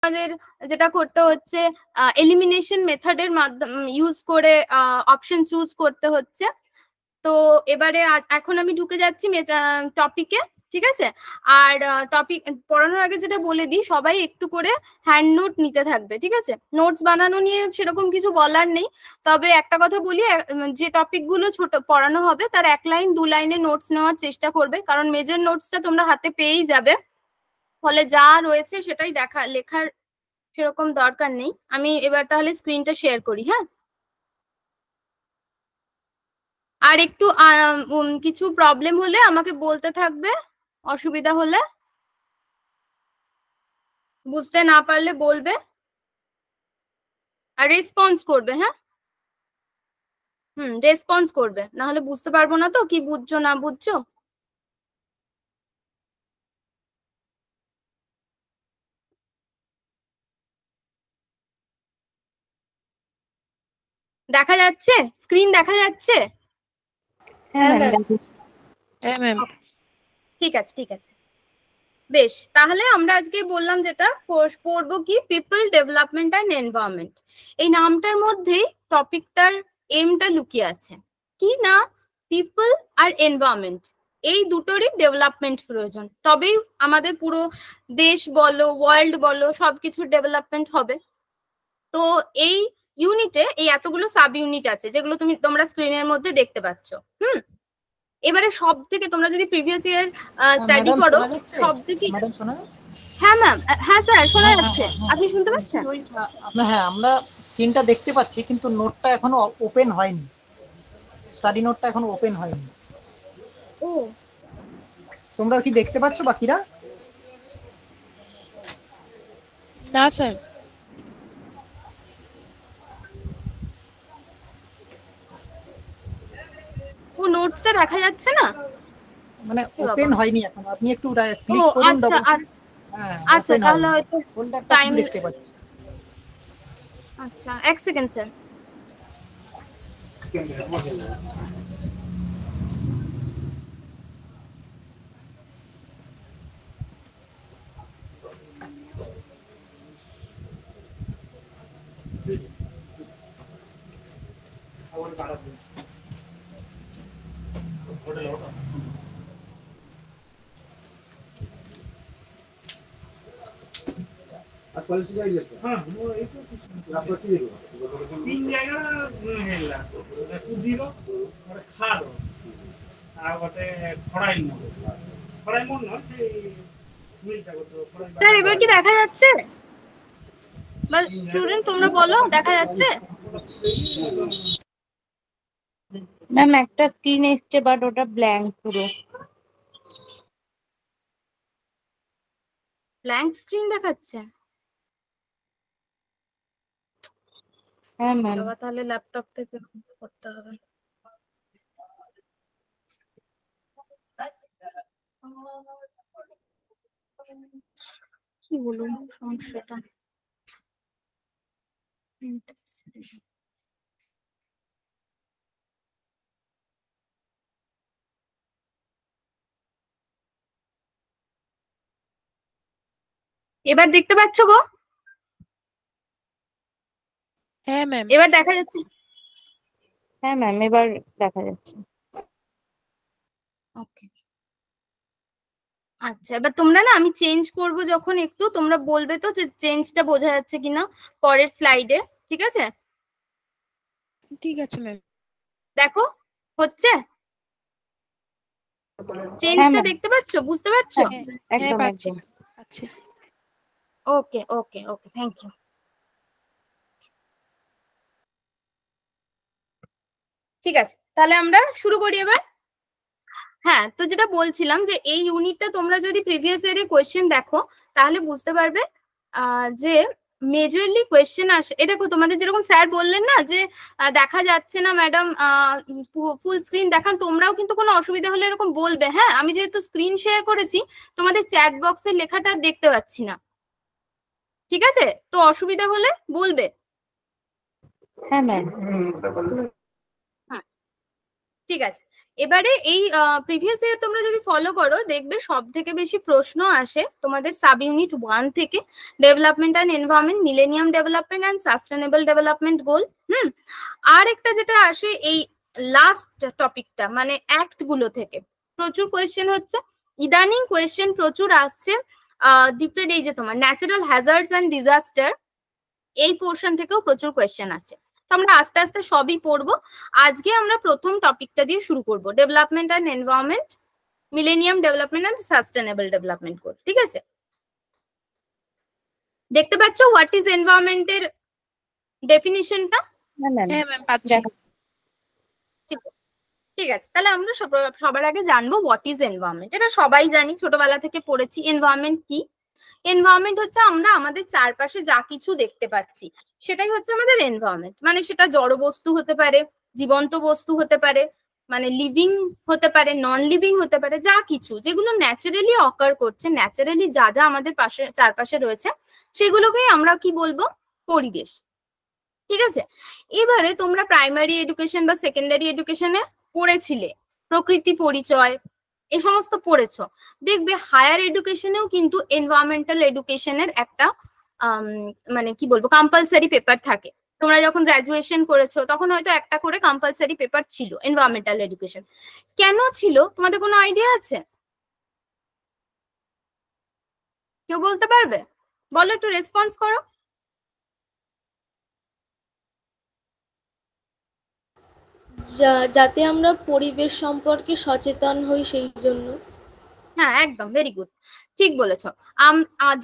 আমাদের যেটা করতে হচ্ছে এলিমিনেশন মেথডের মাধ্যমে ইউজ করে অপশন চুজ করতে হচ্ছে। তো এবারে এখন আমি ঢুকে যাচ্ছি টপিকে, ঠিক আছে? আর টপিক পড়ানোর আগে যেটা বলে দিই, সবাই একটু করে হ্যান্ড নোট নিতে থাকবে, ঠিক আছে? নোটস বানানো নিয়ে সেরকম কিছু বলার নেই, তবে একটা কথা বলি, যে টপিকগুলো ছোট পড়ানো হবে তার 1 লাইন 2 লাইনে নোটস নেওয়ার চেষ্টা করবে, কারণ মেজর নোটসটা তোমরা হাতে পেয়েই যাবে, ফলে যা রয়েছে সেটাই লেখার সেরকম দরকার নেই। আমি এবার তাহলে স্ক্রিনটা শেয়ার করি। হ্যাঁ, আর একটু কিছু প্রবলেম হলে আমাকে বলতে থাকবে, অসুবিধা হলে, বুঝতে না পারলে বলবে, আর রেসপন্স করবে। হ্যাঁ, রেসপন্স করবে, না হলে বুঝতে পারবো না তো কি বুঝছো না বুঝছো। দেখা যাচ্ছে? স্ক্রিন দেখা যাচ্ছে? হ্যাঁ ম্যাম। হ্যাঁ ম্যাম। ঠিক আছে, ঠিক আছে, বেশ। তাহলে আমরা আজকে বললাম যেটা পড়বো কি, পিপল ডেভেলপমেন্ট অ্যান্ড এনভায়রনমেন্ট। এই নামটার মধ্যেই টপিকটার এমটা লুকিয়ে আছে, কি না, পিপল আর এনভায়রনমেন্ট এই দুটোরই ডেভেলপমেন্ট প্রয়োজন, তবেই আমাদের পুরো দেশ বলো ওয়ার্ল্ড বলো সবকিছুর ডেভেলপমেন্ট হবে। তো এই ইউনিটে এই এতগুলো সাব ইউনিট আছে যেগুলো তোমরা স্ক্রিনের মধ্যে দেখতে পাচ্ছ। এবারে সব থেকে তোমরা যদি প্রিভিয়াস ইয়ার স্টাডি করো, সব থেকে, ম্যাডাম শোনা যাচ্ছে? হ্যাঁ ম্যাম, হ্যাঁ স্যার শোনা যাচ্ছে, আপনি শুনতে পাচ্ছেন? হ্যাঁ, আমরা স্ক্রিনটা দেখতে পাচ্ছি, কিন্তু নোটটা এখনো ওপেন হয়নি, স্টাডি নোটটা এখনো ওপেন হয়নি। ও, তোমরা কি দেখতে পাচ্ছ বাকিরা? না স্যার। ও, নোটসটা দেখা যাচ্ছে না, মানে ওপেন হয়নি এখন, আপনি একটু ক্লিক ও করুন। আচ্ছা হ্যাঁ, আচ্ছা, তাহলে হয়তো ফোল্ডারটা টাইম, দেখতে পাচ্ছি। আচ্ছা 1 সেকেন্ড স্যার। স্যার এবার কি দেখা যাচ্ছে? স্টুডেন্ট তোমরা বলো, দেখা যাচ্ছে? ম্যাম একটা স্ক্রিন এসছে, বাট ওটা ব্ল্যাঙ্ক পুরো। ব্ল্যাঙ্ক স্ক্রিন দেখাচ্ছে? হ্যাঁ ম্যাম। বাবা, তাহলে ল্যাপটপ থেকে করতে হবে। কি বলুন সমস্যাটা? এবার দেখতে পাচ্ছ গো? হ্যাঁ ম্যাম। এবার দেখা যাচ্ছে? হ্যাঁ ম্যাম, এবার দেখা যাচ্ছে। ওকে, আচ্ছা। এবার তোমরা না, আমি চেঞ্জ করব যখন একটু, তোমরা বলবে তো যে চেঞ্জটা বোঝা যাচ্ছে কিনা পরের স্লাইডে, ঠিক আছে? ঠিক আছে ম্যাম। দেখো, হচ্ছে? হ্যাঁ চেঞ্জটা ম্যাম, দেখতে পাচ্ছ, বুঝতে পারছো? একদম পাচ্ছি একদম। পাচ্ছি। ওকে ওকে ওকে, থ্যাংক ইউ। ঠিক আছে, তাহলে আমরা শুরু করি এবার। হ্যাঁ, তো যেটা বলছিলাম যে এই ইউনিটটা তোমরা যদি প্রিভিয়াস ইয়ারের কোয়েশ্চেন দেখো তাহলে বুঝতে পারবে যে মেজরলি কোয়েশ্চেন আসে। এই দেখো, তোমাদের যেরকম স্যার বললেন না যে দেখা যাচ্ছে না ম্যাডাম, ফুল স্ক্রিন দেখান, তোমরাও কিন্তু কোনো অসুবিধা হলে এরকম বলবে। হ্যাঁ, আমি যেহেতু স্ক্রিন শেয়ার করেছি, তোমাদের চ্যাট বক্সের লেখাটা দেখতে পাচ্ছি না, ঠিক আছে? তো অসুবিধা হলে বলবে। হ্যাঁ ম্যাম। হ্যাঁ, ঠিক আছে। এবারে এই প্রিভিয়াস ইয়ার তোমরা যদি ফলো করো দেখবে সব থেকে বেশি প্রশ্ন আসে তোমাদের সাব ইউনিট 1 থেকে, development and environment, millennium development and sustainable development goal. আর একটা যেটা আসে এই লাস্ট টপিকটা মানে অ্যাক্ট গুলো থেকে প্রচুর কোয়েশ্চেন হচ্ছে, ইদানিং কোয়েশ্চেন প্রচুর আসছে ডিফারেন্ট এই যে তোমার ন্যাচারাল হ্যাজার্ডস অ্যান্ড ডিজাস্টার, এই পোর্শন থেকেও প্রচুর কোয়েশ্চেন আসছে। তো আমরা আস্তে আস্তে সবই পড়বো। আজকে আমরা প্রথম টপিকটা দিয়ে শুরু করব, development and environment, millennium development and sustainable development গোল। ঠিক আছে, দেখতে পাচ্ছ হোয়াট ইজ এনভায়রনমেন্টের ডেফিনিশনটা? হ্যাঁ ম্যাম হ্যাঁ ম্যাম পাচ্ছি। ঠিক আছে, ঠিক আছে, তাহলে আমরা সবার আগে জানবো হোয়াট ইজ এনভায়রনমেন্ট। এটা সবাই জানি, ছোটবেলা থেকে পড়েছি। এনভায়রনমেন্ট কি? এনভায়রনমেন্ট হচ্ছে আমরা আমাদের চারপাশে যা কিছু দেখতে পাচ্ছি সেটাই হচ্ছে আমাদের এনভায়রনমেন্ট। মানে সেটা জড় বস্তু হতে পারে, জীবন্ত বস্তু হতে পারে, মানে লিভিং হতে পারে, নন লিভিং হতে পারে, যা কিছু যেগুলো ন্যাচারালি অকার করছে, ন্যাচারালি যা যা আমাদের পাশে চারপাশে রয়েছে সেগুলোকেই আমরা কি বলবো? পরিবেশ। ঠিক আছে, এবারে তোমরা প্রাইমারি এডুকেশন বা সেকেন্ডারি এডুকেশনে পড়েছিলে প্রকৃতি পরিচয়, এই সমস্ত পড়েছো। দেখবে হায়ার এডুকেশনেও কিন্তু এনভায়রনমেন্টাল এডুকেশনের একটা মানে কি বলবো কম্পালসারি পেপার থাকে। তোমরা যখন গ্রাজুয়েশন করেছো তখন হয়তো একটা করে কম্পালসারি পেপার ছিল এনভায়রনমেন্টাল এডুকেশন। কেন ছিল তোমাদের কোনো আইডিয়া আছে? কেউ বলতে পারবে? বলো, একটু রেসপন্স করো। যাতে আমরা পরিবেশ সম্পর্কে সচেতন হই সেই জন্য। হ্যাঁ, একদম ভেরি গুড, ঠিক বলেছো।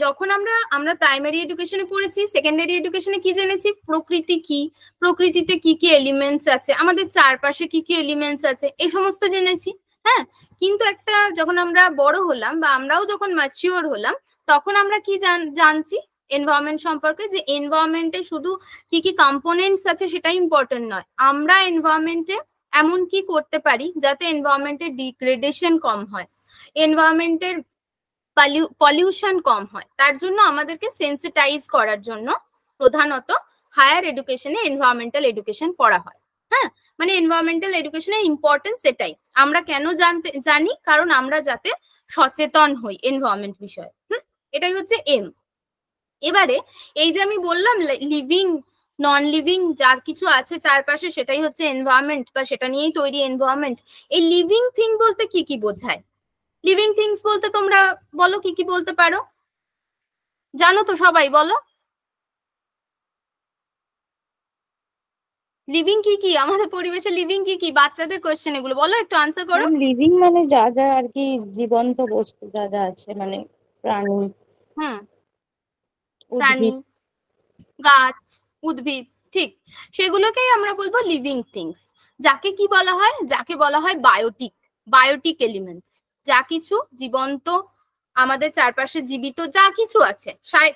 যখন আমরা প্রাইমারি এডুকেশনে পড়েছি, সেকেন্ডারি এডুকেশনে কি জেনেছি? প্রকৃতি কি, প্রকৃতিতে কি কি এলিমেন্টস আছে, আমাদের চারপাশে কি কি এলিমেন্টস আছে, এই সমস্ত জেনেছি। হ্যাঁ, কিন্তু একটা যখন আমরা বড় হলাম বা আমরাও যখন ম্যাচিওর হলাম তখন আমরা কি জানছি এনভায়রনমেন্ট সম্পর্কে, যে এনভায়রনমেন্টে শুধু কি কি কম্পোনেন্টস আছে সেটাই ইম্পর্টেন্ট নয়, আমরা এনভায়রনমেন্টে এমন কি করতে পারি যাতে এনভায়রনমেন্টের ডিগ্রেডেশন কম হয়, এনভায়রনমেন্টের পলিউশন কম হয়। তার জন্য আমাদেরকে সেন্সিটাইজ করার জন্য প্রধানত হায়ার এডুকেশনে এনভায়রনমেন্টাল এডুকেশন পড়া হয়। হ্যাঁ, মানে এনভায়রনমেন্টাল এডুকেশনের ইম্পর্টেন্স এটাই। আমরা কেন জানি? কারণ আমরা যাতে সচেতন হই এনভায়রনমেন্ট বিষয়ে। এটাই হচ্ছে এম। এবারে এই যে আমি বললাম লিভিং নন লিভিং যা কিছু আছে চারপাশে সেটাই হচ্ছে এনভায়রনমেন্ট বা সেটা নিয়েই তৈরি এনভায়রনমেন্ট। এই লিভিং থিং বলতে কি কি বোঝায়? লিভিং থিংস বলতে তোমরা বলো কি কি বলতে পারো? জানো তো সবাই, বলো লিভিং কি কি, আমাদের পরিবেশে লিভিং কি কি? বাচ্চাদের কোশ্চেন এগুলো, বলো একটু আনসার করো। লিভিং মানে যা যা আর কি জীবন্ত বস্তু যা যা আছে, মানে প্রাণী, প্রাণী, উদ্ভিদ। গাছ, উদ্ভিদ, ঠিক, সেগুলোকেই আমরা বলবো লিভিং থিংস। যাকে কি বলা হয়? যাকে বলা হয় বায়োটিক এলিমেন্টস। যা কিছু জীবন্ত আমাদের চারপাশে জীবিত যা কিছু আছে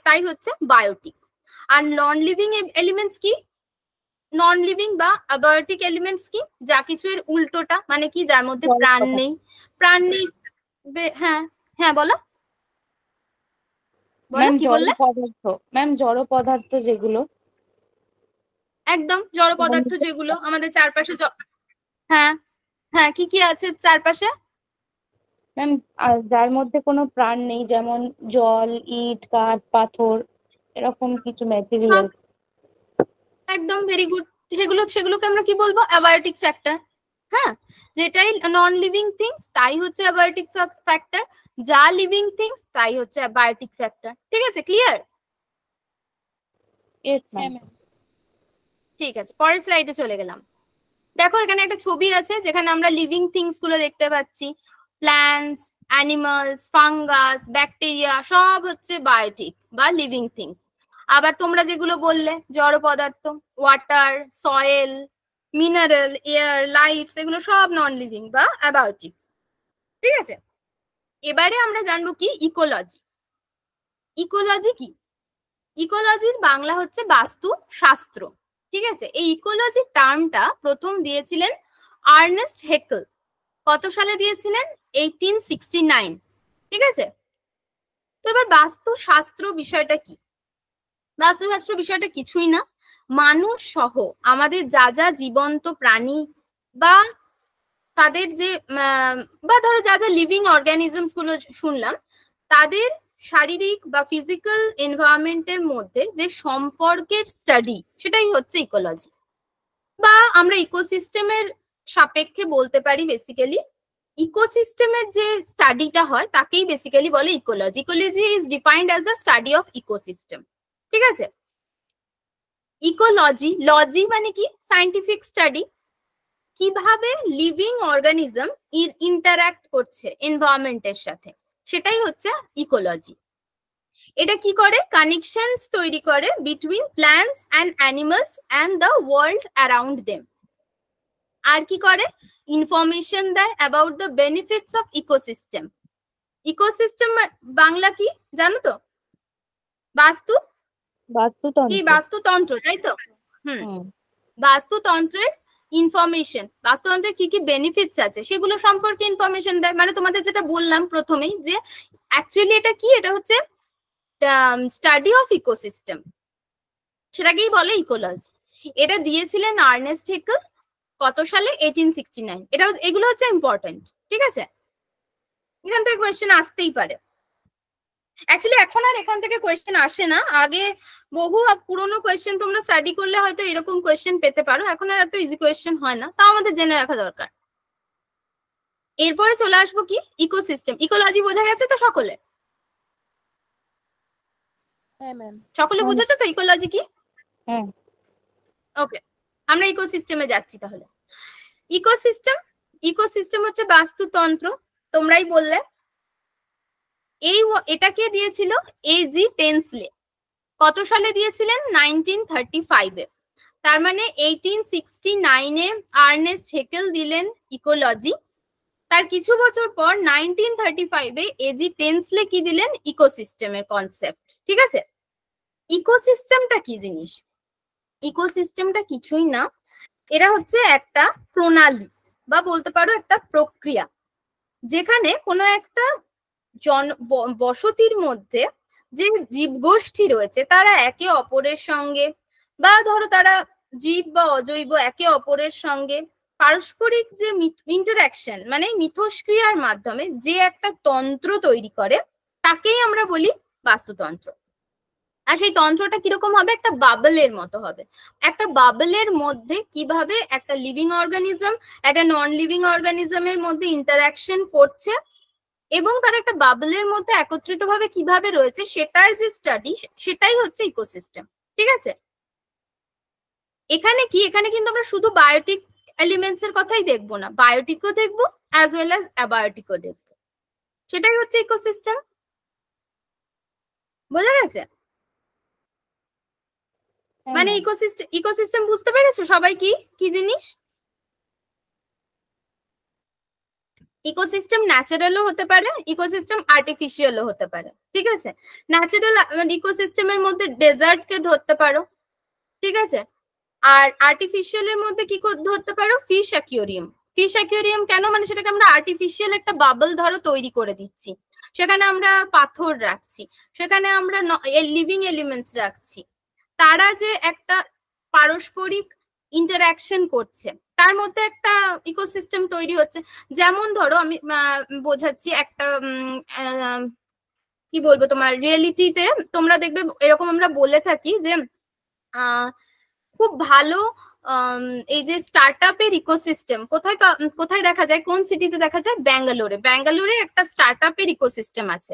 তাই হচ্ছে বায়োটিক। আর নন লিভিং এলিমেন্টস কি? নন লিভিং বা অ্যাবায়োটিক এলিমেন্টস কি? যা কিছু এর উল্টোটা, মানে কি যার মধ্যে প্রাণ নেই। প্রাণ নেই, হ্যাঁ হ্যাঁ বলো বলো কি বললে? ম্যাম জড় পদার্থ যেগুলো, একদম জড় পদার্থ যেগুলো আমাদের চারপাশে। হ্যাঁ হ্যাঁ, কি কি আছে চারপাশে? ম্যাম যার মধ্যে কোনো প্রাণ নেই, যেমন জল, ইট, কাঠ, পাথর, এরকম কিছু ম্যাটেরিয়াল। একদম ভেরি গুড, সেগুলোকে আমরা কি বলবো? Abiotic factor. হ্যাঁ, যেটাই নন লিভিং থিংস তাই হচ্ছে অ্যাবায়োটিক ফ্যাক্টর, যা লিভিং থিংস তাই হচ্ছে বায়োটিক ফ্যাক্টর। ঠিক আছে, ক্লিয়ার? হ্যাঁ ম্যাম। ঠিক আছে, পরের স্লাইডে চলে গেলাম। দেখো এখানে একটা ছবি আছে যেখানে আমরা লিভিং থিংস গুলো দেখতে পাচ্ছি। প্ল্যান্টস, অ্যানিমালস, ফাঙ্গাস, ব্যাকটেরিয়া সব হচ্ছে বায়োটিক বা লিভিং থিংস। আবার তোমরা যেগুলো বললে জড় পদার্থ, water, soil, mineral, air, lights, এগুলো সব নন লিভিং বা অ্যাবায়োটিক। ঠিক আছে, এবারে আমরা জানবো কি ইকোলজি। ইকোলজি কি? ইকোলজির বাংলা হচ্ছে বাস্তু শাস্ত্র। ঠিক আছে, এই ইকোলজি টার্মটা প্রথম দিয়েছিলেন আর্নেস্ট হেকেল। কত সালে দিয়েছিলেন? 1869। ঠিক আছে, তো এবার বাস্তুশাস্ত্র বিষয়টা কি? বাস্তুশাস্ত্র বিষয়টা কিছুই না, মানুষ সহ আমাদের যা যা জীবন্ত প্রাণী বা তাদের যে বা ধরো যা যা লিভিং অর্গানিজমস গুলো শুনলাম, তাদের শারীরিক বা ফিজিক্যাল এনভায়রনমেন্টের মধ্যে যে সম্পর্কের স্টাডি, সেটাই হচ্ছে ইকোলজি। বা আমরা ইকোসিস্টেমের সাপেক্ষে বলতে পারি বেসিক্যালি ইকোসিস্টেমের যে স্টাডিটা হয় তাকেই বেসিক্যালি বলে ecology. Ecology is defined as the study of ecosystem. ঠিক আছে, ইকোলজি, লজি মানে কি? সায়েন্টিফিক স্টাডি, কিভাবে লিভিং অর্গানিজম ইন্টারঅ্যাক্ট করছে এনভায়রনমেন্টের সাথে, সেটাই হচ্ছে ইকোলজি। এটা কি করে? কানেকশনস তৈরি করে between plants and animals and the world around them. আর কি করে? ইনফরমেশন দেয় about the benefits of ecosystem. Ecosystem Bangla কি জানো তো? বাস্তু কি? বাস্তুতন্ত্র। বাস্তুতন্ত্র, তাই তো? বাস্তুতন্ত্রের ইনফরমেশন, বাস্তুতন্ত্রের কি কি বেনিফিটস আছে সেগুলো সম্পর্কে ইনফরমেশন দেয়। মানে তোমাদের যেটা বললাম প্রথমেই যে অ্যাকচুয়ালি এটা কি? এটা হচ্ছে স্টাডি অফ ইকোসিস্টেম, সেটাকেই বলে ইকোলজি। এটা দিয়েছিলেন আর্নেস্ট হেকেল কত সালে? 1869। এগুলো হচ্ছে ইম্পর্টেন্ট। ঠিক আছে, এখান থেকে কোয়েশ্চেন আসতেই পারে। অ্যাকচুয়ালি এখন আর এখান থেকে কোয়েশ্চেন আসে না, আগে বহু পুরোনো কোয়েশ্চেন তোমরা স্টাডি করলে হয়তো এরকম কোয়েশ্চেন পেতে পারো, এখন আর এত ইজি কোয়েশ্চেন হয় না, তাও আমাদের জেনে রাখা দরকার। এরপরে চলে আসবো কি? ইকোসিস্টেম। ইকোলজি বোঝা গেছে তো সকলে? হ্যাঁ ম্যাম। সকলে বুঝেছো তো ইকোলজি কি? হ্যাঁ। ওকে, আমরা ইকোসিস্টেমে যাচ্ছি তাহলে। ইকোসিস্টেম হচ্ছে বাস্তুতন্ত্র, তোমরাই বললে। এটাকে দিয়েছিল এজি টেনসলে। কত সালে দিয়েছিলেন? 1935-এ। তার মানে 1869-এ আর্নেস্ট হেকেল দিলেন ইকোলজি। তার কিছু বছর পর 1935-এ এজি টেনসলে কি দিলেন? ইকোসিস্টেমের কনসেপ্ট। ঠিক আছে, ইকোসিস্টেমটা কি জিনিস? ইকোসিস্টেমটা কিছুই না, এরা হচ্ছে একটা প্রণালী বা বলতে পারো একটা প্রক্রিয়া, যেখানে কোনো একটা বসতির মধ্যে যে জীবগোষ্ঠী রয়েছে তারা একে অপরের সঙ্গে, বা ধরো তারা জীব বা অজৈব একে অপরের সঙ্গে পারস্পরিক যে ইন্টারাকশন মানে মিথস্ক্রিয়ার মাধ্যমে যে একটা তন্ত্র তৈরি করে, তাকেই আমরা বলি বাস্তুতন্ত্র। আর সেই তন্ত্রটা কিরকম হবে? একটা বাবলের মতো হবে। একটা বাবলের মধ্যে কিভাবে একটা লিভিং অর্গানিজম একটা নন লিভিং অর্গানিজমের মধ্যে ইন্টারাকশন করছে এবং তার একটা বাবলের মধ্যে একত্রিত ভাবে কিভাবে রয়েছে, সেটাই যে স্টাডি, সেটাই হচ্ছে ইকোসিস্টেম। ঠিক আছে, এখানে কি? এখানে কিন্তু আমরা শুধু বায়োটিক এলিমেন্টস এর কথাই দেখবো না, বায়োটিকও দেখবো অ্যাজ ওয়েল অ্যাজ অ্যাবায়োটিকও দেখবো। সেটাই হচ্ছে ইকোসিস্টেম। বোঝা গেছে? মানে ইকোসিস্টেম বুঝতে পেরেছো সবাই কি কি জিনিস? ইকোসিস্টেম ন্যাচারালও হতে পারে, ইকোসিস্টেম আর্টিফিশিয়ালও হতে পারে। ঠিক আছে, ন্যাচারাল ইকোসিস্টেমের মধ্যে ডেজার্টকে ধরতে পারো। ঠিক আছে, আর আর্টিফিশিয়ালের মধ্যে কি ধরতে পারো? Fish aquarium. ফিশ অ্যাকুয়ারিয়াম কেন? মানে সেটাকে আমরা আর্টিফিশিয়াল একটা বাবল ধরো তৈরি করে দিচ্ছি, সেখানে আমরা পাথর রাখছি, সেখানে আমরা লিভিং এলিমেন্টস রাখছি, তারা যে একটা পারস্পরিক ইন্টারাকশন করছে, তার মধ্যে একটা ইকোসিস্টেম তৈরি হচ্ছে। যেমন ধরো আমি বোঝাচ্ছি একটা কি বলবো, তোমার রিয়েলিটিতে তোমরা দেখবে এরকম আমরা বলে থাকি যে খুব ভালো এই যে স্টার্টআপের ইকোসিস্টেম কোথায় দেখা যায়? কোন সিটিতে দেখা যায়? ব্যাঙ্গালোরে। ব্যাঙ্গালোরে একটা স্টার্টআপের ইকোসিস্টেম আছে।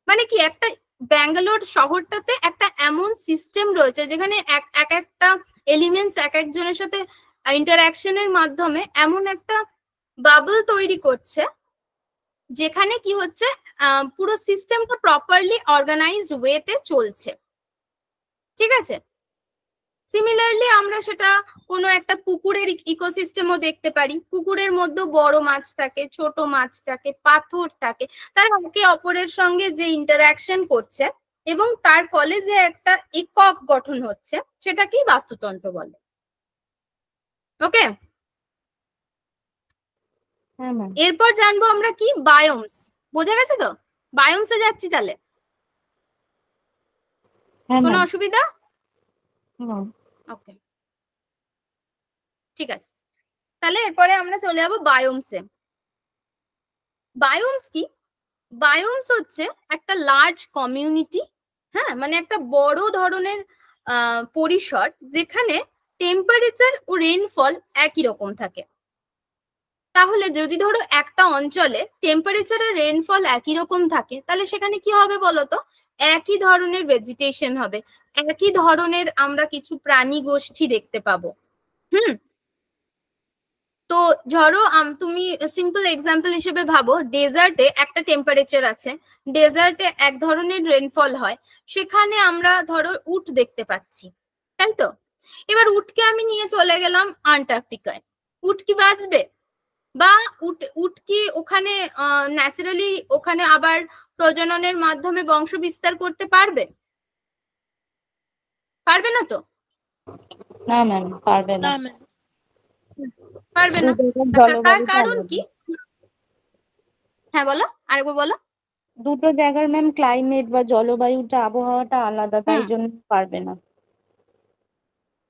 মানে কি? একটা ব্যাঙ্গালোর শহরটাতে একটা এমন সিস্টেম রয়েছে যেখানে এক একটা এলিমেন্টস এক একজনের সাথে ইন্টারাকশনের মাধ্যমে এমন একটা বাবল তৈরি করছে যেখানে কি হচ্ছে, পুরো সিস্টেমটা প্রপারলি অর্গানাইজড ওয়েতে চলছে। ঠিক আছে, সিমিলারলি আমরা সেটা কোনো একটা পুকুরের ইকোসিস্টেমও দেখতে পারি। পুকুরের মধ্যে বড় মাছ থাকে, ছোট মাছ থাকে, পাথর থাকে, তারা একে অপরের সঙ্গে যে ইন্টারাকশন করছে এবং তার ফলে যে একটা একক গঠন হচ্ছে, সেটাকেই বাস্তুতন্ত্র বলে। ওকে, এরপর জানবো আমরা কি? বায়োমস। বোঝা গেছে তো? বায়োমসে যাচ্ছি তাহলে, কোনো অসুবিধা? ওকে, ঠিক আছে। তাহলে এরপরে আমরা চলে যাবো বায়োমসে। বায়োমস কি? বায়োমস হচ্ছে একটা লার্জ কমিউনিটি, হ্যাঁ, মানে একটা বড় ধরনের পরিসর যেখানে টেম্পারেচার ও রেইনফল একই রকম থাকে। তাহলে যদি ধরো একটা অঞ্চলে টেম্পারেচার আর রেইনফল একই রকম থাকে, তাহলে সেখানে কি হবে বলতো? একই ধরনের ভেজিটেশন হবে, একই ধরনের আমরা কিছু প্রাণী গোষ্ঠী দেখতে পাবো। তো ধরো তুমি সিম্পল এক্সাম্পল হিসেবে ভাবো, ডেজার্টে একটা টেম্পারেচার আছে, ডেজার্টে এক ধরনের রেইনফল হয়, সেখানে আমরা ধরো উট দেখতে পাচ্ছি, তাই তো? এবার উটকে আমি নিয়ে চলে গেলাম আন্টার্কটিকায়, উট কি বাঁচবে? বা উট কি ওখানে ন্যাচারালি ওখানে আবার প্রজননের মাধ্যমে বংশ বিস্তার করতে পারবে? পারবে না তো? না ম্যাম, পারবে না। না ম্যাম। পারবে না। তার কারণ কি? হ্যাঁ বলো, আরেকবার বলো। দুটো জায়গার ম্যাম ক্লাইমেট বা জলবায়ুটা, আবহাওয়াটা আলাদা, তাই জন্য পারবে না।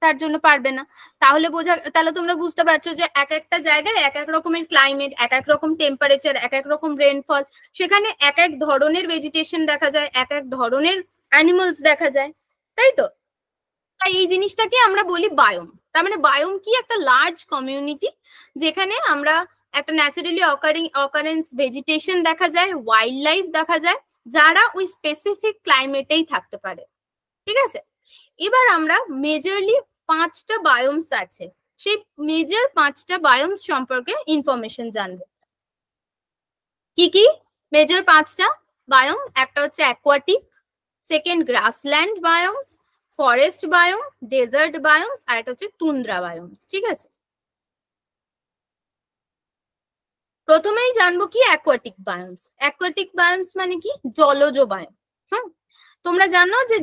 তার জন্য পারবে না। তাহলে তোমরা বুঝতে পারছো যে এক একটা জায়গায় এক এক রকমের ক্লাইমেট, এক এক রকম টেম্পারেচার, এক এক রকম রেইনফল, সেখানে এক এক ধরনের ভেজিটেশন দেখা যায়, এক এক ধরনের অ্যানিমালস দেখা যায়, তাই তো? তাই এই জিনিসটাকে আমরা বলি বায়োম। তার মানে বায়োম কি? একটা লার্জ কমিউনিটি যেখানে আমরা একটা ন্যাচারালি অকারেন্স ভেজিটেশন দেখা যায়, ওয়াইল্ড লাইফ দেখা যায়, যারা ওই স্পেসিফিক ক্লাইমেটেই থাকতে পারে, ঠিক আছে? এবার আমরা মেজরলি 5টা বায়োমস আছে, সেই মেজর 5টা বায়োমস সম্পর্কে ইনফরমেশন জানবো। কি কি মেজর 5টা বায়োম? একটা হচ্ছে aquatic, second grassland biomes, forest biome, desert biomes, আর একটা হচ্ছে তুন্দ্রা বায়োমস, ঠিক আছে? প্রথমেই জানবো কি অ্যাকোয়াটিক বায়োমস। অ্যাকোয়াটিক বায়োমস মানে কি? জলজ বায়োম। তোমরা জানো যে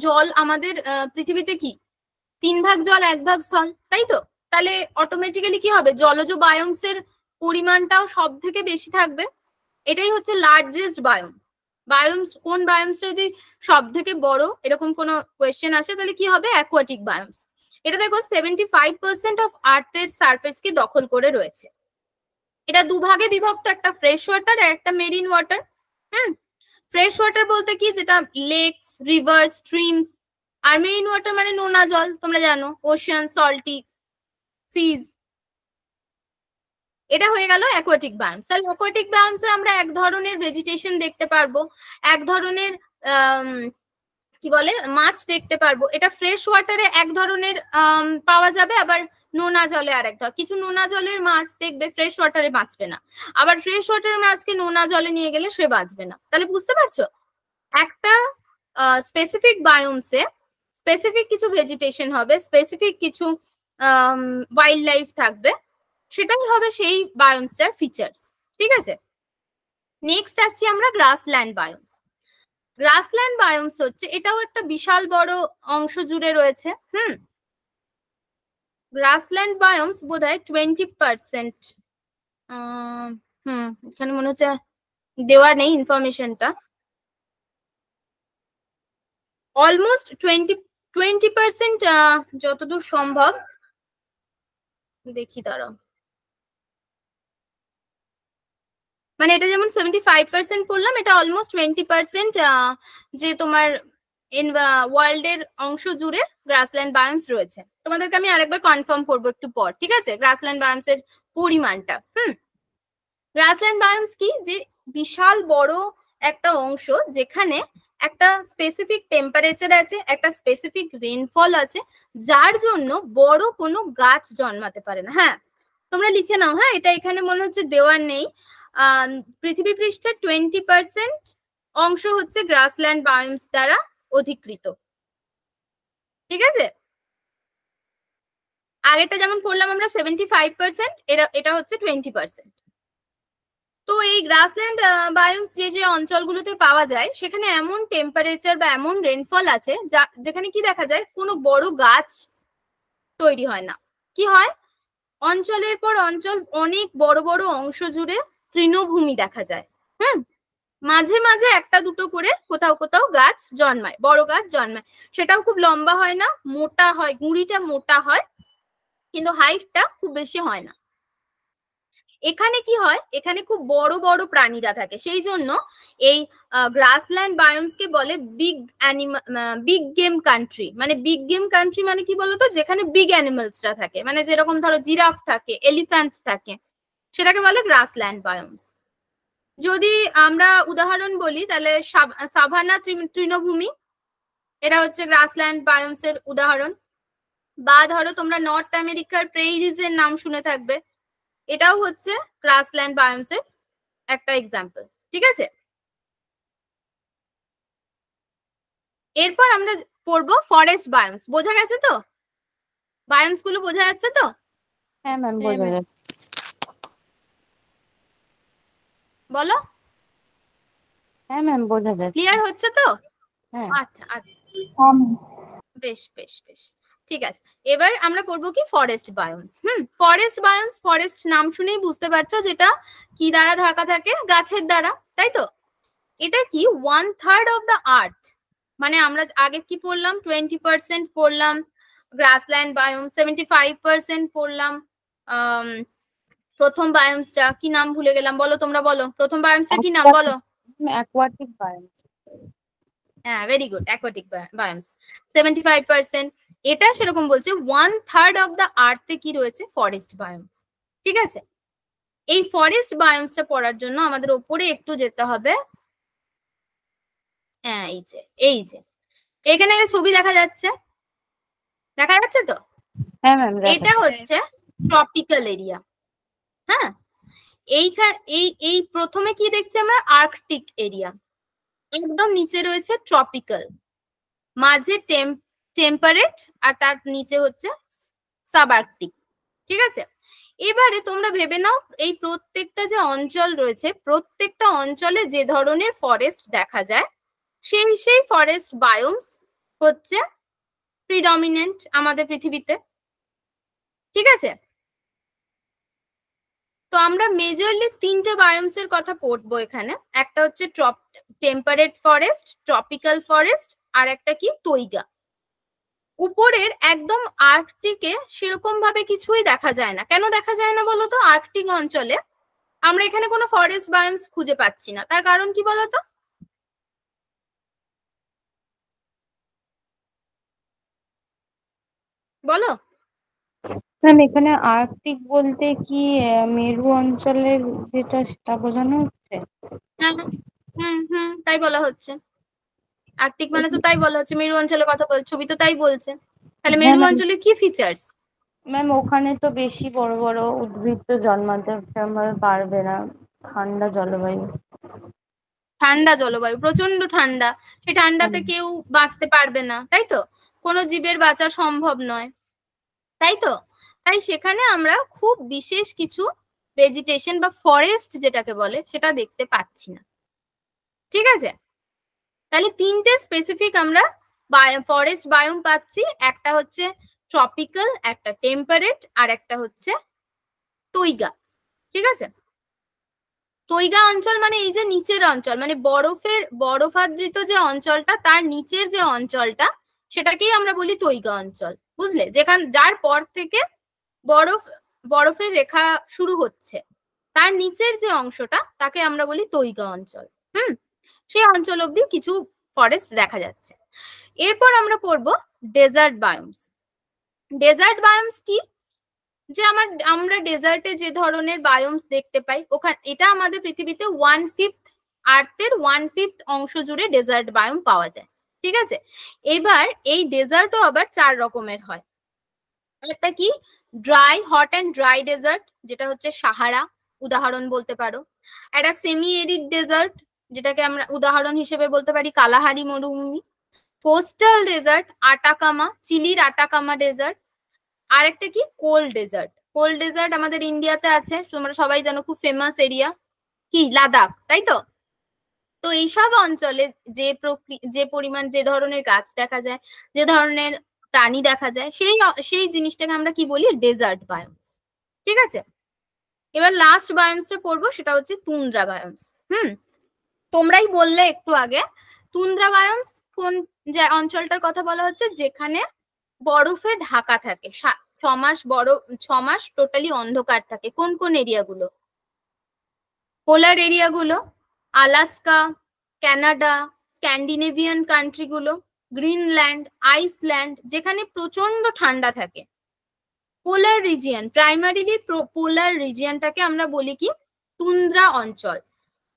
জল আমাদের পৃথিবীতে কি 3 ভাগ জল 1 ভাগ স্থল, তাই তো? তাহলে অটোমেটিক্যালি কি হবে? জলজ বায়োমস এর পরিমাণটাও সব থেকে বেশি থাকবে। এটাই হচ্ছে লার্জেস্ট বায়োম। বায়োমস কোন বায়োমসটা যদি সব থেকে বড় এরকম কোনো কোয়েশ্চেন আসে, তাহলে কি হবে? অ্যাকোয়াটিক বায়োমস। এটা দেখো 75% অফ আর্থের সারফেসকে দখল করে রয়েছে। এটা দুভাগে বিভক্ত, একটা ফ্রেশ ওয়াটার আর একটা মেরিন ওয়াটার। ফ্রেশ ওয়াটার বলতে কি? যেটা লেকস, রিভার, স্ট্রিমস। আর মেরিন ওয়াটার মানে নোনা জল, তোমরা জানো, ওশান, সল্টি সিজ। এটা হয়ে গেল অ্যাকোয়াটিক বায়োমস। তাহলে অ্যাকোয়াটিক বায়োমসে আমরা এক ধরনের ভেজিটেশন দেখতে পারবো, এক ধরনের কি বলে মাছ দেখতে পারবো। এটা ফ্রেশ ওয়াটারে এক ধরনের পাওয়া যাবে, আবার নোনা জলে আরেক ধর। কিছু নোনা জলের মাছ দেখবে ফ্রেশ ওয়াটারে বাঁচবে না, আবার ফ্রেশ ওয়াটারের মাছকে নোনা জলে নিয়ে গেলে সে বাঁচবে না। তাহলে বুঝতে পারছো, একটা স্পেসিফিক বায়োমসে স্পেসিফিক কিছু ভেজিটেশন হবে, স্পেসিফিক কিছু ওয়াইল্ড লাইফ থাকবে, সেটাই হবে সেই বায়োমসটার ফিচার্স, ঠিক আছে? নেক্সট আসছি আমরা গ্রাসল্যান্ড বায়োমস। গ্রাসল্যান্ড বায়োমস হচ্ছে, এটাও একটা বিশাল বড় অংশ জুড়ে রয়েছে। গ্রাসল্যান্ড বায়োমস বোধহয় 20%। এখানে মনে হচ্ছে দেওয়া নেই ইনফরমেশনটা। অলমোস্ট 20% যতদূর সম্ভব। দেখি দাঁড়াও, মানে এটা যেমন 75% পড়লাম, এটা অলমোস্ট 20% যে তোমার ওয়ার্ল্ড এর অংশ জুড়ে গ্রাসল্যান্ড বায়োমস রয়েছে। তোমাদেরকে আমি আরেকবার কনফার্ম করবো একটু পর, ঠিক আছে, গ্রাসল্যান্ড বায়োমস এর পরিমাণটা। গ্রাসল্যান্ড বায়োমস কি? যে বিশাল বড় একটা অংশ যেখানে একটা স্পেসিফিক টেম্পারেচার আছে, একটা স্পেসিফিক রেইনফল আছে, যার জন্য বড় কোনো গাছ জন্মাতে পারে না। হ্যাঁ, তোমরা লিখে নাও। হ্যাঁ, এটা এখানে মনে হচ্ছে দেওয়ার নেই। পৃথিবী পৃষ্ঠের 20% অংশ হচ্ছে গ্রাসল্যান্ড বায়োমস দ্বারা অধিকৃত, ঠিক আছে? আগেরটা যেমন পড়লাম আমরা 75%, এটা হচ্ছে 20%। তো এই গ্রাসল্যান্ড বায়োমস যে অঞ্চলগুলোতে পাওয়া যায়, সেখানে এমন টেম্পারেচার বা এমন রেইনফল আছে যেখানে কি দেখা যায়, কোনো বড় গাছ তৈরি হয় না। কি হয়? অঞ্চলের পর অঞ্চল অনেক বড় বড় অংশ জুড়ে তৃণভূমি দেখা যায়। মাঝে মাঝে একটা দুটো করে কোথাও কোথাও গাছ জন্মায়, বড় গাছ জন্মায়। সেটাও খুব লম্বা হয় না, মোটা হয়, গুঁড়িটা মোটা হয়, কিন্তু হাইটটা খুব বেশি হয় না। এখানে কি হয়, এখানে খুব বড় বড় প্রাণীরা থাকে, সেই জন্য এই গ্রাসল্যান্ড বায়োমসকে বলে বিগ বিগ গেম কান্ট্রি। মানে বিগ গেম কান্ট্রি মানে কি বলতো, যেখানে বিগ অ্যানিমালসরা থাকে, মানে যেরকম ধরো জিরাফ থাকে, এলিফ্যান্টস থাকে, সেটাকে বলে গ্রাসল্যান্ড বায়োমস। যদি আমরা উদাহরণ বলি তাহলে সাভানা তৃণভূমি, এটা হচ্ছে গ্রাসল্যান্ড বায়োমসের উদাহরণ। বা ধরো তোমরা নর্থ আমেরিকার প্রেইরিজ এর নাম শুনে থাকবে, এটাও হচ্ছে গ্রাসল্যান্ড বায়োমসের একটা এক্সাম্পল। ঠিক আছে, এরপর আমরা পড়বো ফরেস্ট বায়োমস। বোঝা গেছে তো, বায়োমস গুলো বোঝা যাচ্ছে তো? হ্যাঁ ম্যাম, বোঝা যাচ্ছে। বলো, হ্যাঁ ম্যাম, বোঝা যাচ্ছে। ক্লিয়ার হচ্ছে তো? হ্যাঁ। আচ্ছা আচ্ছা, বেশ বেশ বেশ, ঠিক আছে। এবার আমরা পড়বো কি ফরেস্ট বায়োমস। ফরেস্ট বায়োমস, ফরেস্ট নাম শুনেই বুঝতে পারছো যেটা কি দ্বারা ঢাকা থাকে, গাছের দ্বারা, তাই তো? এটা কি 1/3 অফ দ্য আর্থ, মানে আমরা আগে কি পড়লাম, 20% পড়লাম গ্রাসল্যান্ড বায়োম, 75% পড়লাম। প্রথম বায়োমসটা কি নাম ভুলে গেলাম, বলো তোমরা, বলো প্রথম বায়োমসটা কি নাম বলো। অ্যাকোয়াটিক বায়োমস। হ্যাঁ, ভেরি গুড, অ্যাকোয়াটিক বায়োমস 75%। এটা সেরকম বলছে 1/3 অফ দ্য আর্থে কি রয়েছে, ফরেস্ট বায়োমস। ঠিক আছে, এই ফরেস্ট বায়োমসটা পড়ার জন্য আমাদের ওপরে একটু যেতে হবে। হ্যাঁ, এই যে এখানে একটা ছবি দেখা যাচ্ছে, দেখা যাচ্ছে তো? হ্যাঁ ম্যাম, এটা হচ্ছে ট্রপিক্যাল এরিয়া। হ্যাঁ, এই প্রথমে কি দেখছি আমরা, আর্কটিক এরিয়া, একদম নিচে রয়েছে ট্রপিক্যাল, মাঝে টেম্পারেট, আর তার নিচে হচ্ছে সাবআর্কটিক। ঠিক আছে, এবারে তোমরা ভেবে নাও এই প্রত্যেকটা যে অঞ্চল রয়েছে, প্রত্যেকটা অঞ্চলে যে ধরনের ফরেস্ট দেখা যায়, সেই ফরেস্ট বায়োমস হচ্ছে প্রিডমিনেন্ট আমাদের পৃথিবীতে। ঠিক আছে, তো আমরা মেজরলি 3টে বায়োমস এর কথা পড়বো এখানে। একটা হচ্ছে টেম্পারেট ফরেস্ট, ট্রপিক্যাল ফরেস্ট, আর একটা কি তৈগা। উপরের একদম আর্কটিকে সেরকম ভাবে কিছুই দেখা যায় না। কেন দেখা যায় না বলতো? আর্কটিক অঞ্চলে আমরা এখানে কোনো ফরেস্ট বায়োমস খুঁজে পাচ্ছি না। তার কারণ কি বলতো? বলো ম্যাম, এখানে আর্কটিক বলতে কি মেরু অঞ্চলের যেটা, সেটা বোঝানো হচ্ছে? হ্যাঁ, তাই বলা হচ্ছে। আর্কটিক মানে তো তাই বলা হচ্ছে, মেরু অঞ্চলের কথা বল, ছবি তো তাই বলছে। তাহলে মেরু অঞ্চলের কি ফিচার্স? ম্যাম, ওখানে তো বেশি বড় বড় উদ্ভিদ তো জন্মাতে পারবে না, ঠান্ডা জলবায়ু। ঠান্ডা জলবায়ু, প্রচন্ড ঠান্ডা, সেই ঠান্ডাতে কেউ বাঁচতে পারবে না, তাই তো? কোনো জীবের বাঁচা সম্ভব নয়, তাই তো? তাই সেখানে আমরা খুব বিশেষ কিছু ভেজিটেশন বা ফরেস্ট যেটাকে বলে সেটা দেখতে পাচ্ছি না। ঠিক আছে, তাহলে 3টে স্পেসিফিক আমরা ফরেস্ট বায়োম পাচ্ছি। একটা হচ্ছে ট্রপিক্যাল, একটা টেম্পারেট, আর একটা হচ্ছে তৈগা। ঠিক আছে, তৈগা অঞ্চল মানে এই যে নিচের অঞ্চল, মানে বরফাবৃত যে অঞ্চলটা, তার নিচের যে অঞ্চলটা, সেটাকেই আমরা বলি তৈগা অঞ্চল। বুঝলে, যার পর থেকে বরফের রেখা শুরু হচ্ছে, তার নিচের যে অংশটা, তাকে আমরা বলি তৈগা অঞ্চল। সেই অঞ্চল অব্দি কিছু ফরেস্ট দেখা যাচ্ছে। এরপর আমরা পড়বো ডেজার্ট বায়োমস। ডেজার্ট বায়োমস কি? যে আমরা ডেজার্টে যে ধরনের বায়োমস দেখতে পাই, ওখানে এটা আমাদের পৃথিবীতে 1/5 আর্থের 1/5 অংশ জুড়ে ডেজার্ট বায়োম পাওয়া যায়। ঠিক আছে, এবার এই ডেজার্টও আবার 4 রকমের হয়। একটা কি, dry, hot and dry desert, যেটা হচ্ছে সাহারা উদাহরণ বলতে পারো। একটা সেমি এরিড ডেজার্ট, যেটাকে আমরা উদাহরণ হিসেবে বলতে পারি কালাহারি মরুভূমি। কোস্টাল ডেজার্ট, আটাকামা, চিলির আটাকামা ডেজার্ট। আর একটা কি, কোল্ড ডেজার্ট। কোল্ড ডেজার্ট আমাদের ইন্ডিয়াতে আছে, তোমরা সবাই জানো, খুব ফেমাস এরিয়া কি, লাদাখ, তাই তো? তো এইসব অঞ্চলে যে পরিমাণ, যে ধরনের গাছ দেখা যায়, যে ধরনের প্রাণী দেখা যায়, সেই জিনিসটাকে আমরা কি বলি, ডেজার্ট বায়োমস। ঠিক আছে, এবার লাস্ট বায়োমসটা পড়বো, সেটা হচ্ছে তুন্দ্রা বায়োমস। তোমরাই বললে একটু আগে, তুন্দ্রা বায়োমস কোন যে অঞ্চলটার কথা বলা হচ্ছে, যেখানে বরফে ঢাকা থাকে, ছ মাস টোটালি অন্ধকার থাকে। কোন কোন এরিয়াগুলো? পোলার এরিয়াগুলো, আলাস্কা, কানাডা, স্ক্যান্ডিনেভিয়ান কান্ট্রিগুলো, গ্রিনল্যান্ড, আইসল্যান্ড, যেখানে প্রচন্ড ঠান্ডা থাকে। পোলার রিজিয়ন, প্রাইমারিলি পোলার রিজিয়নটাকে আমরা বলি কি তুন্দ্রা অঞ্চল,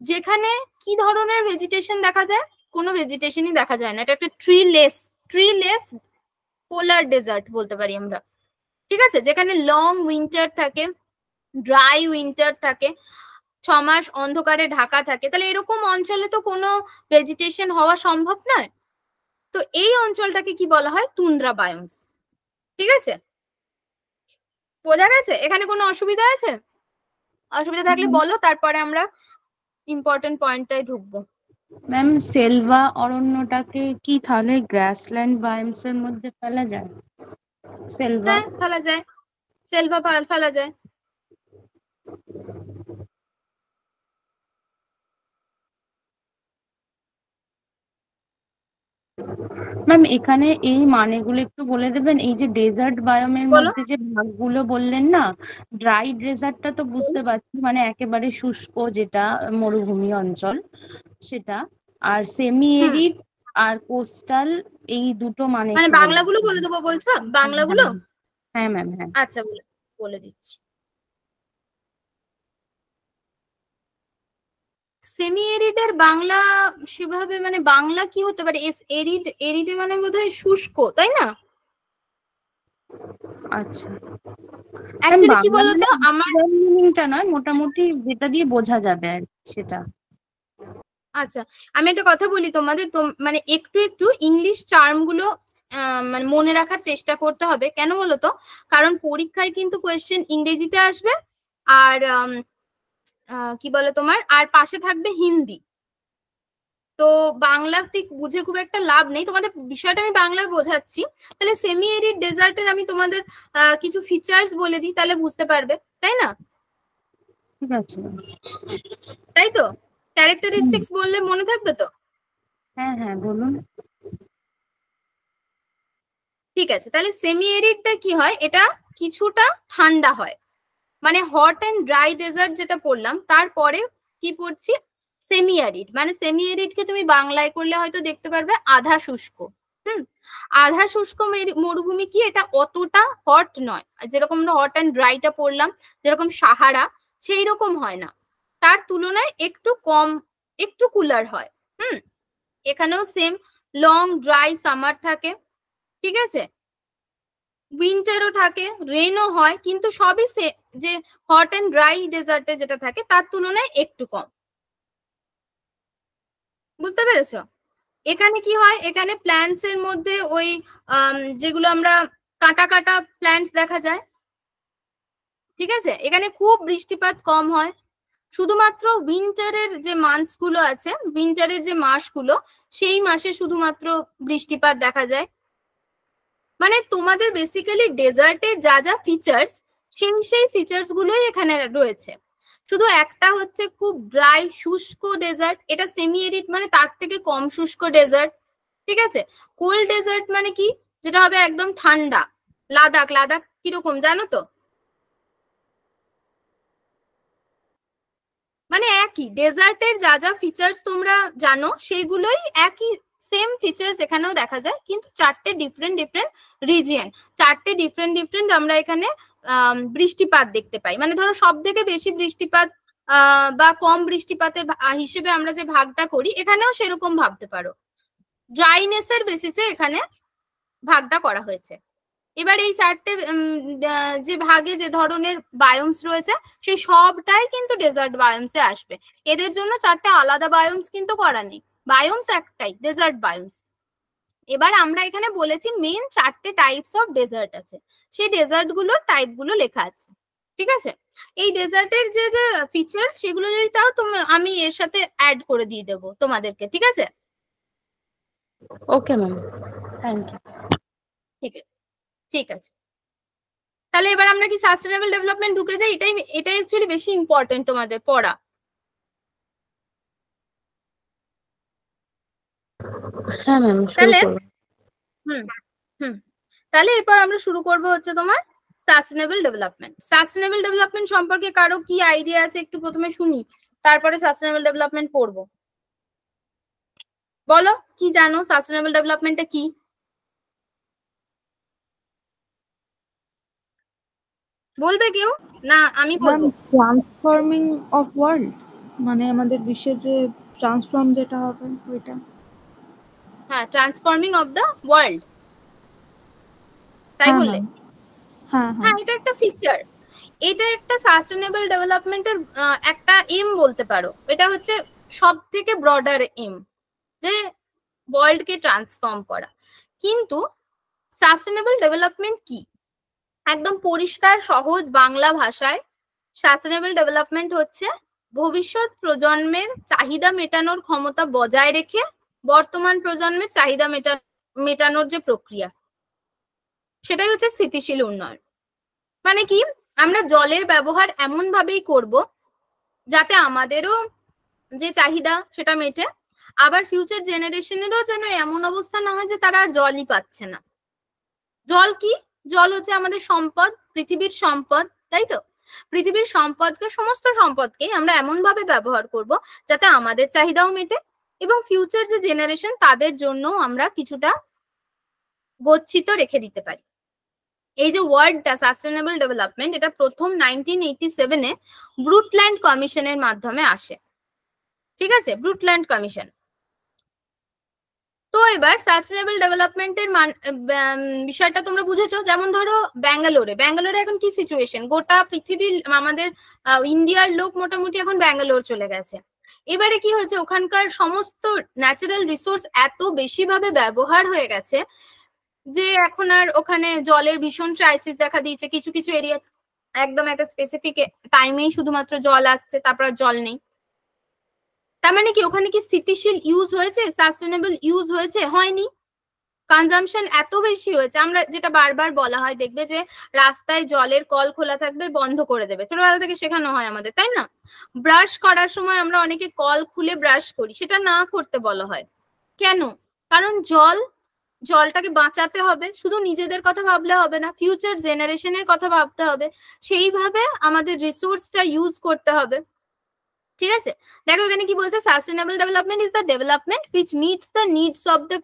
যেখানে কি ধরনের ভেজিটেশন দেখা যায়? কোনো ভেজিটেশনই দেখা যায় না, এটা একটা ট্রিলেস পোলার ডেজার্ট বলতে পারি আমরা, ঠিক আছে? যেখানে লং উইন্টার থাকে, ড্রাই উইন্টার থাকে, 6 মাস অন্ধকারে ঢাকা থাকে। তাহলে এরকম অঞ্চলে তো কোনো ভেজিটেশন হওয়া সম্ভব নয়। তো এই অঞ্চলটাকে কি বলা হয়? তুন্দ্রা বায়োমস, ঠিক আছে? বোঝা গেছে? এখানে কোনো অসুবিধা আছে? অসুবিধা থাকলে বলো, তারপরে আমরা ইম্পর্টেন্ট পয়েন্টটাই ঢুকবো। ম্যাম সেলভা অরণ্যটাকে কি তাহলে গ্রাসল্যান্ড বায়োমস এর মধ্যে ফেলা যায়? সেলভা হ্যাঁ, ফেলা যায়, সেলভা ফেলা যায়। ম্যাম এখানে এই মানেগুলো একটু বলে দেবেন? এই যে ডেজার্ট বায়োমের বলো। মধ্যে যে ভাগগুলো বললেন না, ড্রাই ডেজার্টটা তো বুঝতে পারছি, মানে একেবারে শুষ্ক যেটা মরুভূমি অঞ্চল সেটা, আর সেমি এরিড আর কোস্টাল, এই দুটো মানে মানে একটু বলে বাংলাগুলো বলে দেবো বলছো? বাংলাগুলো? হ্যাঁ ম্যাম, হ্যাঁ। আচ্ছা, বলে দিচ্ছি। সেমি এরিডের বাংলা সেভাবে, মানে বাংলা কি হতে পারে? এরিডে মানে বোধহয় শুষ্ক, তাই না? আচ্ছা, অ্যাকচুয়ালি কি বলতো, আমার মিনিংটা নয়, মোটামুটি যেটা দিয়ে বোঝা যাবে আর সেটা। আচ্ছা, আমি একটা কথা বলি তোমাদের, মানে একটু একটু ইংলিশ টার্ম গুলো মানে মনে রাখার চেষ্টা করতে হবে। কেন বলতো? কারণ পরীক্ষায় কিন্তু কোয়েশ্চেন ইংরেজিতে আসবে, আর কি বলে তোমার, আর পাশে থাকবে হিন্দি। তো বাংলা ঠিক বুঝে খুব একটা লাভ নেই, তোমাদের বিষয়টা আমি বাংলায় বোঝাচ্ছি। তাহলে সেমি এরিড ডেজার্টের আমি তোমাদের কিছু ফিচার্স বলে দিই, তাহলে বুঝতে পারবে, তাই না? ঠিক আছে, তাই তো? ক্যারেক্টারিস্টিক্স বললে মনে থাকবে তো? হ্যাঁ হ্যাঁ বলুন। ঠিক আছে, তাহলে সেমি এরিডটা কি হয়? এটা কিছুটা ঠান্ডা হয়, মানে হট অ্যান্ড ড্রাই ডেজার্ট যেটা পড়লাম, তারপরে কি পড়ছি? Semi arid. মানে সেমি অ্যারিডকে তুমি বাংলায় করলে হয়তো দেখতে পারবে আধা শুষ্ক। আধা শুষ্ক মরুভূমি কি, এটা অতটা হট নয়, যেরকম আমরা হট অ্যান্ড ড্রাইটা পড়লাম, যেরকম সাহারা, সেই রকম হয় না, তার তুলনায় একটু কম, একটু কুলার হয়। এখানেও সেম লং ড্রাই সামার থাকে, ঠিক আছে? উইন্টারও থাকে, রেনও হয়, কিন্তু সবই যে হট অ্যান্ড ড্রাই ডেজার্টে যেটা থাকে তার তুলনায় একটু কম। বুঝতে পেরেছো? এখানে কি হয়? এখানে প্ল্যান্টস এর মধ্যে ওই যেগুলো আমরা কাটা কাটা প্ল্যান্টস দেখা যায়, ঠিক আছে? এখানে খুব বৃষ্টিপাত কম হয়, শুধুমাত্র উইন্টারের যে মান্থস গুলো আছে, উইন্টারের যে মাসগুলো, সেই মাসে শুধুমাত্র বৃষ্টিপাত দেখা যায়। মানে তোমাদের বেসিক্যালি ডেজার্টের যা যা ফিচার্স, সেই ফিচার্স গুলোই এখানে রয়েছে। শুধু একটা হচ্ছে খুব ড্রাই শুষ্ক ডেজার্ট, এটা সেমি এরিড, মানে তার থেকে কম শুষ্ক ডেজার্ট, ঠিক আছে? কোল্ড ডেজার্ট মানে কি? যেটা হবে একদম ঠান্ডা। লাদাখ কিরকম জানো তো? মানে একই ডেজার্টের যা যা ফিচার্স তোমরা জানো, সেগুলোই একই সেম ফিচার্স এখানেও দেখা যায়, কিন্তু 4টে ডিফারেন্ট রিজিয়ন, 4টে ডিফারেন্ট আমরা এখানে বৃষ্টিপাত দেখতে পাই। মানে ধরো সব থেকে বেশি বৃষ্টিপাত বা কম বৃষ্টিপাতের হিসেবে আমরা যে ভাগটা করি, এখানেও সেরকম ভাবতে পারো, ড্রাইনেসের বেসিসে এখানে ভাগটা করা হয়েছে। এবার এই 4টে যে ভাগে যে ধরনের বায়োমস রয়েছে, সেই সবটাই কিন্তু ডেজার্ট বায়োমসে আসবে। এদের জন্য 4টে আলাদা বায়োমস কিন্তু করা নেই, বায়োমস একটাই, ডেজার্ট বায়োমস। এবার আমরা এখানে বলেছি মেইন 4টে টাইপস অফ ডেজার্ট আছে, সেই ডেজার্ট গুলোর টাইপ গুলো লেখা আছে, ঠিক আছে? এই ডেজার্টের যে যে ফিচার্স, সেগুলো যদি তাও আমি এর সাথে অ্যাড করে দিয়ে দেবো তোমাদেরকে, ঠিক আছে? Okay ma'am, thank you. ঠিক আছে, ঠিক আছে। তাহলে এবার আমরা কি সাস্টেনেবল ডেভেলপমেন্ট ঢুকে যাই? এটাই অ্যাকচুয়ালি বেশি ইম্পর্টেন্ট তোমাদের পড়া। হ্যাঁ ম্যাম, তাহলে তাহলে এরপর আমরা শুরু করব হচ্ছে তোমার সাস্টেনেবল ডেভেলপমেন্ট। সাস্টেনেবল ডেভেলপমেন্ট সম্পর্কে কারো কি আইডিয়া আছে একটু প্রথমে শুনি, তারপরে সাস্টেনেবল ডেভেলপমেন্ট পড়বো। বলো কি জানো সাস্টেনেবল ডেভেলপমেন্টটা কি? বলবে কেউ? না আমি বলবো। ট্রান্সফর্মিং অফ ওয়ার্ল্ড, মানে আমাদের বিশ্বে যে ট্রান্সফর্ম যেটা হবে ওইটা। হ্যাঁ, ট্রান্সফর্মিং অফ দ্য ওয়ার্ল্ড, তাই বললে? হ্যাঁ হ্যাঁ, এটা একটা ফিচার, এটা একটা সাস্টেনেবল ডেভেলপমেন্টের একটা এম বলতে পারো। এটা হচ্ছে সব থেকে ব্রডার এম, যে ওয়ার্ল্ডকে ট্রান্সফর্ম করা। কিন্তু সাস্টেনেবল ডেভেলপমেন্ট কি? একদম পরিষ্কার সহজ বাংলা ভাষায় সাস্টেনেবল ডেভেলপমেন্ট হচ্ছে ভবিষ্যৎ প্রজন্মের চাহিদা মেটানোর ক্ষমতা বজায় রেখে বর্তমান প্রজন্মের চাহিদা মেটানোর যে প্রক্রিয়া, সেটাই হচ্ছে স্থিতিশীল উন্নয়ন। মানে কি, আমরা জলের ব্যবহার এমন ভাবেই করব যাতে আমাদেরও যে চাহিদা সেটা মেটে, আবার ফিউচার জেনারেশনেরও যেন এমন অবস্থা না হয় যে তারা আর জলই পাচ্ছে না। জল কি? জল হচ্ছে আমাদের সম্পদ, পৃথিবীর সম্পদ, তাই তো? পৃথিবীর সম্পদকে, সমস্ত সম্পদকে আমরা এমন ভাবে ব্যবহার করব যাতে আমাদের চাহিদাও মেটে এবং ফিউচার যে জেনারেশন তাদের জন্য আমরা কিছুটা গচ্ছিত রেখে দিতে পারি। এই যে ওয়ার্ডটা সাস্টেনেবল ডেভেলপমেন্ট, এটা প্রথম 1987-এ ব্রুটল্যান্ড কমিশনের মাধ্যমে আসে। ঠিক আছে, ব্রুটল্যান্ড কমিশন। তো এবার সাস্টেনেবল ডেভেলপমেন্টের বিষয়টা তোমরা বুঝেছো। যেমন ধরো ব্যাঙ্গালোরে এখন কি সিচুয়েশন, গোটা পৃথিবীর আমাদের ইন্ডিয়ার লোক মোটামুটি এখন ব্যাঙ্গালোর চলে গেছে। এবারে কি হয়েছে, ওখানকার সমস্ত ন্যাচারাল রিসোর্স এত বেশি ভাবে ব্যবহার হয়ে গেছে যে এখন আর ওখানে জলের ভীষণ ক্রাইসিস দেখা দিয়েছে। কিছু কিছু এরিয়া একদম একটা স্পেসিফিক টাইমেই শুধুমাত্র জল আসছে, তারপর জল নেই। তার মানে কি ওখানে কি স্থিতিশীল ইউজ হয়েছে, সাস্টেনেবল ইউজ হয়েছে? হয়নি। কনজাম্পশন এত বেশি হয়েছে। আমরা যেটা বারবার বলা হয়, দেখবে যে রাস্তায় জলের কল খোলা থাকবে, বন্ধ করে দেবে, ছোটবেলা থেকে শেখানো হয় আমাদের, তাই না? ব্রাশ করার সময় আমরা অনেকে কল খুলে ব্রাশ করি, সেটা না করতে বলা হয়। কেন? কারণ জলটাকে বাঁচাতে হবে, শুধু নিজেদের কথা ভাবলে হবে না, ফিউচার জেনারেশনের কথা ভাবতে হবে, সেইভাবে আমাদের রিসোর্সটা ইউজ করতে হবে। ঠিক আছে, দেখো এখানে কি বলছে, sustainable development is the development which meets the needs of the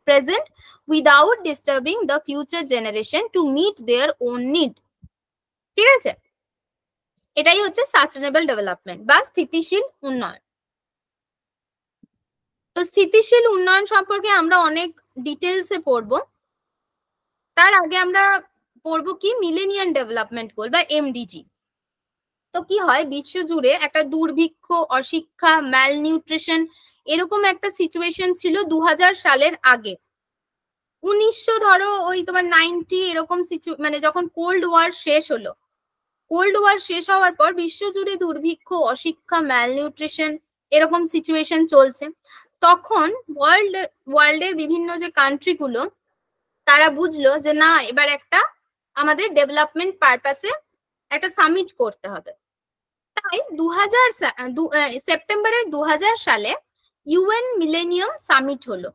present without disturbing the future generation to meet their own need. ঠিক আছে, এটাই হচ্ছে সাস্টেনেবল ডেভেলপমেন্ট বা স্থিতিশীল উন্নয়ন। তো স্থিতিশীল উন্নয়ন সম্পর্কে আমরা অনেক ডিটেলসে পড়বো। তার আগে আমরা পড়বো কি, মিলেনিয়াম ডেভেলপমেন্ট গোল বা এমডিজি। তো কি হয়, বিশ্বজুড়ে একটা দুর্ভিক্ষ, অশিক্ষা, ম্যালনিউট্রিশন এরকম একটা সিচুয়েশন ছিল 2000 সালের আগে। 1900 ধরো ওই তোমার 90 এরকম মানে যখন কোল্ড ওয়ার শেষ হলো, কোল্ড ওয়ার শেষ হওয়ার পর বিশ্বজুড়ে দুর্ভিক্ষ, অশিক্ষা, ম্যালনিউট্রিশন এরকম সিচুয়েশন চলছে। তখন ওয়ার্ল্ডের বিভিন্ন যে কান্ট্রিগুলো, তারা বুঝলো যে না, এবার একটা আমাদের ডেভেলপমেন্ট পারপাসে একটা সামিট করতে হবে। তাই সেপ্টেম্বরে 2000 সালে ইউএন মিলেনিয়াম সামিট হলো।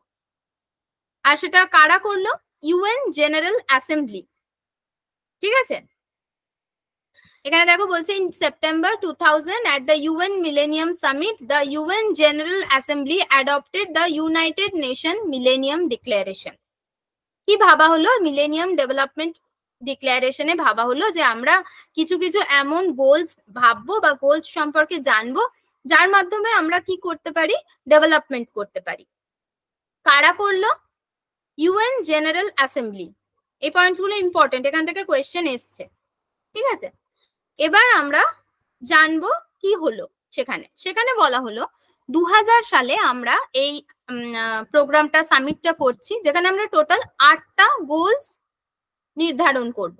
আর সেটা কারা করলো? UN general assembly. ঠিক আছে, এখানে দেখো বলছে, in September 2000 at the UN Millennium Summit, the UN General Assembly adopted the United Nations Millennium Declaration. কি ভাবা হলো? মিলেনিয়াম ডেভেলপমেন্ট ডিক্লারেশনে ভাবা হলো যে আমরা কিছু কিছু এমন গোলস ভাববো বা গোলস সম্পর্কে জানবো যার মাধ্যমে আমরা কি করতে পারি, ডেভেলপমেন্ট করতে পারি। কারা করলো? UN general assembly. এই পয়েন্টসগুলো ইম্পর্টেন্ট, এখান থেকে কোয়েশ্চেন এসছে। ঠিক আছে, এবার আমরা জানবো কি হলো সেখানে বলা হলো 2000 সালে আমরা এই প্রোগ্রামটা, সামিটটা করছি, যেখানে আমরা টোটাল 8টা গোলস নির্ধারণ করব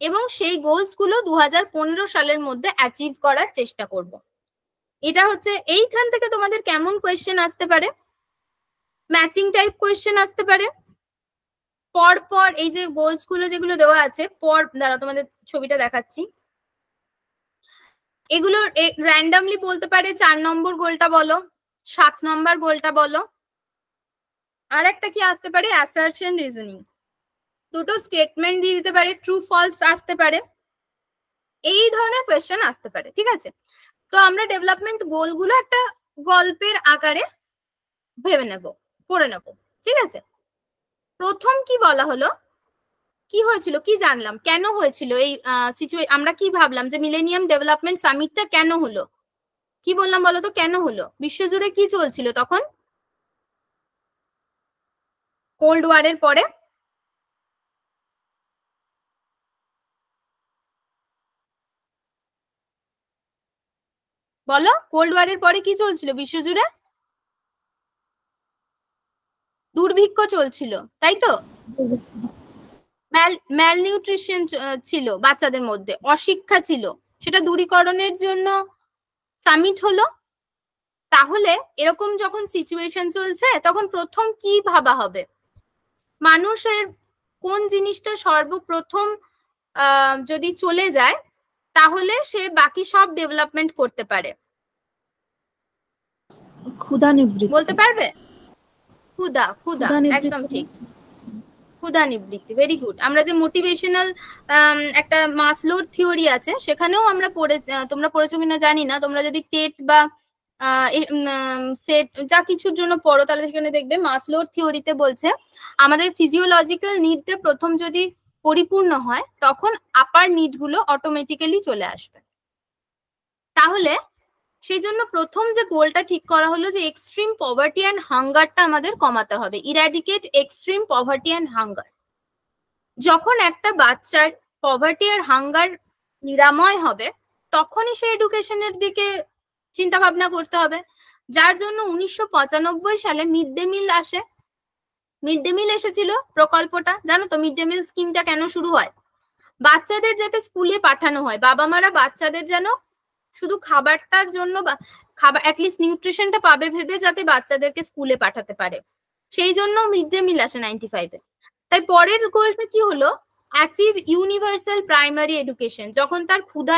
এবং সেই গোলস গুলো 2015 সালের মধ্যে অ্যাচিভ করার চেষ্টা করব। এটা হচ্ছে, এইখান থেকে তোমাদের কেমন কোয়েশ্চেন আসতে পারে? ম্যাচিং টাইপ কোয়েশ্চেন আসতে পারে। পর এই যে গোলস গুলো যেগুলো দেওয়া আছে, দ্বারা তোমাদের ছবিটা দেখাচ্ছি, এগুলো র্যান্ডামলি বলতে পারে 4 নম্বর গোলটা বলো, 7 নম্বর গোলটা বলো। আর একটা কি আসতে পারে, অ্যাসারশন রিজনিং। দুটো স্টেটমেন্ট দিয়ে দিতে পারে, ট্রু ফলস আসতে পারে, এই ধরনের কোয়েশ্চেন আসতে পারে। ঠিক আছে, তো আমরা ডেভেলপমেন্ট গোলগুলো একটা গল্পের আকারে ভেবে নেব, পড়ে নেব। ঠিক আছে, প্রথম কি বলা হলো, কি হয়েছিল, কি জানলাম, কেন হয়েছিল এই আমরা কি ভাবলাম যে মিলেনিয়াম ডেভেলপমেন্ট সামিটটা কেন হলো, কি বললাম বলো তো, কেন হলো? বিশ্বজুড়ে কি চলছিল তখন, কোল্ড ওয়ারের পরে? বলো, কোল্ড ওয়ারের পরে কি চলছিল বিশ্বজুড়ে? দুর্ভিক্ষ চলছিল, তাই তো? ম্যালনিউট্রিশন ছিল বাচ্চাদের মধ্যে, অশিক্ষা ছিল, সেটা দূরীকরণের জন্য সামিট হলো। তাহলে এরকম যখন সিচুয়েশন চলছে তখন প্রথম কি ভাবা হবে, মানুষের কোন জিনিসটা সর্বপ্রথম যদি চলে যায় তাহলে সে বাকি সব ডেভেলপমেন্ট করতে পারে? ক্ষুধা নিবৃত্তি। বলতে পারবে? ক্ষুধা, ক্ষুধা, ক্ষুধা নিবৃত্তি। একদম ঠিক, ক্ষুধা নিবৃত্তি, ভেরি গুড। আমরা যে মোটিভেশনাল একটা মাসলোর থিওরি আছে সেখানেও আমরা তোমরা পড়েছো কিনা জানি না, তোমরা যদি টেট বা সেট যা কিছুর জন্য পড়ো তাহলে সেখানে দেখবে মাসলোর থিওরিতে বলছে আমাদের ফিজিওলজিক্যাল নিডটা প্রথম যদি পরিপূর্ণ হয় তখন আপার নিড গুলো অটোমেটিক্যালি চলে আসবে। তাহলে সেই জন্য প্রথম যে গোলটা ঠিক করা হলো যে এক্সট্রিম পভার্টি অ্যান্ড হাঙ্গারটা আমাদের কমাতে হবে, eradicate extreme poverty and hunger. যখন একটা বাচ্চার পভার্টি আর হাঙ্গার নিরাময় হবে তখনই সে এডুকেশনের দিকে চিন্তা ভাবনা করতে হবে। যার জন্য 1995 সালে মিড ডে মিল আসে। মিড ডে মিল এসেছিল প্রকল্পটা, জানো তো মিড ডে মিল স্কিমটা কেন শুরু হয়? বাচ্চাদের যাতে স্কুলে পাঠানো হয়, বাবা মারা বাচ্চাদের যেন শুধু খাবারটার জন্য খাবার অ্যাটলিস্ট নিউট্রিশনটা পাবে ভেবে যাতে বাচ্চাদেরকে স্কুলে পাঠাতে পারে, সেই জন্য মিড ডে মিল আসে 95-এ। তাই পরের গোলটা কি হলো, অ্যাচিভ ইউনিভার্সাল প্রাইমারি এডুকেশন। যখন তার ক্ষুধা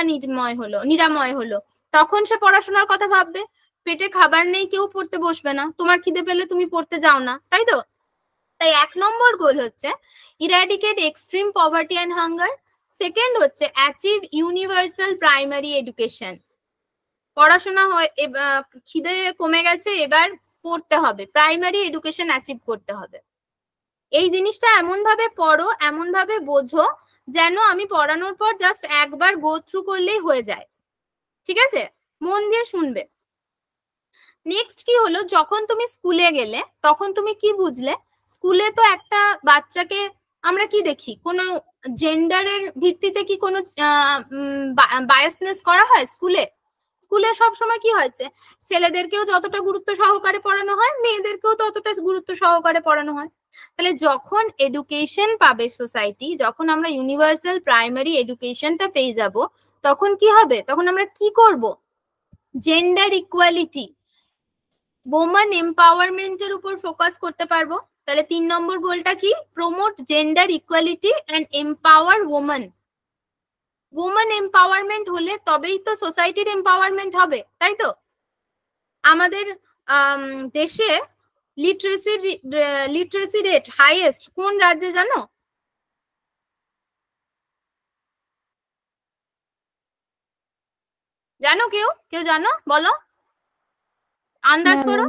নিরাময় হলো তখন সে পড়াশোনার কথা ভাববে। পেটে খাবার নেই, কেউ পড়তে বসবে না, তোমার খিদে পেলে তুমি পড়তে যাও না, তাই তো? তাই 1 নম্বর গোল হচ্ছে eradicate extreme poverty and hunger. Second হচ্ছে অ্যাচিভ ইউনিভার্সাল প্রাইমারি এডুকেশন। পড়াশোনা খিদে কমে গেছে, এবার পড়তে হবে, প্রাইমারি এডুকেশন অ্যাচিভ করতে হবে। এই জিনিসটা এমন ভাবে পড়ো, এমন ভাবে বোঝো যেন আমি পড়ানোর পর জাস্ট একবার গো থ্রু করলেই হয়ে যায়। ঠিক আছে, মন দিয়ে শুনবে। নেক্সট কি হলো, যখন তুমি স্কুলে গেলে তখন তুমি কি বুঝলে, স্কুলে তো একটা বাচ্চাকে আমরা কি দেখি, কোনো জেন্ডারের ভিত্তিতে কি কোনো বায়াসনেস করা হয় স্কুলে? স্কুলে সবসময় কি হয়েছে, ছেলেদেরকেও যতটা গুরুত্ব সহকারে পড়ানো হয় মেয়েদেরকেও ততটা গুরুত্ব সহকারে পড়ানো হয়। তাহলে যখন এডুকেশন পাবে সোসাইটি, যখন আমরা ইউনিভার্সাল প্রাইমারি এডুকেশনটা পেয়ে যাব তখন কি হবে, তখন আমরা কি করব, জেন্ডার ইকুয়ালিটি, ওম্যান এম্পাওয়ারমেন্টের উপর ফোকাস করতে পারবো। তাহলে 3 নম্বর গোলটা কি, promote gender equality and empower woman. Woman empowerment হলে তবেই তো সোসাইটির এম্পাওয়ারমেন্ট হবে, তাই তো? আমাদের দেশে লিটারেসি রেট হাইয়েস্ট কোন রাজ্যে জানো? জানো কেউ? কেউ জানো? বলো, আন্দাজ করো।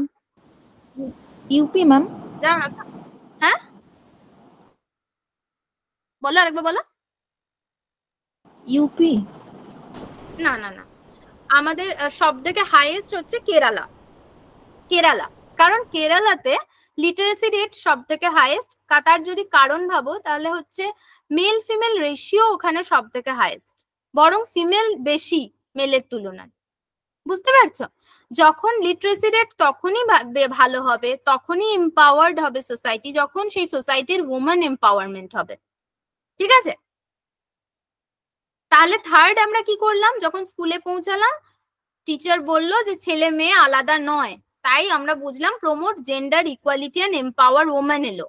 UP ma'am. হ্যাঁ বলো, আরেকবার বলো। ইউপি। না না না, আমাদের সব থেকে হাইয়েস্ট হচ্ছে কেরালা। কেরালা, কারণ কেরালাতে লিটারেসি রেট সব থেকে হাইয়েস্ট। তার যদি কারণ ভাবো তাহলে হচ্ছে মেল ফিমেল রেশিও ওখানে সব থেকে হাইয়েস্ট, বরং ফিমেল বেশি মেলের তুলনায়। বুঝতে পারছো? যখন লিটারেসি রেট তখনই ভালো হবে, তখনই এম্পাওয়ার্ড হবে সোসাইটি, যখন সেই সোসাইটির ওম্যান এম্পাওয়ারমেন্ট হবে। ঠিক আছে, তাহলে থার্ড আমরা কি করলাম, যখন স্কুলে পৌঁছালাম টিচার বললো যে ছেলে মেয়ে আলাদা নয়, তাই আমরা বুঝলাম promote gender equality and empower woman এলো।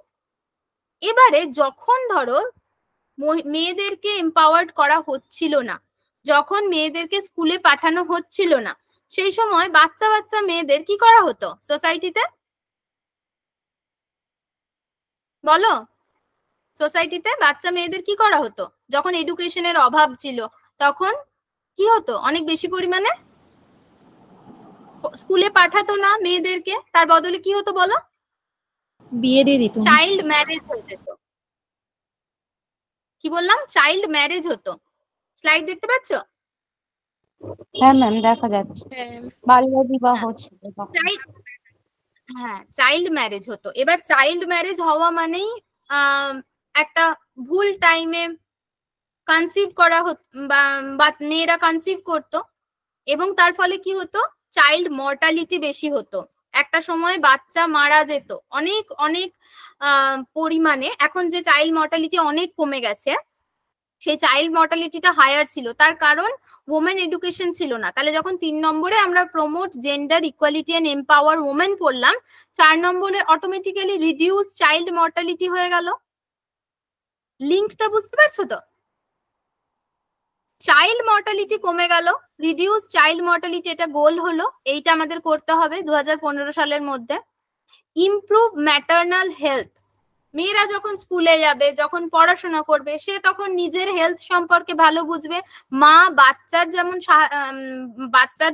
এবারে যখন ধরো মেয়েদেরকে এম্পাওয়ার্ড করা হচ্ছিল না, যখন মেয়েদেরকে স্কুলে পাঠানো হচ্ছিল না, সেই সময় বাচ্চা বাচ্চা মেয়েদের কি করা হতো সোসাইটিতে? বলো, সোসাইটিতে বাচ্চা মেয়েদের কি করা হতো? যখন এডুকেশনের অভাব ছিল তখন কি হতো? অনেক বেশি পরিমাণে স্কুলে পাঠাতো না মেয়েদেরকে, তার বদলে কি হতো বলো? বিয়ে দিয়ে দিত। চাইল্ড ম্যারেজ হয়ে যেত। কি বললাম? চাইল্ড ম্যারেজ হতো। স্লাইড দেখতে পাচ্ছ? হ্যাঁ ম্যাম, দেখা যাচ্ছে বাল্য বিবাহ ছিল তখন। হ্যাঁ, চাইল্ড ম্যারেজ হতো। এবার চাইল্ড ম্যারেজ হওয়া মানেই একটা ভুল টাইমে কনসিভ করা হতো, বা মেয়েরা কনসিভ করতো, এবং তার ফলে কি হতো? চাইল্ড মর্টালিটি বেশি হতো। একটা সময় বাচ্চা মারা যেত অনেক অনেক পরিমাণে। এখন যে চাইল্ড মর্টালিটি অনেক কমে গেছে, সেই চাইল্ড মর্টালিটিটা হায়ার ছিল। তার কারণ ওমেন এডুকেশন ছিল না। তাহলে যখন 3 নম্বরে আমরা promote gender equality and empower women পড়লাম, 4 নম্বরে অটোমেটিক্যালি রিডিউস চাইল্ড মর্টালিটি হয়ে গেল। লিঙ্কটা বুঝতে পারছো তো? চাইল্ড মর্টালিটি কমে গেল, রিডিউস চাইল্ড মর্টালিটি, এটা গোল হলো। এইটা আমাদের করতে হবে 2015 সালের মধ্যে। Improve maternal health. মেয়েরা যখন স্কুলে যাবে, যখন পড়াশোনা করবে, সে তখন নিজের হেলথ সম্পর্কে ভালো বুঝবে। মা বাচ্চার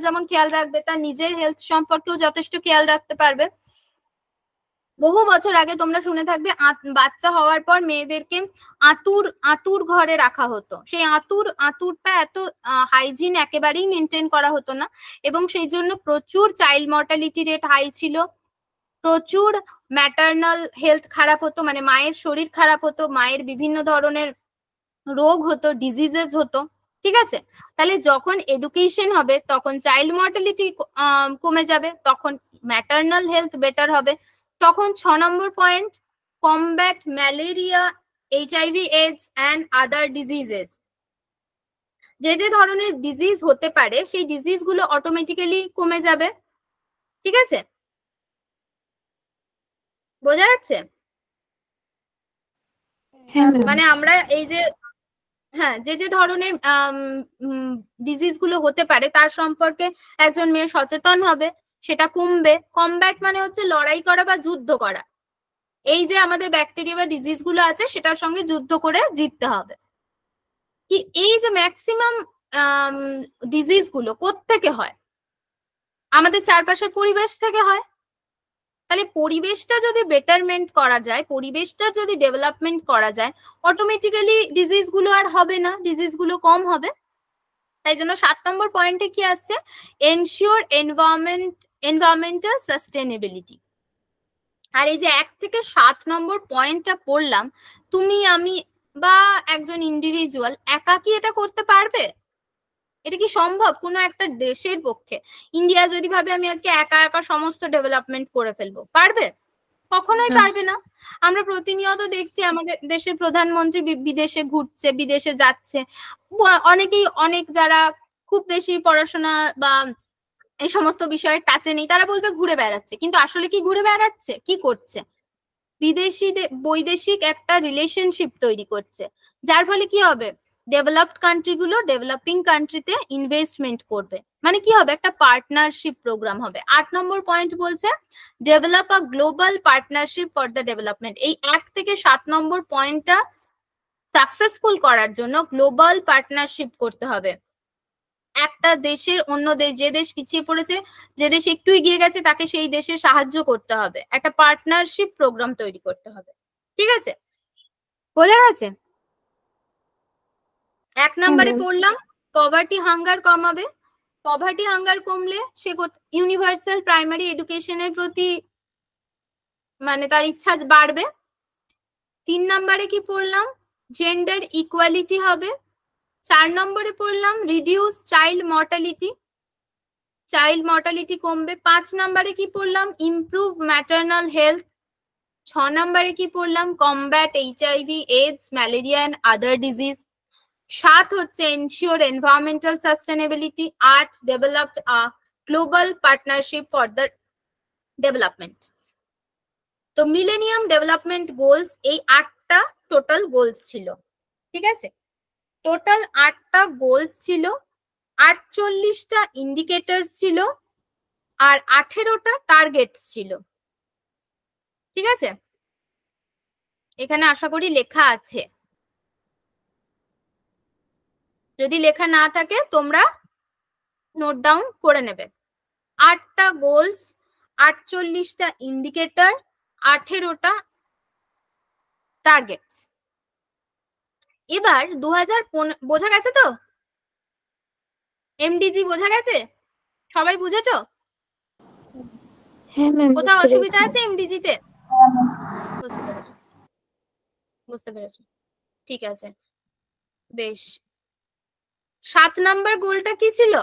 যেমন খেয়াল রাখবে, তার নিজের হেলথ সম্পর্কেও যথেষ্ট খেয়াল রাখতে পারবে। বহু বছর আগে তোমরা শুনে থাকবে বাচ্চা হওয়ার পর মেয়েদেরকে আতুর ঘরে রাখা হতো। সেই আতুরটা এত হাইজিন একেবারেই মেনটেন করা হতো না, এবং সেই জন্য প্রচুর চাইল্ড মর্টালিটি রেট হাই ছিল, প্রচুর ম্যাটারনাল হেলথ খারাপ হতো, মানে মায়ের শরীর খারাপ হতো, মায়ের বিভিন্ন ধরনের রোগ হতো, ডিজিজেস হতো। ঠিক আছে? তাহলে যখন এডুকেশন হবে তখন চাইল্ড মর্টালিটি কমে যাবে, তখন ম্যাটারনাল হেলথ বেটার হবে। তখন 6 নম্বর point, combat malaria, HIV AIDS and other diseases. যে যে ধরনের ডিজিজ হতে পারে সেই ডিজিজ গুলো অটোমেটিক্যালি কমে যাবে। ঠিক আছে? বোঝা যাচ্ছে? মানে আমরা এই যে যে যে ধরনের ডিজিজ গুলো হতে পারে তার সম্পর্কে একজন মেয়ে সচেতন হবে, সেটা কমবে। কমব্যাট মানে হচ্ছে লড়াই করা বা যুদ্ধ করা। এই যে আমাদের ব্যাকটেরিয়া বা ডিজিজ গুলো আছে সেটার সঙ্গে যুদ্ধ করে জিততে হবে। কি এই যে ম্যাক্সিমাম ডিজিজ গুলো কোত্থেকে হয়? আমাদের চারপাশের পরিবেশ থেকে হয়। তাহলে পরিবেশটা যদি বেটারমেন্ট করা যায়, পরিবেশটা যদি ডেভেলপমেন্ট করা যায়, অটোমেটিক্যালি ডিজিজ গুলো আর হবে না, ডিজিজ গুলো কম হবে। তাই জন্য 7 নম্বর পয়েন্টে কি আসছে? Ensure environmental sustainability. আর এই যে 1 থেকে 7 নম্বর পয়েন্টটা পড়লাম, তুমি আমি বা একজন ইন্ডিভিজুয়াল একা কি এটা করতে পারবে? এটা কি সম্ভব কোনো একটা দেশের পক্ষে? ইন্ডিয়া যদি ভাবে আমি আজকে একা একা সমস্ত ডেভেলপমেন্ট করে ফেলবো, পারবে? কখনোই পারবে না। আমরা প্রতিনিয়ত দেখছি আমাদের দেশের প্রধানমন্ত্রী বিদেশে ঘুরছে, বিদেশে যাচ্ছে। অনেকেই অনেক যারা খুব বেশি পড়াশোনা বা এই সমস্ত বিষয়ের টাচে নেই, তারা বলবে ঘুরে বেড়াচ্ছে, কিন্তু আসলে কি ঘুরে বেড়াচ্ছে? কি করছে? বৈদেশিক একটা রিলেশনশিপ তৈরি করছে, যার ফলে কি হবে? ডেভেলপড কান্ট্রিগুলো ডেভেলপিং কান্ট্রিতে ইনভেস্টমেন্ট করবে, মানে কি হবে? একটা পার্টনারশিপ প্রোগ্রাম হবে। 8 নম্বর পয়েন্ট বলছে develop a global partnership for the development. এই 1 থেকে 7 নম্বর পয়েন্টটা সাকসেসফুল করার জন্য গ্লোবাল পার্টনারশিপ করতে হবে। একটা দেশের অন্য দেশ, যে দেশ পিছিয়ে পড়েছে, যে দেশ একটু এগিয়ে গেছে, তাকে সেই দেশে সাহায্য করতে হবে, একটা পার্টনারশিপ প্রোগ্রাম তৈরি করতে হবে। ঠিক আছে? বোঝা গেছে? 1 নম্বরে পড়লাম পভার্টি হাঙ্গার কমাবে। পভার্টি হাঙ্গার কমলে সে ইউনিভার্সাল প্রাইমারি এডুকেশনের প্রতি মানে তার ইচ্ছা বাড়বে। 3 নম্বরে কি পড়লাম? জেন্ডার ইকুয়ালিটি হবে। 4 নম্বরে পড়লাম reduce child mortality, child mortality কমবে। 5 নম্বরে কি পড়লাম? Improve maternal health. 6 নম্বরে কি পড়লাম? Combat HIV AIDS malaria and other disease. 7 হচ্ছে ensure environmental sustainability. 8 developed a global partnership for the development. তো মিলেনিয়াম ডেভেলপমেন্ট গোলস, এই 8টা টোটাল গোলস ছিল। ঠিক আছে? টোটাল 8টা গোলস ছিল, 48টা ইন্ডিকেটরস ছিল, আর 18টা টার্গেটস ছিল। ঠিক আছে? এখানে আশা করি লেখা আছে। যদি লেখা না থাকে তোমরা নোট ডাউন করে নেবে। 8টা গোলস, 48টা ইন্ডিকেটর, 18টা টার্গেটস। এবার 2015 বোঝা গেছে তো? এমডিজি বোঝা গেছে? সবাই বুঝেছো? হ্যাঁ ম্যাম, কোথাও বুঝতে অসুবিধা পেরেছি। আছে এমডিজিতে? বুঝতে পেরেছো? বুঝতে পেরেছো, ঠিক আছে, বেশ। 7 নাম্বার গোলটা কি ছিল?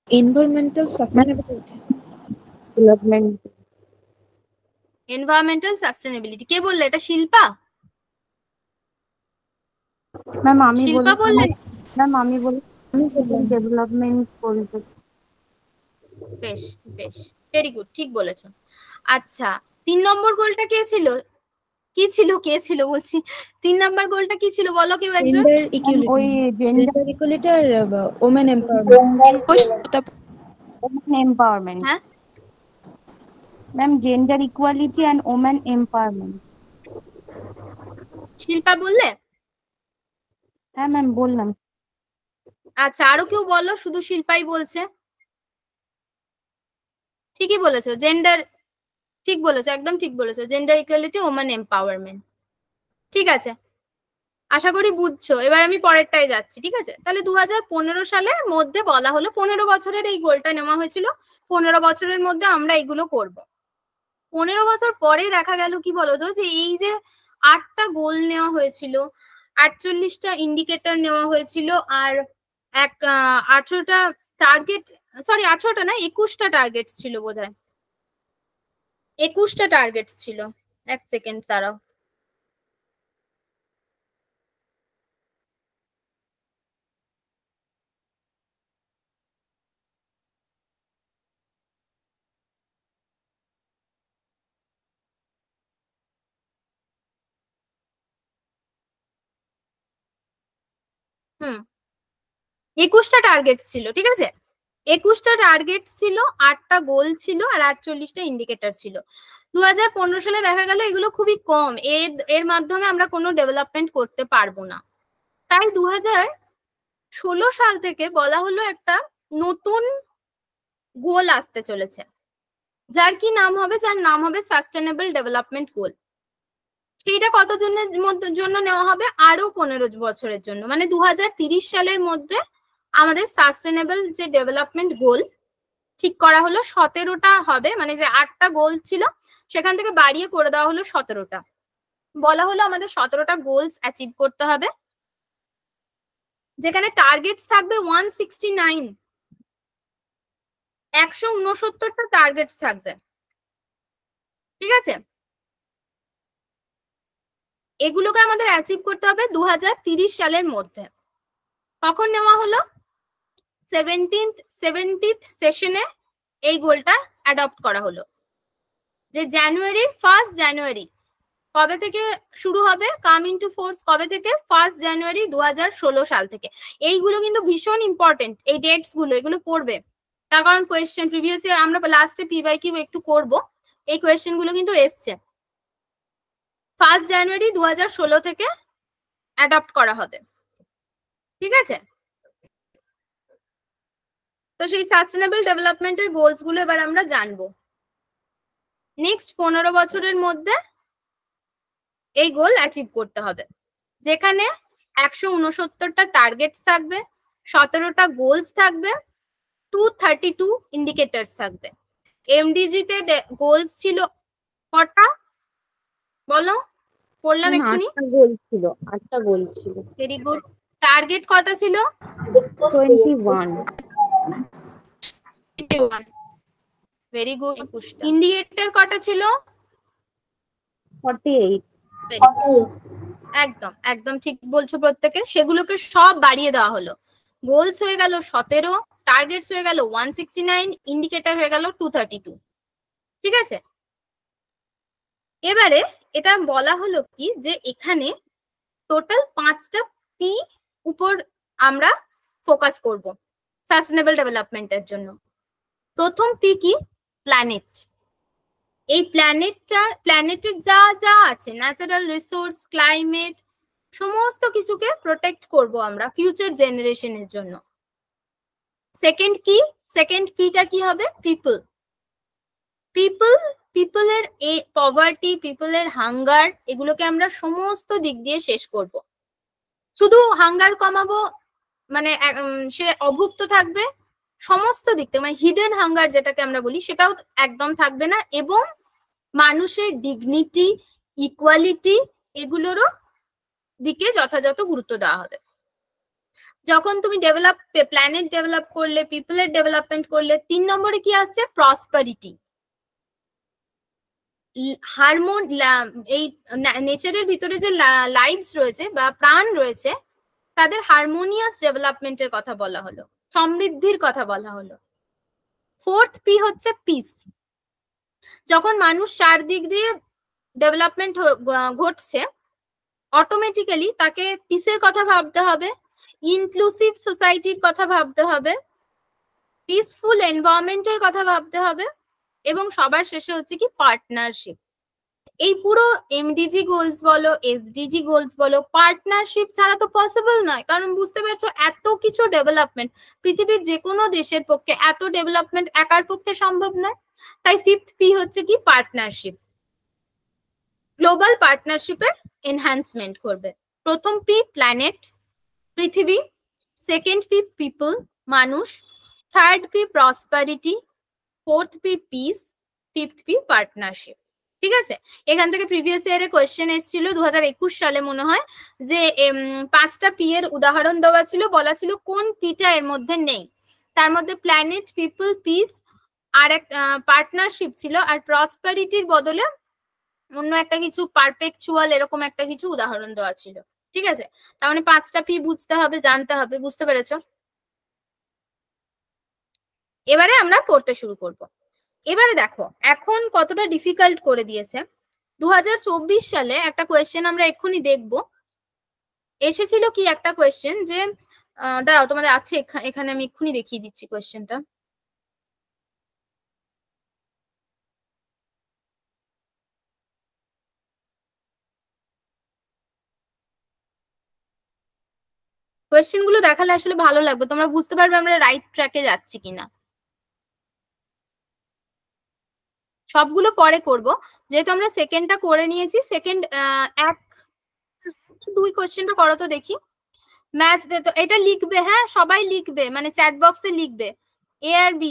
Environmental sustainability. Development. Environmental sustainability. কে বললে এটা? শিল্পা? ম্যাম আমি শিল্পা বলি, বললেন? ম্যাম আমি বলি ডেভেলপমেন্ট বলতে। বেশ বেশ, ভেরি গুড, ঠিক বলেছো। আচ্ছা, 3 নম্বর গোলটা কে ছিল? কি ছিল? কে ছিল বলছি। 3 নাম্বার গোলটা কি ছিল বলো কেউ একজন? Gender equality. ওই Gender equality আর women empowerment. এম্পাওয়ারমেন্ট। হ্যাঁ, ma'am gender equality and women empowerment. Shilpa বললে? হ্যাঁ ম্যাম বললাম। আচ্ছা, আরো কেউ বলো? শুধু শিল্পাই বলছে। ঠিকই বলেছো, জেন্ডার, ঠিক বলেছো, একদম ঠিক বলেছো, জেন্ডার ইকুয়ালিটি, ওমেন এম্পাওয়ারমেন্ট। ঠিক আছে, আশা করি বুঝছো। এবার আমি পরেরটায় যাচ্ছি, ঠিক আছে? তাহলে 2015 সালের মধ্যে বলা হলো, 15 বছরের এই গোলটা নেওয়া হয়েছিল, 15 বছরের মধ্যে আমরা এগুলো করব। 15 বছর পরে দেখা গেল কি বলতো, যে এই যে 8টা গোল নেওয়া হয়েছিল, 48টা ইন্ডিকেটর নেওয়া হয়েছিল, আর 18টা টার্গেট, সরি 18টা না, 21টা টার্গেট ছিল বোধহয়, 21টা টার্গেট ছিল। এক সেকেন্ড দাঁড়াও। হুম, 21টা টার্গেট ছিল, ঠিক আছে? 21টা টার্গেট ছিল, 8টা গোল ছিল, আর 48টা ইন্ডিকেটর ছিল। 2015 সালে দেখা গেল এগুলো খুবই কম, এর মাধ্যমে আমরা কোনো ডেভেলপমেন্ট করতে পারবো না। তাই 2016 সাল থেকে বলা হলো একটা নতুন গোল আসতে চলেছে, যার নাম হবে সাস্টেনেবল ডেভেলপমেন্ট গোল। সেইটা কতজনের জন্য নেওয়া হবে? আরো 15 বছরের জন্য, মানে 2030 সালের মধ্যে আমাদের সাস্টেনেবল যে ডেভেলপমেন্ট গোল ঠিক করা হলো 17টা হবে, মানে যে 8টা গোল ছিল সেখান থেকে বাড়িয়ে করে দেওয়া হলো 17টা। বলা হলো আমাদের 17টা গোলস অ্যাচিভ করতে হবে, যেখানে টার্গেটস থাকবে 169, 169টা টার্গেটস থাকবে, ঠিক আছে? এগুলোকে আমাদের অ্যাচিভ করতে হবে 2030 সালের মধ্যে। কখন নেওয়া হলো? 70th সেশনে এই গোলটা অ্যাডপ্ট করা হলো, যে জানুয়ারির 1 জানুয়ারি কবে থেকে শুরু হবে, কাম ইনটু ফোর্স কবে থেকে? 1 জানুয়ারি 2016 সাল থেকে। এইগুলো কিন্তু ভীষণ ইম্পর্টেন্ট, এই ডেটস গুলো, এগুলো পড়বে, তার কারণ কোয়েশ্চেন প্রিভিয়াস ইয়ার আমরা লাস্টে পি/কিউ একটু করব, এই কোয়েশ্চেন গুলো কিন্তু এসছে। 1 জানুয়ারি 2016 থেকে অ্যাডপ্ট করা হবে, ঠিক আছে? তো সেই সাস্টেনেবল ডেভেলপমেন্টের গোলস গুলো এবার আমরা জানবো। নেক্সট 15 বছরের মধ্যে এই গোল অ্যাচিভ করতে হবে, যেখানে 169টা টার্গেটস থাকবে, 17টা গোলস থাকবে, 232 ইন্ডিকেটরস থাকবে। এমডিজি তে গোলস ছিল কটা বলো? পড়লাম এক্ষুনি। 8টা গোল ছিল, 8টা গোল ছিল। Very good. টার্গেট কটা ছিল? 21। Very good. ইন্ডিকেটর কটা ছিল? 48। একদম একদম ঠিক বলছো প্রত্যেকে। সেগুলোকে সব বাড়িয়ে দেওয়া হলো, গোলস হয়ে গেল 17, টার্গেটস হয়ে গেল 169, ইন্ডিকেটর হয়ে গেল 232, ঠিক আছে? এবারে এটা বলা হলো কি, যে এখানে টোটাল 5টা পি উপর আমরা ফোকাস করব সাস্টেনেবল ডেভেলপমেন্টের জন্য। প্রথম পি কি? প্ল্যানেট। এই প্ল্যানেটের যা যা আছে, ন্যাচারাল রিসোর্স, ক্লাইমেট, সমস্ত কিছুকে প্রোটেক্ট করব আমরা ফিউচার জেনারেশনের জন্য। সেকেন্ড কি, সেকেন্ড পিটা কি হবে? পিপল। পিপলের এই পভার্টি, পিপলের হাঙ্গার, এগুলোকে আমরা সমস্ত দিক দিয়ে শেষ করব। শুধু হাঙ্গার কমাবো মানে সে অভুক্ত থাকবে, সমস্ত দিক থেকে মানে হিডেন হাঙ্গার যেটাকে আমরা বলি সেটাও একদম থাকবে না, এবং মানুষের ডিগনিটি, ইকুয়ালিটি এগুলোরও দিকে যথাযথ গুরুত্ব দেওয়া হবে। যখন তুমি প্ল্যানেট ডেভেলপ করলে, পিপলের ডেভেলপমেন্ট করলে, 3 নম্বরে কি আসছে? প্রসপারিটি। এই নেচারের ভিতরে যে লাইভস রয়েছে বা প্রাণ রয়েছে তাদের হারমোনিয়াস ডেভেলপমেন্টের কথা বলা হলো, সমৃদ্ধির কথা বলা হলো। ফোর্থ পি হচ্ছে পিস। যখন মানুষ চারদিক দিয়ে ডেভেলপমেন্ট ঘটছে, অটোমেটিক্যালি তাকে পিসের কথা ভাবতে হবে, ইনক্লুসিভ সোসাইটির কথা ভাবতে হবে, পিসফুল এনভায়রনমেন্টের কথা ভাবতে হবে, এবং সবার শেষে হচ্ছে কি পার্টনারশিপ। এই পুরো এমডিজি গোলস বলো, এসডিজি গোলস বলো, পার্টনারশিপ ছাড়া তো পসিবল নয়। কারণ বুঝতে পারছো এত কিছু ডেভেলপমেন্ট, পৃথিবীর যে কোনো দেশের পক্ষে এত ডেভেলপমেন্ট একার পক্ষে সম্ভব নয়। তাই ফিফথ পি হচ্ছে কি? পার্টনারশিপ। গ্লোবাল পার্টনারশিপের এনহ্যান্সমেন্ট করবে। প্রথম পি প্ল্যানেট, পৃথিবী। সেকেন্ড পি পিপল, মানুষ। Third P prosperity, fourth P piece, fifth P partnership. ঠিক আছে, এখান থেকে প্রিভিয়াস ইয়ারে কোয়েশ্চেন এসেছিল 2021 সালে মনে হয়, যে 5টা পি এর উদাহরণ দেওয়া ছিল, বলা ছিল কোন পিটা এর মধ্যে নেই। তার মধ্যে প্ল্যানেট, পিপল, পিস আর এক পার্টনারশিপ ছিল, আর প্রসপারিটির বদলে অন্য একটা কিছু পারপেকচুয়াল এরকম একটা কিছু উদাহরণ দেওয়া ছিল। ঠিক আছে, তার মানে 5টা পি বুঝতে হবে, জানতে হবে। বুঝতে পেরেছো? এবারে আমরা পড়তে শুরু করব। এবারে দেখো এখন কতটা ডিফিকাল্ট করে দিয়েছে। 2024 সালে একটা কোয়েশ্চেন আমরা এক্ষুনি দেখব। এসেছিল কি একটা কোয়েশ্চেন, যে দাঁড়াও তোমাদের আছে এখানে, আমি এক্ষুনি দেখিয়ে দিচ্ছি কোয়েশ্চেনটা। কোয়েশ্চেন গুলো দেখালে আসলে ভালো লাগবে, তোমরা বুঝতে পারবে আমরা রাইট ট্র্যাকে যাচ্ছি কিনা। সবগুলো পরে করব, যেহেতু আমরা সেকেন্ডটা করে নিয়েছি। সেকেন্ড 2 কোয়েশ্চেনটা করো তো দেখি। ম্যাচ এটা লিখবে, হ্যাঁ সবাই লিখবে, মানে চ্যাট বক্সে লিখবে। এ আর বি,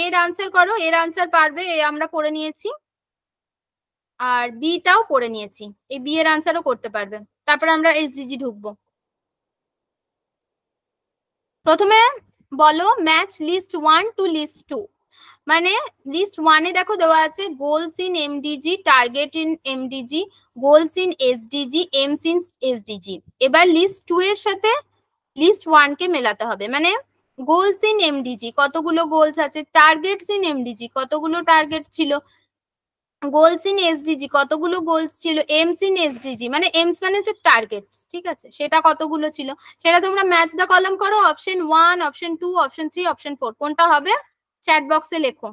এর আনসার করো, এর আনসার পারবে, এ আমরা পড়ে নিয়েছি, আর বিটাও পড়ে নিয়েছি, এই বি এর আনসারও করতে পারবে। তারপর আমরা এসডিজি ঢুকবো। প্রথমে বলো ম্যাচ লিস্ট 1 টু লিস্ট 2। মানে লিস্ট 1 এ দেখো দেওয়া আছে goals in MDG, target in MDG, goals in SDG, aims in SDG. এবার লিস্ট 2 এর সাথে লিস্ট 1 কে মেলাতে হবে। মানে গোলস ইন এমডিজি কতগুলো গোলস আছে, টার্গেটস ইন এমডিজি কতগুলো টার্গেট ছিল, গোলস ইন এসডিজি কতগুলো গোলস ছিল, এমস ইন এসডিজি মানে এমস মানে হচ্ছে টার্গেটস, ঠিক আছে, সেটা কতগুলো ছিল সেটা তোমরা ম্যাচ দা কলাম করো। অপশন 1, অপশন 2, অপশন 3, অপশন 4 কোনটা হবে চ্যাট বক্সে লেখো।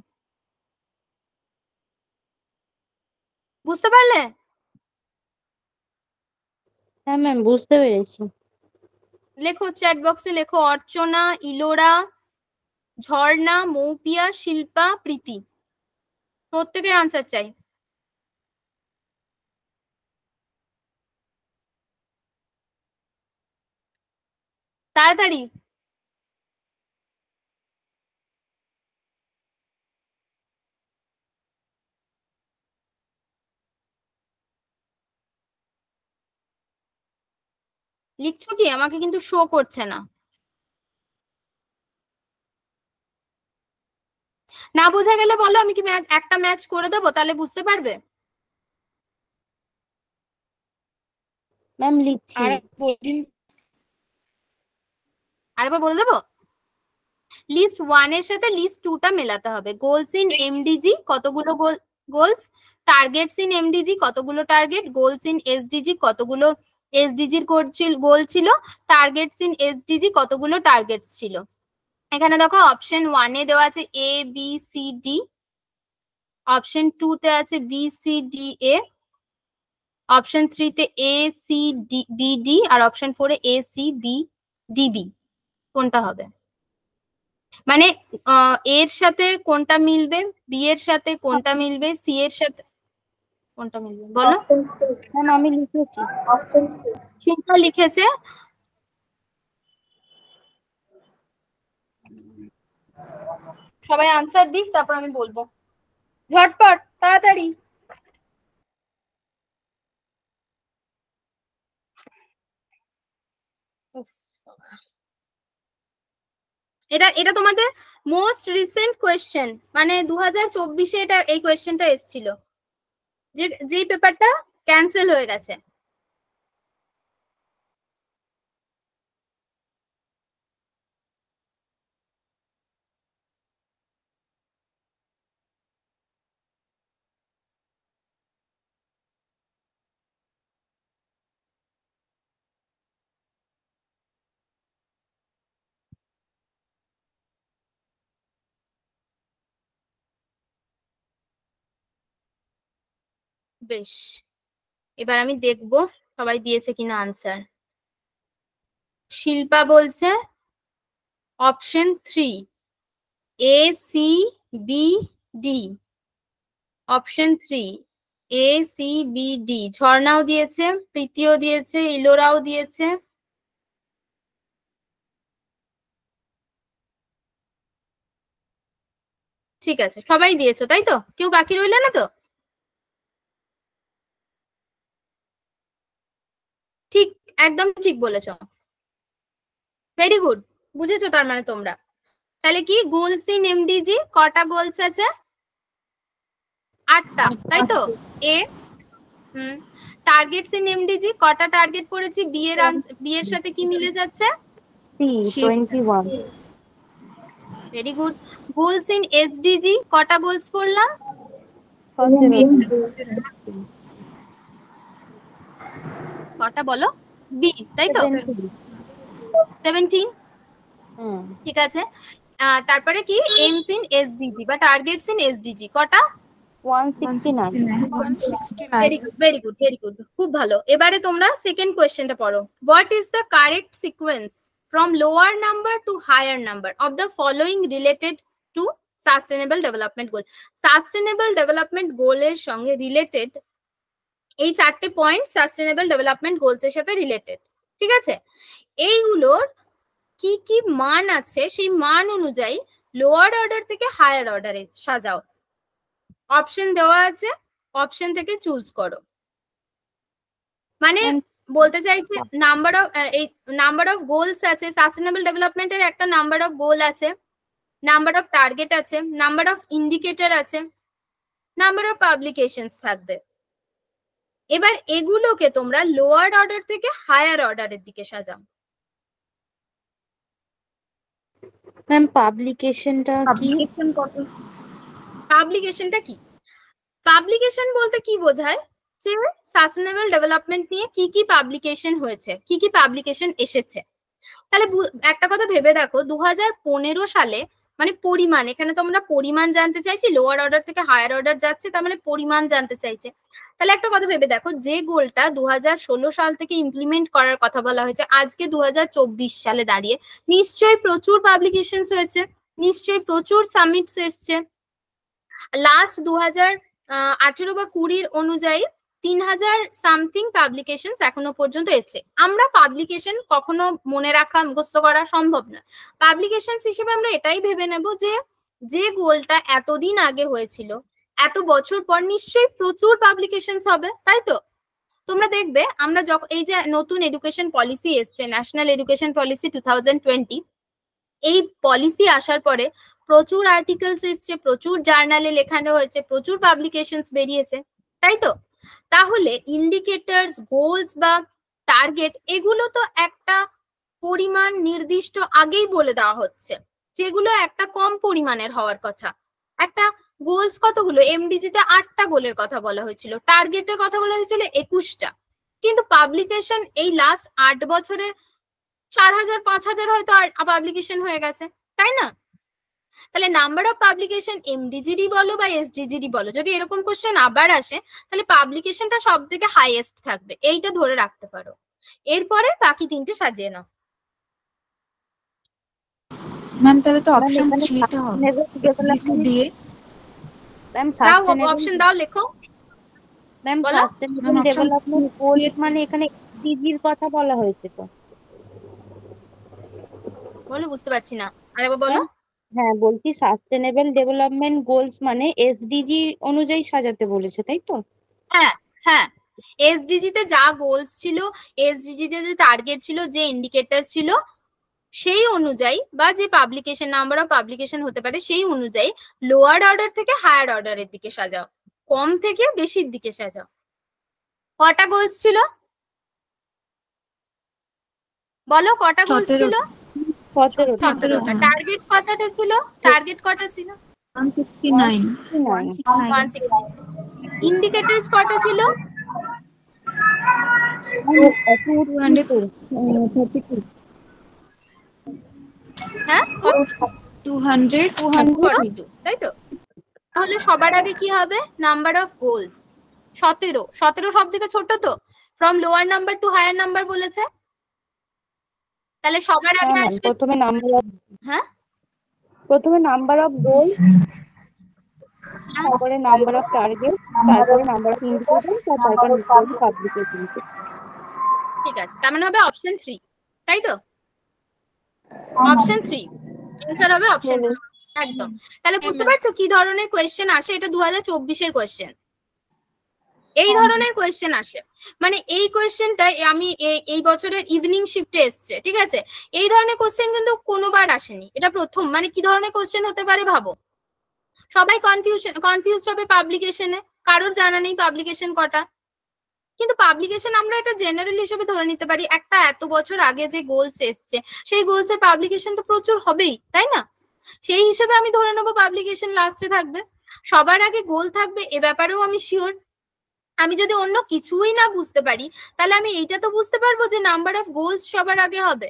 বুঝতে পারলে? হ্যাঁ ম্যাম, বুঝতে পেরেছি। লেখো চ্যাট বক্সে লেখো অর্চনা, ইলোরা, ঝর্ণা, মৌপিয়া, শিল্পা, প্রীতি। প্রত্যেকের আনসার চাই। তাড়াতাড়ি। লিখছো কি? আমাকে কিন্তু শো করছে না। না বোঝা গেলে বলো, আমি কি একটা ম্যাচ করে দেবো, তাহলে বুঝতে পারবে। ম্যাম লিখছি। আরেকবার বলে দেবো। লিস্ট 1 এর সাথে লিস্ট 2 টা মেলাতে হবে। গোলস ইন এমডিজি কতগুলো গোলস, টার্গেটস ইন এমডিজি কতগুলো টার্গেট, গোলস ইন এসডিজি কতগুলো এসডিজির গোল ছিল, টার্গেটস ইন এসডিজি কতগুলো টার্গেটস ছিল। এখানে দেখো অপশন 1 এ দেওয়া আছে A B C D, option 2 তে আছে B C D A, option 3 তে A C D B D, আর অপশন 4 এ A C B D B. কোনটা হবে? মানে এর সাথে কোনটা মিলবে, বি এর সাথে কোনটা মিলবে, সি এর সাথে কোনটা মিলবে, বলো। ম্যাম আমি লিখেছি। শিল্পা লিখেছে। সবাই আনসার দিক, তারপর আমি বলবো। ঝটপট, তাড়াতাড়ি। এটা তোমাদের মোস্ট রিসেন্ট কোয়েশ্চেন, মানে 2024-এ এটা এই কোয়েশ্চেনটা এসেছিল, যে পেপারটা ক্যান্সেল হয়ে গেছে। বেশ, এবার আমি দেখবো সবাই দিয়েছে কিনা আনসার। শিল্পা বলছে option 3 A C B D, option 3 A C B D. ঝর্ণাও দিয়েছে, প্রীতিও দিয়েছে, ইলোরাও দিয়েছে। ঠিক আছে, সবাই দিয়েছো তাই তো, কেউ বাকি রইলে না তো? ঠিক, একদম ঠিক বলেছো, ভেরি গুড। বুঝেছো তার মানে তোমরা। তাহলে কি গোলস ইন এমডিজি কটা গোলস আছে? 8টা, তাই তো? এ টার্গেটস ইন এমডিজি কটা টার্গেট করেছি? বি এর সাথে কি মিলে যাচ্ছে? C 21। Very good. Goals in SDG কটা গোলস করলাম? কটা বলো? বি, তাই তো? 17। ঠিক আছে, তারপরে কি এইমস ইন এসডিজি বা টার্গেটস ইন এসডিজি কটা? 169। Very good, very good, very good, খুব ভালো। এবারে তোমরা সেকেন্ড কোয়েশ্চেনটা পড়ো। What is the correct sequence from lower number to higher number of the following related to sustainable development goal? Sustainable development গোলের সঙ্গে related এই 4টে পয়েন্ট সাস্টেনেবল ডেভেলপমেন্ট গোলস এর সাথে রিলেটেড, ঠিক আছে? এইগুলোর কি কি মান আছে, সেই মান অনুযায়ী লোয়ার অর্ডার থেকে হায়ার অর্ডারে সাজাও। অপশন দেওয়া আছে, অপশন থেকে চুজ করো। মানে বলতে চাইছে নাম্বার অফ গোলস আছে, সাস্টেনেবল ডেভেলপমেন্টের একটা নাম্বার অফ গোল আছে, নাম্বার অফ টার্গেট আছে, নাম্বার অফ ইন্ডিকেটর আছে, নাম্বার অফ পাবলিকেশনস থাকবে। এবার এগুলোকে তোমরা লোয়ার অর্ডার থেকে হায়ার অর্ডারের দিকে সাজাও। ম্যাম পাবলিকেশনটা কি? পাবলিকেশনটা কি? পাবলিকেশন বলতে কি বোঝায়, যে সাস্টেনেবল ডেভেলপমেন্ট নিয়ে কি কি পাবলিকেশন হয়েছে, কি কি পাবলিকেশন এসেছে। তাহলে একটা কথা ভেবে দেখো, 2015 সালে, মানে পরিমাণ, এখানে তোমরা পরিমাণ জানতে চাইছি, লোয়ার অর্ডার থেকে হায়ার অর্ডার যাচ্ছে, তার মানে পরিমাণ জানতে চাইছে। তাহলে একটা কথা ভেবে দেখো, যে গোলটা 2016 সাল থেকে ইমপ্লিমেন্ট করার কথা বলা হয়েছে, আজকে 2024 সালে দাঁড়িয়ে নিশ্চয়ই প্রচুর পাবলিকেশন হয়েছে, নিশ্চয়ই প্রচুর সামিটস এসছে। লাস্ট 2018 বা 20 অনুযায়ী 3000 সামথিং পাবলিকেশন এখনো পর্যন্ত এসছে। আমরা পাবলিকেশন কখনো মনে রাখা, মুখস্থ করা সম্ভব না। পাবলিকেশন হিসেবে আমরা এটাই ভেবে নেব যে গোলটা এতদিন আগে হয়েছিল, এত বছর পর নিশ্চয়ই প্রচুর পাবলিকেশন হবে, তাই তো? তোমরা দেখবে আমরা যখন এই যে নতুন এডুকেশন পলিসি এসছে, ন্যাশনাল এডুকেশন পলিসি 2020, এই পলিসি আসার পরে প্রচুর আর্টিকেলস এসছে, প্রচুর জার্নালে লেখানো হয়েছে, প্রচুর পাবলিকেশনস বেরিয়েছে, তাই তো? তাহলে ইন্ডিকেটরস, গোলস বা টার্গেট, এগুলো তো একটা পরিমাণ নির্দিষ্ট আগেই বলে দেওয়া হচ্ছে, যেগুলো একটা কম পরিমাণের হওয়ার কথা। একটা গোলস কতগুলো? এমডিজিতে 8টা গোলের কথা বলা হয়েছিল, টার্গেটের কথা বলা হয়েছিল 21টা, কিন্তু পাবলিকেশন এই লাস্ট 8 বছরে 4000 5000 হয়তো পাবলিকেশন হয়ে গেছে, তাই না? তাহলে নাম্বার অফ পাবলিকেশন এমডিজিডি বলো বা এসডিজিডি বলো, যদি এরকম কোশ্চেন আবার আসে তাহলে পাবলিকেশনটা সব থেকে হাইয়েস্ট থাকবে, এইটা ধরে রাখতে পারো। এরপরে বাকি তিনটে সাজিয়ে নাও। ম্যাম তাহলে তো অপশন সিটা হবে বিসি দিয়ে। ম্যাম দাও অপশন দাও, লেখো। ম্যাম বলো। সাস্টেনেবল ডেভেলপমেন্ট গোলস মানে এখানে এসডিজির কথা বলা হয়েছে তো? বলো, বুঝতে পারছি না, আরেকবার বলো। হ্যাঁ বলছি সাস্টেনেবল ডেভেলপমেন্ট গোলস মানে এসডিজি অনুযায়ী সাজাতে বলেছে, তাই তো? হ্যাঁ হ্যাঁ, এসডিজি তে যা গোলস ছিল, এসডিজি তে যে টার্গেট ছিল, যে ইন্ডিকেটর ছিল, সেই অনুযায়ী বা যে পাবলিকেশন নাম্বার অফ পাবলিকেশন হতে পারে সেই অনুযায়ী লোয়ার অর্ডার থেকে হায়ার অর্ডারের দিকে সাজাও, কম থেকে বেশির দিকে সাজাও। কটা গোলস ছিল বলো, কটা গোলস ছিল? 17টা। টার্গেট কতটা ছিল? টার্গেট কটা ছিল? 169। ইন্ডিকেটরস কটা ছিল? 232 হ্যাঁ 242 তাই তো? তাহলে সবার আগে কি হবে? Number of goals 17। 17 সব থেকে ছোট তো, from lower number to higher number বলেছে, তাহলে সবার আগে আসবে প্রথমে নাম্বার অফ, হ্যাঁ প্রথমে নাম্বার অফ গোল, তারপরে নাম্বার অফ টার্গেট, তারপরে নাম্বার অফ ইন্ডিকেটর, তারপরে পাবলিকেশন। ঠিক আছে, তার মানে হবে অপশন 3, তাই তো? অপশন 3 অ্যানসার হবে অপশন 3 একদম। তাহলে বুঝতে পারছো কি ধরনের কোয়েশ্চেন আসে? এটা 2024 এর কোয়েশ্চেন, এই ধরনের কোয়েশ্চেন আসে। মানে এই কোয়েশ্চেনটা আমি এই বছরের ইভিনিং শিফটে এসছে, ঠিক আছে? এই ধরনের কোয়েশ্চেন কিন্তু কোনোবার আসেনি, এটা প্রথম। মানে কি ধরনের কোয়েশ্চেন হতে পারে ভাবো? সবাই কনফিউজ হবে পাবলিকেশনে, কারোর জানা নেই পাবলিকেশন কটা। কিন্তু পাবলিকেশন আমরা এটা জেনারেল হিসেবে ধরে নিতে পারি, একটা এত বছর আগে যে গোলস এসছে সেই গোলসের পাবলিকেশন তো প্রচুর হবেই, তাই না? সেই হিসেবে আমি ধরে নেবো পাবলিকেশন লাস্টে থাকবে। সবার আগে গোল থাকবে এ ব্যাপারেও আমি শিওর। আমি যদি অন্য কিছুই না বুঝতে পারি তাহলে আমি এইটা তো বুঝতে পারবো যে নাম্বার অফ গোলস সবার আগে হবে,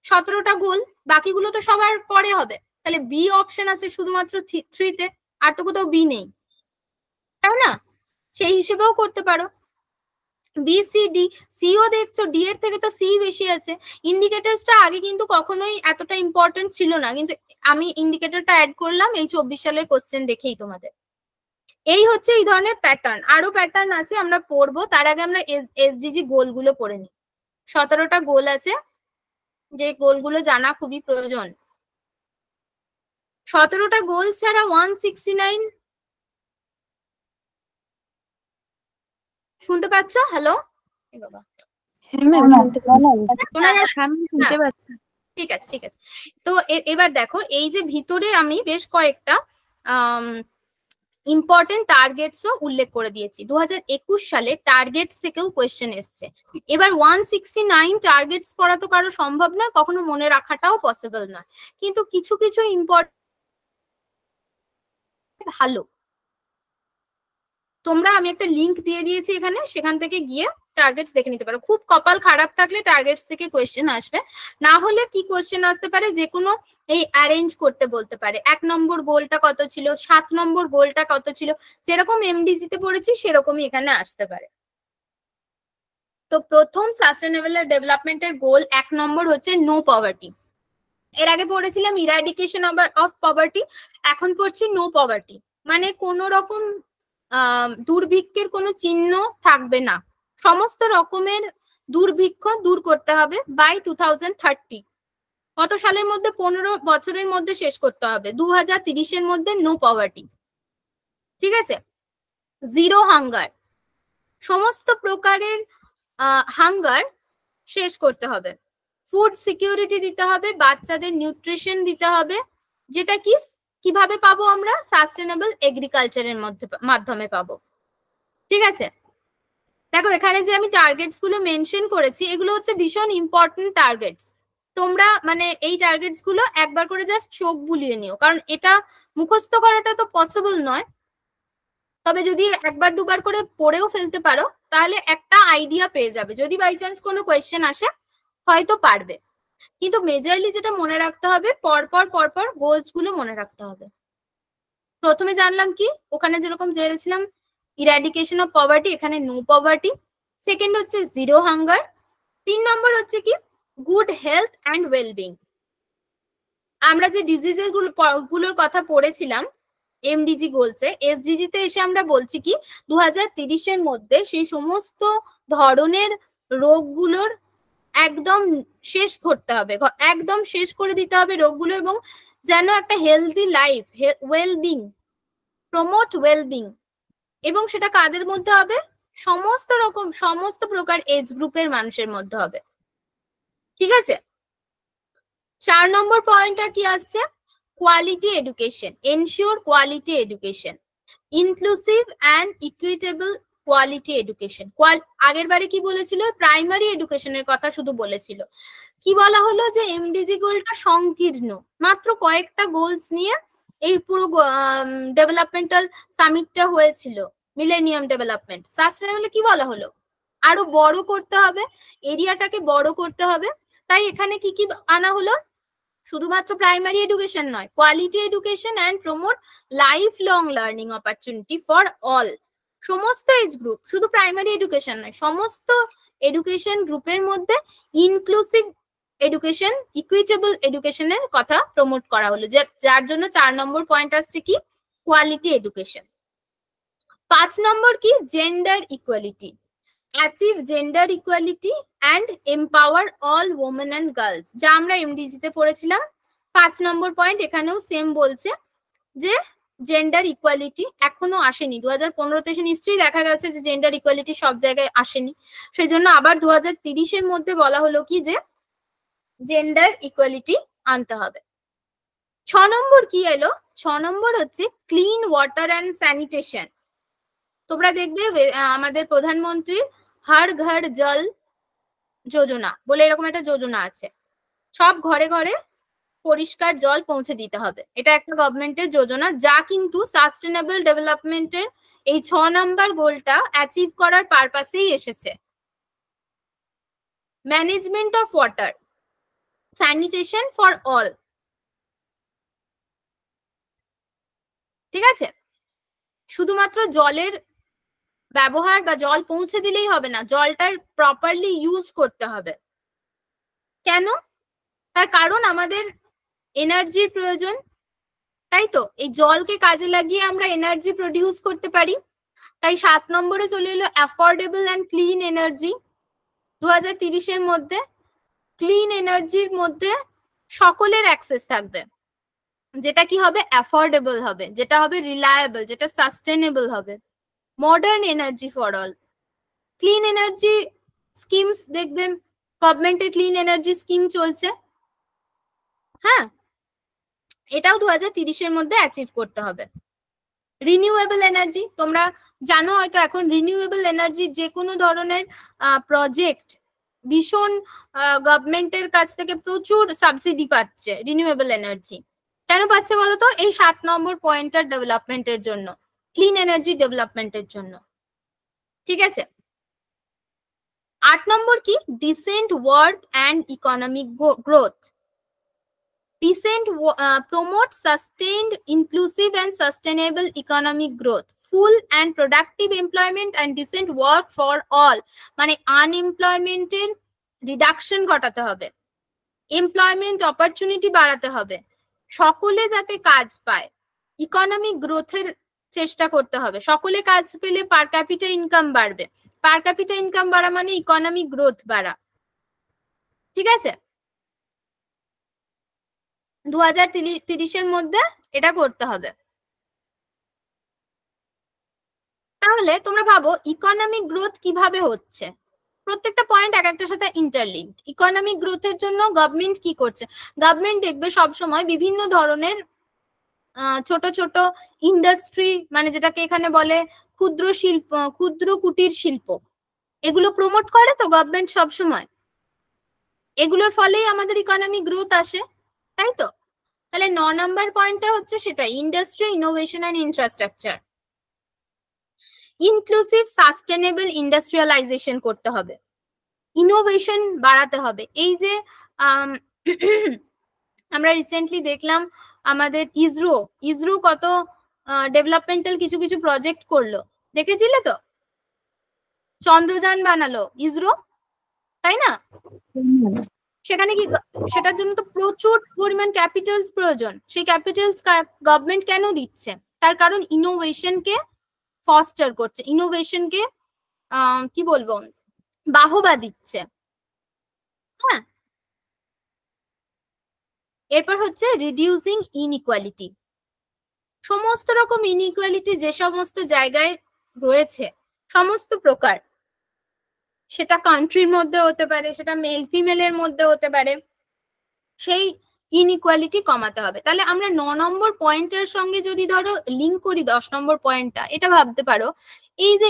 17টা গোল, বাকিগুলো তো সবার পরে হবে। তাহলে বি অপশন আছে শুধুমাত্র 3-তে, আর তো কোথাও বি নেই, তাই না? সেই হিসেবেও করতে পারো। বি সি ডি, সিও দেখছো ডি এর থেকে তো সি বেশি আছে। ইন্ডিকেটরসটা আগে কিন্তু কখনোই এতটা ইম্পর্টেন্ট ছিল না, কিন্তু আমি ইন্ডিকেটরটা অ্যাড করলাম এই 24 সালের কোশ্চেন দেখেই তোমাদের। এই হচ্ছে এই ধরনের প্যাটার্ন, আরো প্যাটার্ন আছে আমরা পড়বো, তার আগে আমরা এসডিজি গোলগুলো পড়ে নিই। 17টা গোল আছে, যে গোলগুলো জানা খুবই প্রয়োজন। 17টা গোল ছাড়া 169, শুনতে পাচ্ছ? হ্যালো বাবা, শুনতে পাচ্ছি। ঠিক আছে ঠিক আছে। তো এবার দেখো এই যে ভিতরে আমি বেশ কয়েকটা ইম্পর্টেন্ট টার্গেটসও উল্লেখ করে দিয়েছি। 2021 সালে টার্গেটস থেকেও কোয়েশ্চেন এসছে। এবার 169 টার্গেটস পড়া তো কারো সম্ভব নয়, কখনো মনে রাখাটাও পসিবল নয়, কিন্তু কিছু কিছু ইম্পর্টেন্ট ভালো তোমরা, আমি একটা লিংক দিয়ে দিয়েছি এখানে, সেখান থেকে গিয়ে টার্গেটস দেখে নিতে পারো। খুব কপাল খারাপ থাকলে টার্গেটস থেকে কোয়েশ্চেন আসবে, না হলে কি কোয়েশ্চেন আসতে পারে, যে কোনো এই অ্যারেঞ্জ করতে বলতে পারে। 1 নম্বর গোলটা কত ছিল, 7 নম্বর গোলটা কত ছিল, যেরকম এমডিজি তে পড়েছি সেরকমই এখানে আসতে পারে। তো প্রথম সাস্টেনেবল ডেভেলপমেন্টের গোল 1 নম্বর হচ্ছে নো পভার্টি। এর আগে পড়েছিলাম ইরাডিকেশন অফ পভার্টি, এখন পড়ছি নো পভার্টি, মানে কোনো রকম দুর্ভিক্ষের কোনো চিহ্ন থাকবে না, সমস্ত রকমের দুর্ভিক্ষ দূর করতে হবে বাই 2030। কত সালের মধ্যে? 15 বছরের মধ্যে শেষ করতে হবে, 2030-এর মধ্যে নো পভার্টি, ঠিক আছে? জিরো হাঙ্গার, সমস্ত প্রকারের হাঙ্গার শেষ করতে হবে। ফুড সিকিউরিটি দিতে হবে, বাচ্চাদের নিউট্রিশন দিতে হবে, যেটা কিভাবে পাবো আমরা? সাস্টেনেবল এগ্রিকালচারের মাধ্যমে পাবো, ঠিক আছে? দেখো এখানে যে আমি টার্গেটস গুলো মেনশন করেছি এগুলো হচ্ছে ভীষণ ইম্পর্টেন্ট টার্গেটস। তোমরা মানে এই টার্গেটস গুলো একবার করে জাস্ট চোখ বুলিয়ে নিও, কারণ এটা মুখস্থ করাটা তো পসিবল নয়, তবে যদি একবার দুবার করে পড়েও ফেলতে পারো তাহলে একটা আইডিয়া পেয়ে যাবে, যদি বাই চান্স কোনো কোয়েশ্চেন আসে হয়তো পারবে। কিন্তু মেজরলি যেটা মনে রাখতে হবে, পরপর পরপর গোলস গুলো মনে রাখতে হবে। প্রথমে জানলাম কি, ওখানে যেরকম জেনেছিলাম ইরাডিকেশন অফ পভার্টি, এখানে নো পভার্টি। সেকেন্ড হচ্ছে জিরো হাঙ্গার। 3 নম্বর হচ্ছে কি গুড হেলথ অ্যান্ড ওয়েলবিং। আমরা যে ডিজিজেস গুলোর কথা পড়েছিলাম এমডিজি গোলসে, এসডিজি তে এসে আমরা বলছি কি 2030-এর মধ্যে সেই সমস্ত ধরনের রোগগুলোর একদম শেষ করতে হবে, একদম শেষ করে দিতে হবে রোগগুলো, এবং যেন একটা healthy life, wellbeing, promote wellbeing, এবং সেটা কাদের মধ্যে হবে, সমস্ত প্রকার এজ গ্রুপের মানুষের মধ্যে হবে। ঠিক আছে। 4 নম্বর পয়েন্টটা কি আসছে, quality education, ensure quality education, inclusive and equitable quality education. আগের বারে কি বলেছিল, প্রাইমারি এডুকেশনের কথা শুধু বলেছিল। কি বলা হলো যে এমডিজি গোলটা সংকীর্ণ, মাত্র কয়েকটা গোলস নিয়ে এই পুরো ডেভেলপমেন্টাল সামিটটা হয়েছিল, মিলেনিয়াম ডেভেলপমেন্ট সাস্টেনেবল। কি বলা হলো, আরো বড় করতে হবে, এরিয়াটাকে বড় করতে হবে। তাই এখানে কি কি আনা হলো, শুধুমাত্র প্রাইমারি এডুকেশন নয়, quality education and promote life long learning opportunity for all, সমস্ত এজ গ্রুপ, শুধু প্রাইমারি এডুকেশন নয়, সমস্ত এডুকেশন গ্রুপের মধ্যে ইনক্লুসিভ এডুকেশন, ইকুইটেবল এডুকেশনের কথা প্রমোট করা হলো, যার জন্য 4 নম্বর পয়েন্ট আসছে কি কোয়ালিটি এডুকেশন। 5 নম্বর কি gender equality, achieve gender equality and empower all women and girls, যা আমরা এমডিজি তে পড়েছিলাম। 5 নম্বর পয়েন্ট এখানেও সেম বলছে যে জেন্ডার ইকুয়ালিটি এখনো আসেনি, 2015-তে এসে নিশ্চয়ই দেখা গেছে যে জেন্ডার ইকুয়ালিটি সব জায়গায় আসেনি, সেই জন্য আবার 2030-এর মধ্যে বলা হলো কি যে জেন্ডার ইকুয়ালিটি আনতে হবে। 6 নম্বর কি এলো, 6 নম্বর হচ্ছে ক্লিন ওয়াটার অ্যান্ড স্যানিটেশন। তোমরা দেখবে আমাদের প্রধানমন্ত্রীর হর ঘর জল যোজনা বলে এরকম একটা যোজনা আছে, সব ঘরে ঘরে পরিষ্কার জল পৌঁছে দিতে হবে। এটা একটা গভর্নমেন্টের যোজনা, যা কিন্তু সাস্টেনেবল ডেভেলপমেন্টের এই 6 নম্বর গোলটা অ্যাচিভ করার পারপাসেই এসেছে। Management of water, sanitation for all. ঠিক আছে, শুধুমাত্র জলের ব্যবহার বা জল পৌঁছে দিলেই হবে না, জলটার প্রপারলি ইউজ করতে হবে। কেন? তার কারণ আমাদের এনার্জির প্রয়োজন, তাই তো এই জলকে কাজে লাগিয়ে আমরা এনার্জি প্রডিউস করতে পারি। তাই 7 নম্বরে চলে এলো অ্যাফোর্ডেবল অ্যান্ড ক্লিন এনার্জি। 2030-এর মধ্যে ক্লিন এনার্জির মধ্যে সকলের অ্যাক্সেস থাকবে, যেটা কি হবে অ্যাফোর্ডেবল হবে, যেটা হবে রিলায়েবল, যেটা সাস্টেনেবল হবে। Modern energy for all, clean energy schemes দেখবেন গভর্নমেন্টের ক্লিন এনার্জি স্কিম চলছে। হ্যাঁ, এটাও 2030-এর মধ্যে অ্যাচিভ করতে হবে। রিনিউয়েবল এনার্জি, তোমরা জানো হয়তো এখন রিনিউয়েবল এনার্জি যে কোনো ধরনের প্রজেক্ট ভীষণ গভর্নমেন্টের কাছ থেকে প্রচুর সাবসিডি পাচ্ছে। রিনিউয়েবল এনার্জি কেন পাচ্ছে বলতো, এই 7 নম্বর পয়েন্টার ডেভেলপমেন্টের জন্য, ক্লিন এনার্জি ডেভেলপমেন্টের জন্য। ঠিক আছে। 8 নম্বর কি decent work and economic growth. Decent promote sustained, inclusive and sustainable economic growth, full and productive employment and decent work for all, মানে আনএমপ্লয়মেন্টের রিডাকশন ঘটাতে হবে, এমপ্লয়মেন্ট অপরচুনিটি বাড়াতে হবে, সকলে যাতে কাজ পায়, ইকোনমিক গ্রোথের চেষ্টা করতে হবে। সকলে কাজ পেলে পার ক্যাপিটা ইনকাম বাড়বে, পার ক্যাপিটা ইনকাম বাড়া মানে ইকোনমিক গ্রোথ বাড়া। ঠিক আছে, 2030-এর মধ্যে এটা করতে হবে। তাহলে তোমরা ভাবো ইকোনমিক গ্রোথ কিভাবে হচ্ছে, প্রত্যেকটা পয়েন্ট এক একটার সাথে ইন্টারলিঙ্কড। ইকোনমিক গ্রোথের জন্য গভর্নমেন্ট কি করছে, গভর্নমেন্ট দেখবে সবসময় বিভিন্ন ধরনের ছোট ছোট ইন্ডাস্ট্রি, মানে যেটাকে এখানে বলে ক্ষুদ্র শিল্প, ক্ষুদ্র কুটির শিল্প, এগুলো প্রমোট করে তো গভর্নমেন্ট সবসময়। এগুলোর ফলেই আমাদের ইকোনমিক গ্রোথ আসে, তাই তো? তাহলে 9 নম্বর পয়েন্টটা হচ্ছে সেটা, industry, innovation and infrastructure. Inclusive sustainable industrialisation করতে হবে, ইনোভেশন বাড়াতে হবে। এই যে আমরা রিসেন্টলি দেখলাম আমাদের ইসরো কত ডেভেলপমেন্টাল কিছু কিছু প্রজেক্ট করলো, দেখেছিলে তো? চন্দ্রযান বানালো ইসরো, তাই না? সেখানে কি সেটার জন্য তো প্রচুর পরিমাণ ক্যাপিটালস প্রয়োজন। সেই ক্যাপিটালস গভর্নমেন্ট কেন দিচ্ছে? তার কারণ ইনোভেশনকে ফস্টার করছে, ইনোভেশনকে কি বলবো, বাহবা দিচ্ছে। হ্যাঁ, এরপর হচ্ছে রিডিউসিং ইনইকুয়ালিটি। সমস্ত রকম ইনইকুয়ালিটি যে সমস্ত জায়গায় রয়েছে, সমস্ত প্রকার, সেটা কান্ট্রির মধ্যে হতে পারে, সেটা মেল ফিমেলের মধ্যে হতে পারে, সেই ইনইকুয়ালিটি কমাতে হবে। তাহলে আমরা 9 নম্বর পয়েন্টের সঙ্গে যদি ধরো লিঙ্ক করি 10 নম্বর পয়েন্টটা, এটা ভাবতে পারো এই যে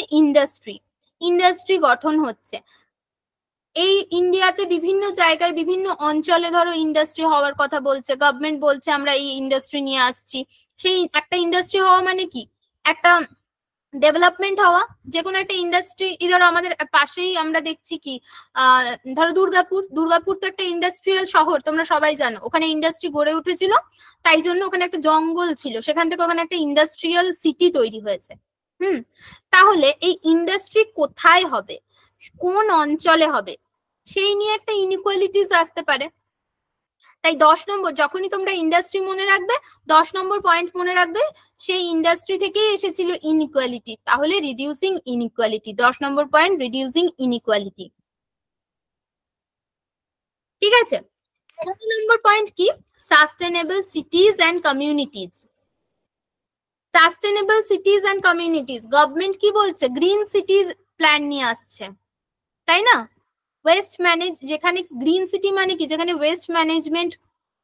ইন্ডাস্ট্রি গঠন হচ্ছে এই ইন্ডিয়াতে বিভিন্ন জায়গায় বিভিন্ন অঞ্চলে, ধরো ইন্ডাস্ট্রি হওয়ার কথা বলছে, গভর্নমেন্ট বলছে আমরা এই ইন্ডাস্ট্রি নিয়ে আসছি। সেই একটা ইন্ডাস্ট্রি হওয়া মানে কি? একটা ডেভেলপমেন্ট হওয়া। যে কোনো একটা ইন্ডাস্ট্রি, ধরো আমাদের পাশেই আমরা দেখছি কি ধরো দুর্গাপুর তো একটা ইন্ডাস্ট্রিয়াল শহর, তোমরা সবাই জানো। ওখানে ইন্ডাস্ট্রি গড়ে উঠেছিল, তাই জন্য ওখানে একটা জঙ্গল ছিল, সেখান থেকে ওখানে একটা ইন্ডাস্ট্রিয়াল সিটি তৈরি হয়েছে। তাহলে এই ইন্ডাস্ট্রি কোথায় হবে, কোন অঞ্চলে হবে, সেই নিয়ে একটা ইনইকুয়ালিটিস আসতে পারে। তাই 10 নম্বর যখনই তোমরা ইন্ডাস্ট্রি মনে রাখবে, 10 নম্বর পয়েন্ট মনে রাখবে সেই ইন্ডাস্ট্রি থেকেই এসেছিল ইনইকুয়ালিটি। তাহলে reducing inequality, 10 number point reducing inequality. ঠিক আছে, 11 নম্বর পয়েন্ট কি? Sustainable cities and communities. Sustainable cities and communities, government কি বলছে? গ্রিন সিটিজ প্ল্যান নিয়ে আসছে, তাই না? ওয়েস্ট ম্যানেজ, যেখানে গ্রিন সিটি মানে কি? যেখানে ওয়েস্ট ম্যানেজমেন্ট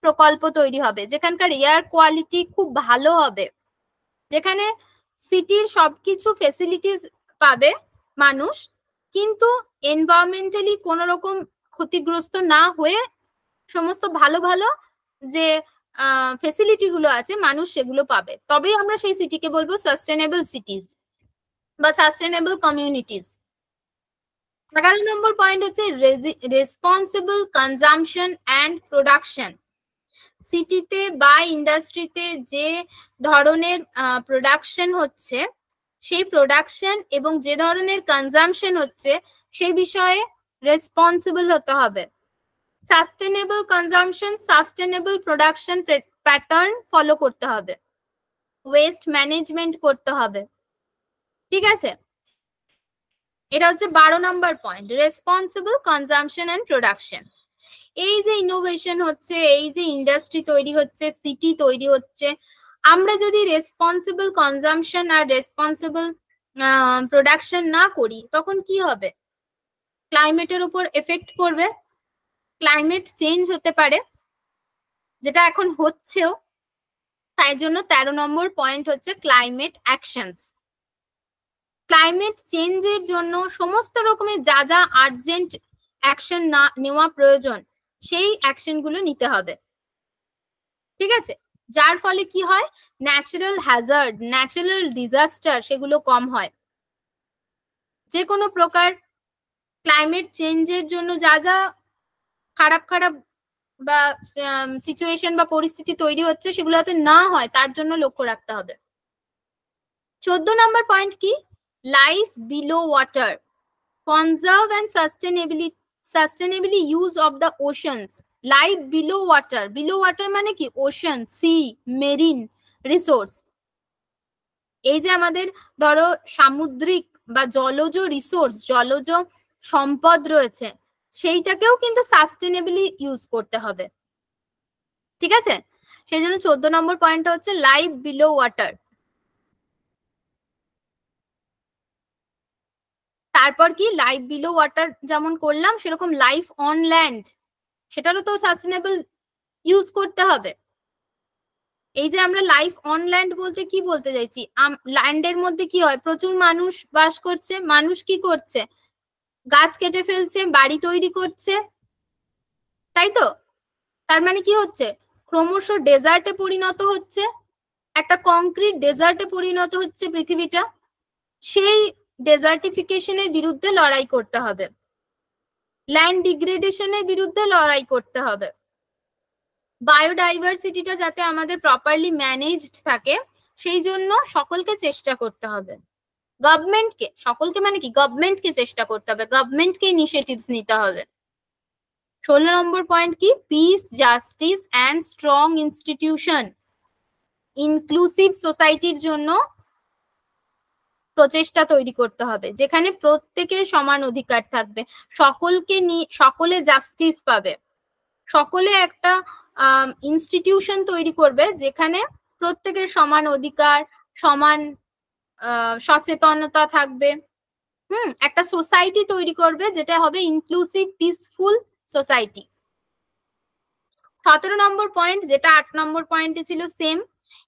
প্রকল্প তৈরি হবে, যেখানকার এয়ার কোয়ালিটি খুব ভালো হবে, যেখানে সিটির সবকিছু ফেসিলিটিস পাবে মানুষ, কিন্তু এনভায়রনমেন্টালি কোনো রকম ক্ষতিগ্রস্ত না হয়ে সমস্ত ভালো ভালো যে ফেসিলিটি গুলো আছে মানুষ সেগুলো পাবে। তবেই আমরা সেই সিটিকে বলবো সাস্টেনেবল সিটিজ বা সাস্টেনেবল কমিউনিটিজ। 11 নম্বর পয়েন্ট হচ্ছে রেসপন্সিবল কনজাম্পশন অ্যান্ড প্রোডাকশন। সিটিতে বা ইন্ডাস্ট্রিতে যে ধরনের প্রোডাকশন হচ্ছে, সেই প্রোডাকশন এবং যে ধরনের কনজাম্পশন হচ্ছে সেই বিষয়ে রেসপন্সিবল হতে হবে। Sustainable consumption, sustainable production pattern follow করতে হবে, ওয়েস্ট ম্যানেজমেন্ট করতে হবে। ঠিক আছে, এটা হচ্ছে 12 নম্বর point, responsible consumption and production. এই যে ইনোভেশন হচ্ছে, এই যে ইন্ডাস্ট্রি তৈরি হচ্ছে, সিটি তৈরি হচ্ছে, আমরা যদি রেসপন্সিবল কনজাম্পশন আর রেসপন্সিবল প্রোডাকশন না করি, তখন কি হবে? ক্লাইমেটের উপর এফেক্ট পড়বে, ক্লাইমেট চেঞ্জ হতে পারে, যেটা এখন হচ্ছেও। তাই জন্য 13 নম্বর পয়েন্ট হচ্ছে ক্লাইমেট অ্যাকশনস। ক্লাইমেট চেঞ্জের জন্য সমস্ত রকমের যা যা আর্জেন্ট অ্যাকশন না নেওয়া প্রয়োজন, সেই অ্যাকশন গুলো নিতে হবে। ঠিক আছে, যার ফলে কি হয়? ন্যাচারাল হ্যাজার্ড, ন্যাচারাল ডিজাস্টার সেগুলো কম হয়। যে কোনো প্রকার ক্লাইমেট চেঞ্জের জন্য যা যা খারাপ খারাপ বা সিচুয়েশন বা পরিস্থিতি তৈরি হচ্ছে, সেগুলো যাতে না হয় তার জন্য লক্ষ্য রাখতে হবে। 14 নম্বর পয়েন্ট কি? Life below water, conserve and sustainably use of the oceans. Life below water, below water মানে কি? Ocean, sea, marine resource. এই যে আমাদের ধরো সামুদ্রিক বা জলজ রিসোর্স, জলজ সম্পদ রয়েছে, সেইটাকেও কিন্তু সাস্টেনেবলি ইউজ করতে হবে। ঠিক আছে, সেই জন্য 14 নম্বর পয়েন্টটা হচ্ছে লাইফ বিলো ওয়াটার। তারপর কি? লাইফ বিলো ওয়াটার যেমন করলাম, সেরকম লাইফ অন ল্যান্ড, সেটারও তো সাস্টেনেবল ইউজ করতে হবে। এই যে আমরা লাইফ অন ল্যান্ড বলতে কি বলতে চাইছি? ল্যান্ডের মধ্যে কি হয়? প্রচুর মানুষ বাস করছে, মানুষ কি করছে? গাছ কেটে ফেলছে, বাড়ি তৈরি করছে, তাই তো? তার মানে কি হচ্ছে? ক্রমশ ডেজার্টে পরিণত হচ্ছে, একটা কংক্রিট ডেজার্টে পরিণত হচ্ছে পৃথিবীটা। সেই ডেজার্টিফিকেশনের বিরুদ্ধে লড়াই করতে হবে, ল্যান্ড ডিগ্রেডেশনের বিরুদ্ধে লড়াই করতে হবে। বায়োডাইভার্সিটিটা যাতে আমাদের প্রপারলি ম্যানেজড থাকে সেই জন্য সকলকে চেষ্টা করতে হবে। গভর্নমেন্টকে, সকলকে মানে কি, গভর্নমেন্টকে চেষ্টা করতে হবে, গভর্নমেন্টকে ইনিশিয়েটিভস নিতে হবে। 16 নম্বর পয়েন্ট কি, piece, justice and strong institution. Inclusive সোসাইটির জন্য প্রচেষ্টা তৈরি করতে হবে, যেখানে প্রত্যেকের সমান অধিকার থাকবে, সকলকে নিয়ে সকলে জাস্টিস পাবে, সকলে একটা ইনস্টিটিউশন তৈরি করবে যেখানে প্রত্যেকের সমান অধিকার, সমান সচেতনতা থাকবে। একটা সোসাইটি তৈরি করবে যেটা হবে ইনক্লুসিভ পিসফুল সোসাইটি। 17 নম্বর পয়েন্ট, যেটা 8 নম্বর পয়েন্টে ছিল সেম,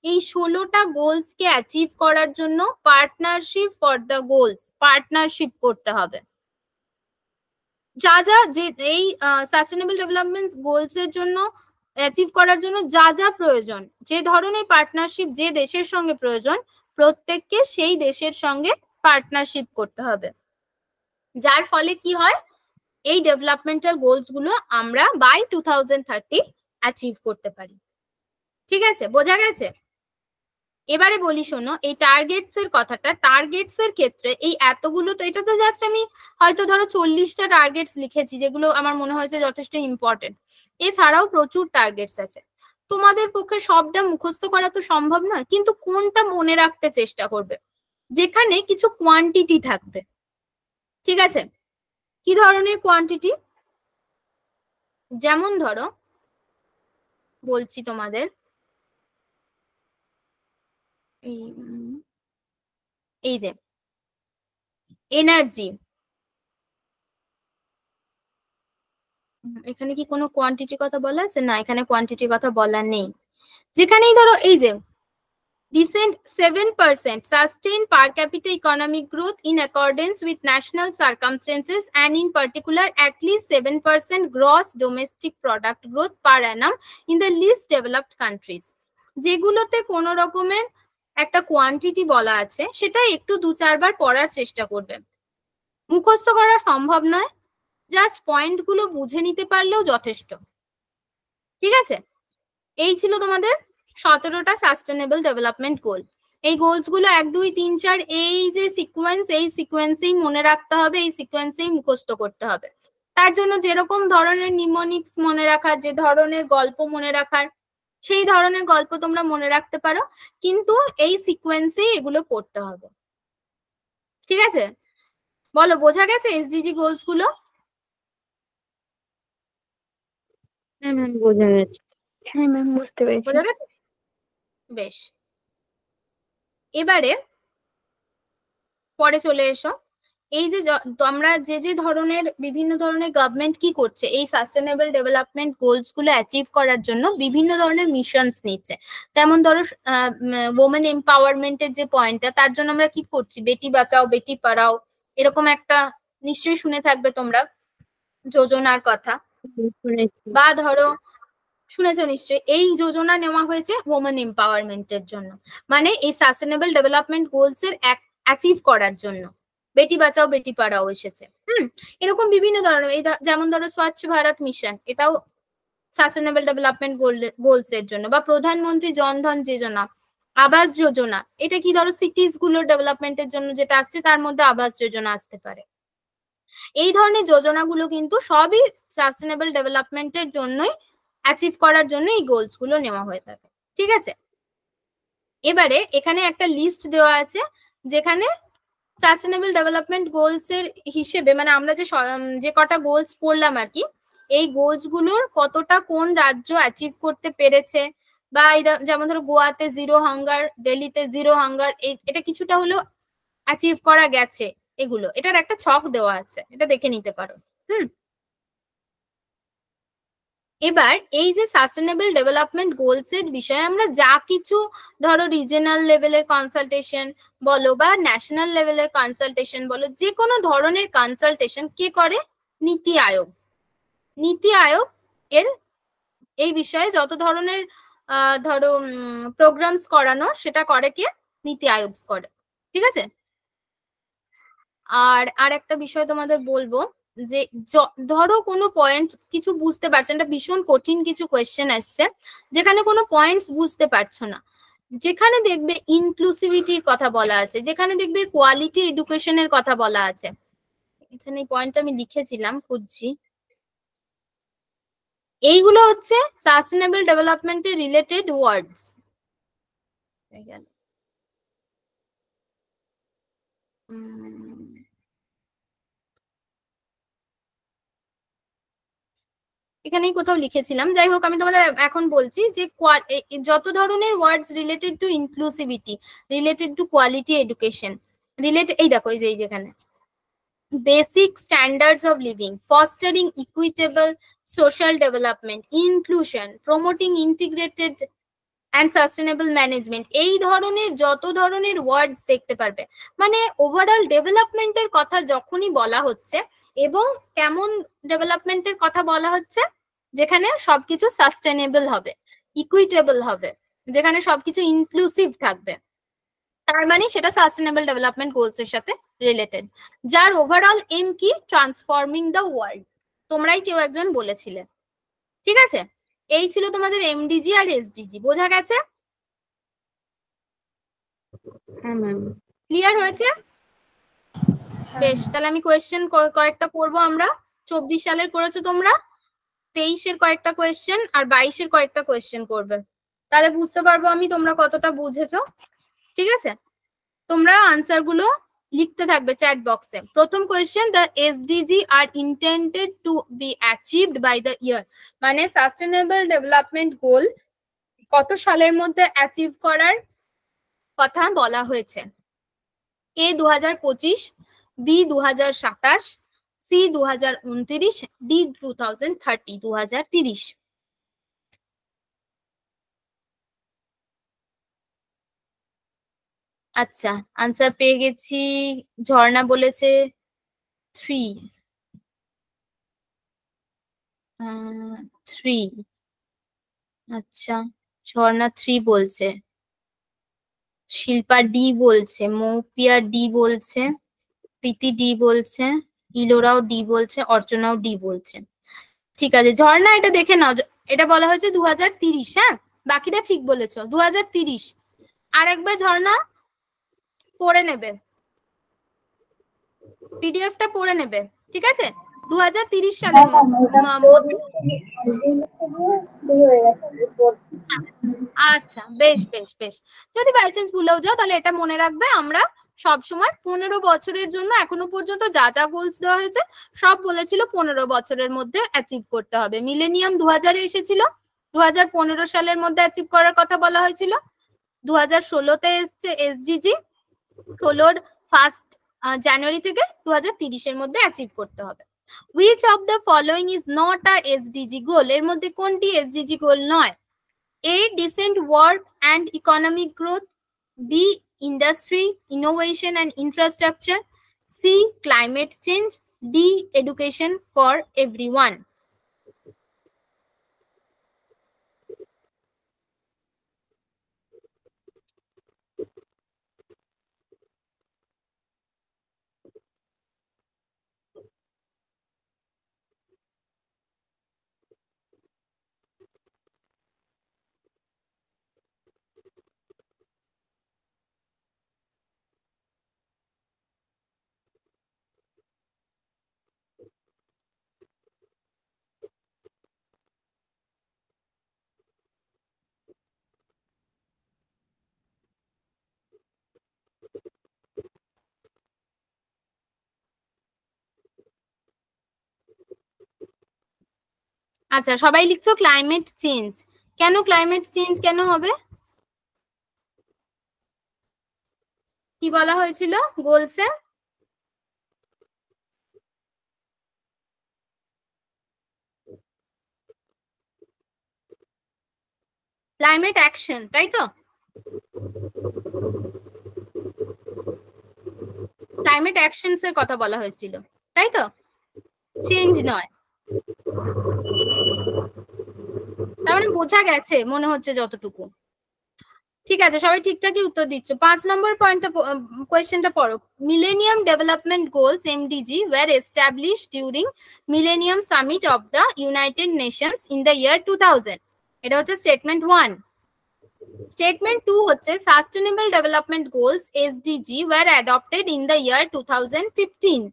এই 16টা গোলস কে অ্যাচিভ করার জন্য partnership for the goals, partnership করতে হবে। যা যা যে এই সাস্টেনেবল ডেভেলপমেন্ট গোলস এর জন্য অ্যাচিভ করার জন্য যা যা প্রয়োজন, যে ধরনের পার্টনারশিপ যে দেশের সঙ্গে প্রয়োজন, প্রত্যেককে সেই দেশের সঙ্গে পার্টনারশিপ করতে হবে, যার ফলে কি হয়, এই ডেভেলপমেন্টাল গোলস গুলো আমরা বাই 2030 অ্যাচিভ করতে পারি। ঠিক আছে, বোঝা গেছে? এবারে বলি শোনো, এই টার্গেটস এর কথাটা, টার্গেটস এর ক্ষেত্রে এই এতগুলো, তো এটা তো জাস্ট আমি হয়তো ধরো 40টা টার্গেটস লিখেছি যেগুলো আমার মনে হয়েছে যথেষ্ট ইম্পর্টেন্ট। এছাড়াও প্রচুর টার্গেটস আছে, তোমাদের পক্ষে সবটা মুখস্থ করা তো সম্ভব নয়, কিন্তু কোনটা মনে রাখতে চেষ্টা করবে, যেখানে কিছু কোয়ান্টিটি থাকবে। ঠিক আছে, কি ধরনের কোয়ান্টিটি? যেমন ধরো বলছি তোমাদের, এই যে এনার্জি, এখানে কি কোনো কোয়ান্টিটির কথা বলা আছে? না, এখানে কোয়ান্টিটির কথা বলা নেই। যেখানেই ধরো এই যে recent 7% sustained per capita economic growth in accordance with national circumstances and in particular at least 7% gross domestic product growth per annum in the least developed countries, যেগুলোতে কোনো রকমের একটা কোয়ান্টিটি বলা আছে সেটা একটু 2-4 বার পড়ার চেষ্টা করবে। মুখস্থ করা সম্ভব নয়, জাস্ট পয়েন্ট গুলো বুঝে নিতে পারলেও যথেষ্ট। ঠিক আছে, এই ছিল তোমাদের 17টা সাস্টেনেবল ডেভেলপমেন্ট গোল। এই গোলস গুলো 1, 2, 3, 4 এই যে সিকোয়েন্স, এই সিকোয়েন্সেই মনে রাখতে হবে, এই সিকোয়েন্সেই মুখস্থ করতে হবে। তার জন্য যেরকম ধরনের নিমোনিক্স মনে রাখার, যে ধরনের গল্প মনে রাখার, সেই ধরনের গল্প তোমরা মনে রাখতে পারো, কিন্তু এই সিকোয়েন্সেই এগুলো পড়তে হবে। ঠিক আছে, বলো বোঝা গেছে এসডিজি গোলস গুলো? হ্যাঁ ম্যাম, বোঝা গেছে। হ্যাঁ ম্যাম, বুঝতে পেরেছি। বোঝা গেছে? বেশ, এবারে পরে চলে এসো। এই যে আমরা যে ধরনের বিভিন্ন ধরনের গভর্নমেন্ট কি করছে এই সাস্টেনেবল ডেভেলপমেন্ট গোলস গুলো অ্যাচিভ করার জন্য বিভিন্ন ধরনের মিশনস নিচ্ছে। তেমন ধরো ওমেন এম্পাওয়ারমেন্টের যে পয়েন্টটা, তার জন্য আমরা কি করছি, বেটি বাঁচাও বেটি পড়াও, এরকম একটা নিশ্চয়ই শুনে থাকবে তোমরা যোজনার কথা, বা ধরো শুনেছো নিশ্চয়ই, এই যোজনা নেওয়া হয়েছে ওমেন এম্পাওয়ারমেন্টের জন্য, মানে এই সাস্টেনেবল ডেভেলপমেন্ট গোলস এর অ্যাচিভ করার জন্য বেটি বাঁচাও বেটি পড়াও এসেছে। এরকম বিভিন্ন ধরনের, এই যেমন ধরো স্বচ্ছ ভারত মিশন, এটাও সাস্টেনেবল ডেভেলপমেন্ট গোলস এর জন্য, বা প্রধানমন্ত্রী জনধন যোজনা, আবাস যোজনা, এটা কি ধরো সিটিজ গুলোর ডেভেলপমেন্টের জন্য যেটা আসছে, তার মধ্যে আবাস যোজনা আসতে পারে। এই ধরনের যোজনাগুলো কিন্তু সবই সাস্টেনেবল ডেভেলপমেন্টের জন্যই অ্যাচিভ করার জন্য এই গোলস গুলো নেওয়া হয়ে থাকে। ঠিক আছে, এবারে এখানে একটা লিস্ট দেওয়া আছে যেখানে সাস্টেনেবল ডেভেলপমেন্ট গোলস এর হিসেবে, মানে আমরা যে কটা গোলস পড়লাম আর কি, এই গোলস গুলোর কতটা কোন রাজ্য অ্যাচিভ করতে পেরেছে, বা যেমন ধরো গোয়াতে 0 হাঙ্গার, দিল্লিতে 0 হাঙ্গার, এটা কিছুটা হলেও অ্যাচিভ করা গেছে, এগুলো এটার একটা ছক দেওয়া আছে, এটা দেখে নিতে পারো। এবার এই যে সাস্টেনেবল ডেভেলপমেন্ট গোলস এর বিষয়ে আমরা যা কিছু ধরো রিজিওনাল লেভেলের কনসালটেশন বলো বা ন্যাশনাল লেভেলের কনসালটেশন বলো, যে কোনো ধরনের কনসালটেশন কে করে? নীতি আয়োগ। নীতি আয়োগ এর এই বিষয়ে যত ধরনের ধরো প্রোগ্রামস করানো, সেটা করে কে? নীতি আয়োগ করে। ঠিক আছে, আর একটা বিষয় তোমাদের বলবো, যে ধরো কোনো পয়েন্ট কিছু বুঝতে পারছো, এটা ভীষণ কঠিন কিছু কোয়েশ্চেন আসছে যেখানে কোনো পয়েন্টস বুঝতে পারছো না, যেখানে দেখবে ইনক্লুসিভিটির কথা বলা আছে, যেখানে দেখবে কোয়ালিটি এডুকেশনের কথা বলা আছে। এখানে এই পয়েন্টটা আমি লিখেছিলাম, খুঁজছি। এইগুলো হচ্ছে সাস্টেনেবল ডেভেলপমেন্টের রিলেটেড ওয়ার্ডস। এখানেই কোথাও লিখেছিলাম, যাই হোক আমি তোমাদের এখন বলছি যে যত ধরনের words related to inclusivity, related to quality education, related, এই দেখো এই যে যেখানে basic standards of living, fostering equitable social development, inclusion, promoting integrated and sustainable management, এই ধরনের যত ধরনের ওয়ার্ডস দেখতে পারবে, মানে ওভারঅল ডেভেলপমেন্টের কথা যখনই বলা হচ্ছে, এবং কেমন ডেভেলপমেন্টের কথা বলা হচ্ছে, যেখানে সবকিছু সাস্টেনেবল হবে, ইকুইটেবল হবে, যেখানে সবকিছু ইনক্লুসিভ থাকবে, তার মানে সেটা সাস্টেনেবল ডেভেলপমেন্ট গোলস এর সাথে রিলেটেড, যার ওভারঅল এম কি ট্রান্সফর্মিং দ্য ওয়ার্ল্ড, তোমরাই কেউ একজন বলেছিলে। ঠিক আছে, এই ছিল তোমাদের এমডিজি আর এসডিজি, বোঝা গেছে? হ্যাঁ ম্যাম। ক্লিয়ার হয়েছে? বেশ, তাহলে আমি কোয়েশ্চেন কয়েকটা করবো আমরা। 24 সালের করেছো তোমরা, 23-এর কয়েকটা কোয়েশ্চেন আর 22-এর কয়েকটা কোয়েশ্চেন করবে, তাহলে বুঝতে পারবো আমি তোমরা কতটা বুঝেছো। ঠিক আছে, তোমরা আনসার গুলো লিখতে থাকবে চ্যাট বক্সে। প্রথম কোয়েশ্চেন, দ্য এসডিজি আর intended to be achieved by the year, মানে সাস্টেনেবল ডেভেলপমেন্ট গোল কত সালের মধ্যে অ্যাচিভ করার কথা বলা হয়েছে? এ 2025, বি 2027, সি 2029, ডি 2030, 2030। আচ্ছা, আনসার পেয়ে গেছি। ঝর্ণা বলেছে 3, 3। আচ্ছা, ঝর্ণা 3 বলছে, শিল্পা ডি বলছে, মৌপিয়া ডি বলছে, প্রীতি ডি বলছে, ইলোরাও ডি বলছে, অর্চনাও ডি বলছে। ঠিক আছে ঝর্ণা, এটা দেখে নাও, এটা বলা হয়েছে 2030। হ্যাঁ, বাকিটা ঠিক বলেছো, 2030। আর একবার ঝর্ণা পড়ে নেবে, পিডিএফটা পড়ে নেবে, ঠিক আছে? 2030 সালের মধ্যে। আচ্ছা, বেশ বেশ বেশ, যদি বাই চান্স ভুলেও যাও তাহলে এটা মনে রাখবে, আমরা সব সময় 15 বছরের জন্য এখনো পর্যন্ত যা যা গোলস দেওয়া হয়েছে সব বলেছিল 15 বছরের মধ্যে অ্যাচিভ করতে হবে। মিলেনিয়াম 2000-এ এসেছিল, 2015 সালের মধ্যে অ্যাচিভ করার কথা বলা হয়েছিল, 2016-তে এসছে এসডিজি, 16-র 1 জানুয়ারি থেকে 2030-এর মধ্যে অ্যাচিভ করতে হবে। Which of the following is not a SDG goal? এর মধ্যে কোনটি SDG গোল নয়? A, decent work and economic growth, B, industry, innovation and infrastructure, C, climate change, D, education for everyone. আচ্ছা, সবাই লিখছো ক্লাইমেট চেঞ্জ। কেন ক্লাইমেট চেঞ্জ কেন হবে? কি বলা হয়েছিল গোলসে? ক্লাইমেট অ্যাকশন, তাই তো? ক্লাইমেট অ্যাকশনস এর কথা বলা হয়েছিল, তাই তো? চেঞ্জ নয়। তার মানে বোঝা গেছে মনে হচ্ছে যতটুকু। ঠিক আছে, সবাই ঠিকঠাকই উত্তর দিচ্ছ। 5 নম্বর পয়েন্টটা কোয়েশ্চেনটা পড়ো। Millennium development goals MDG were established during millennium summit of the United Nations in the year 2000। এটা হচ্ছে স্টেটমেন্ট 1। স্টেটমেন্ট 2 হচ্ছে sustainable development goals SDG were adopted in the year 2015।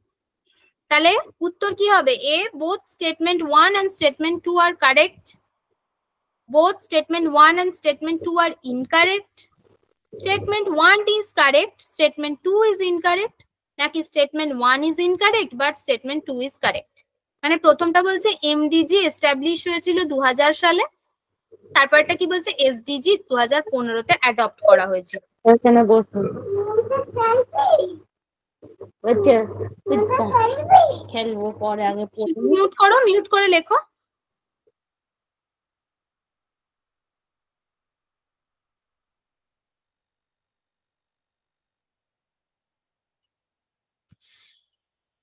তাহলে উত্তর কি হবে? A, both statement 1 and statement 2 are correct. Both statement 1 and statement 2 are incorrect. Statement 1 is correct, statement 2 is incorrect. নাকি statement 1 is incorrect but statement 2 is correct. মানে প্রথমটা বলছে MDG establish হয়েছিল 2000 সালে, তারপরটা কি বলছে এসডিজি 2015 তে অ্যাডপ্ট করা হয়েছিল। এখানে বসুন, আচ্ছা খেলবো পরে, আগে মিউট করো, মিউট করে লেখো।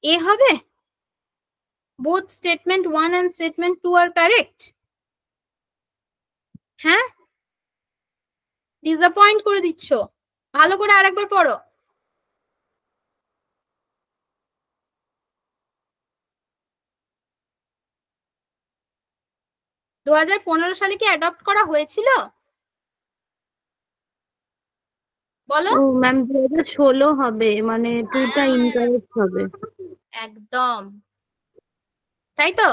এ হবে both statement 1 and statement 2 are correct. হ্যাঁ, ডিসঅ্যাপয়েন্ট করে দিচ্ছ। ভালো করে আরেকবার পড়ো। দু 2015 সালে কি অ্যাডপ্ট করা হয়েছিল? বলো। ও ম্যাম 2016 হবে, মানে টুটা ইনকারেক্ট হবে। একদম তাই তো।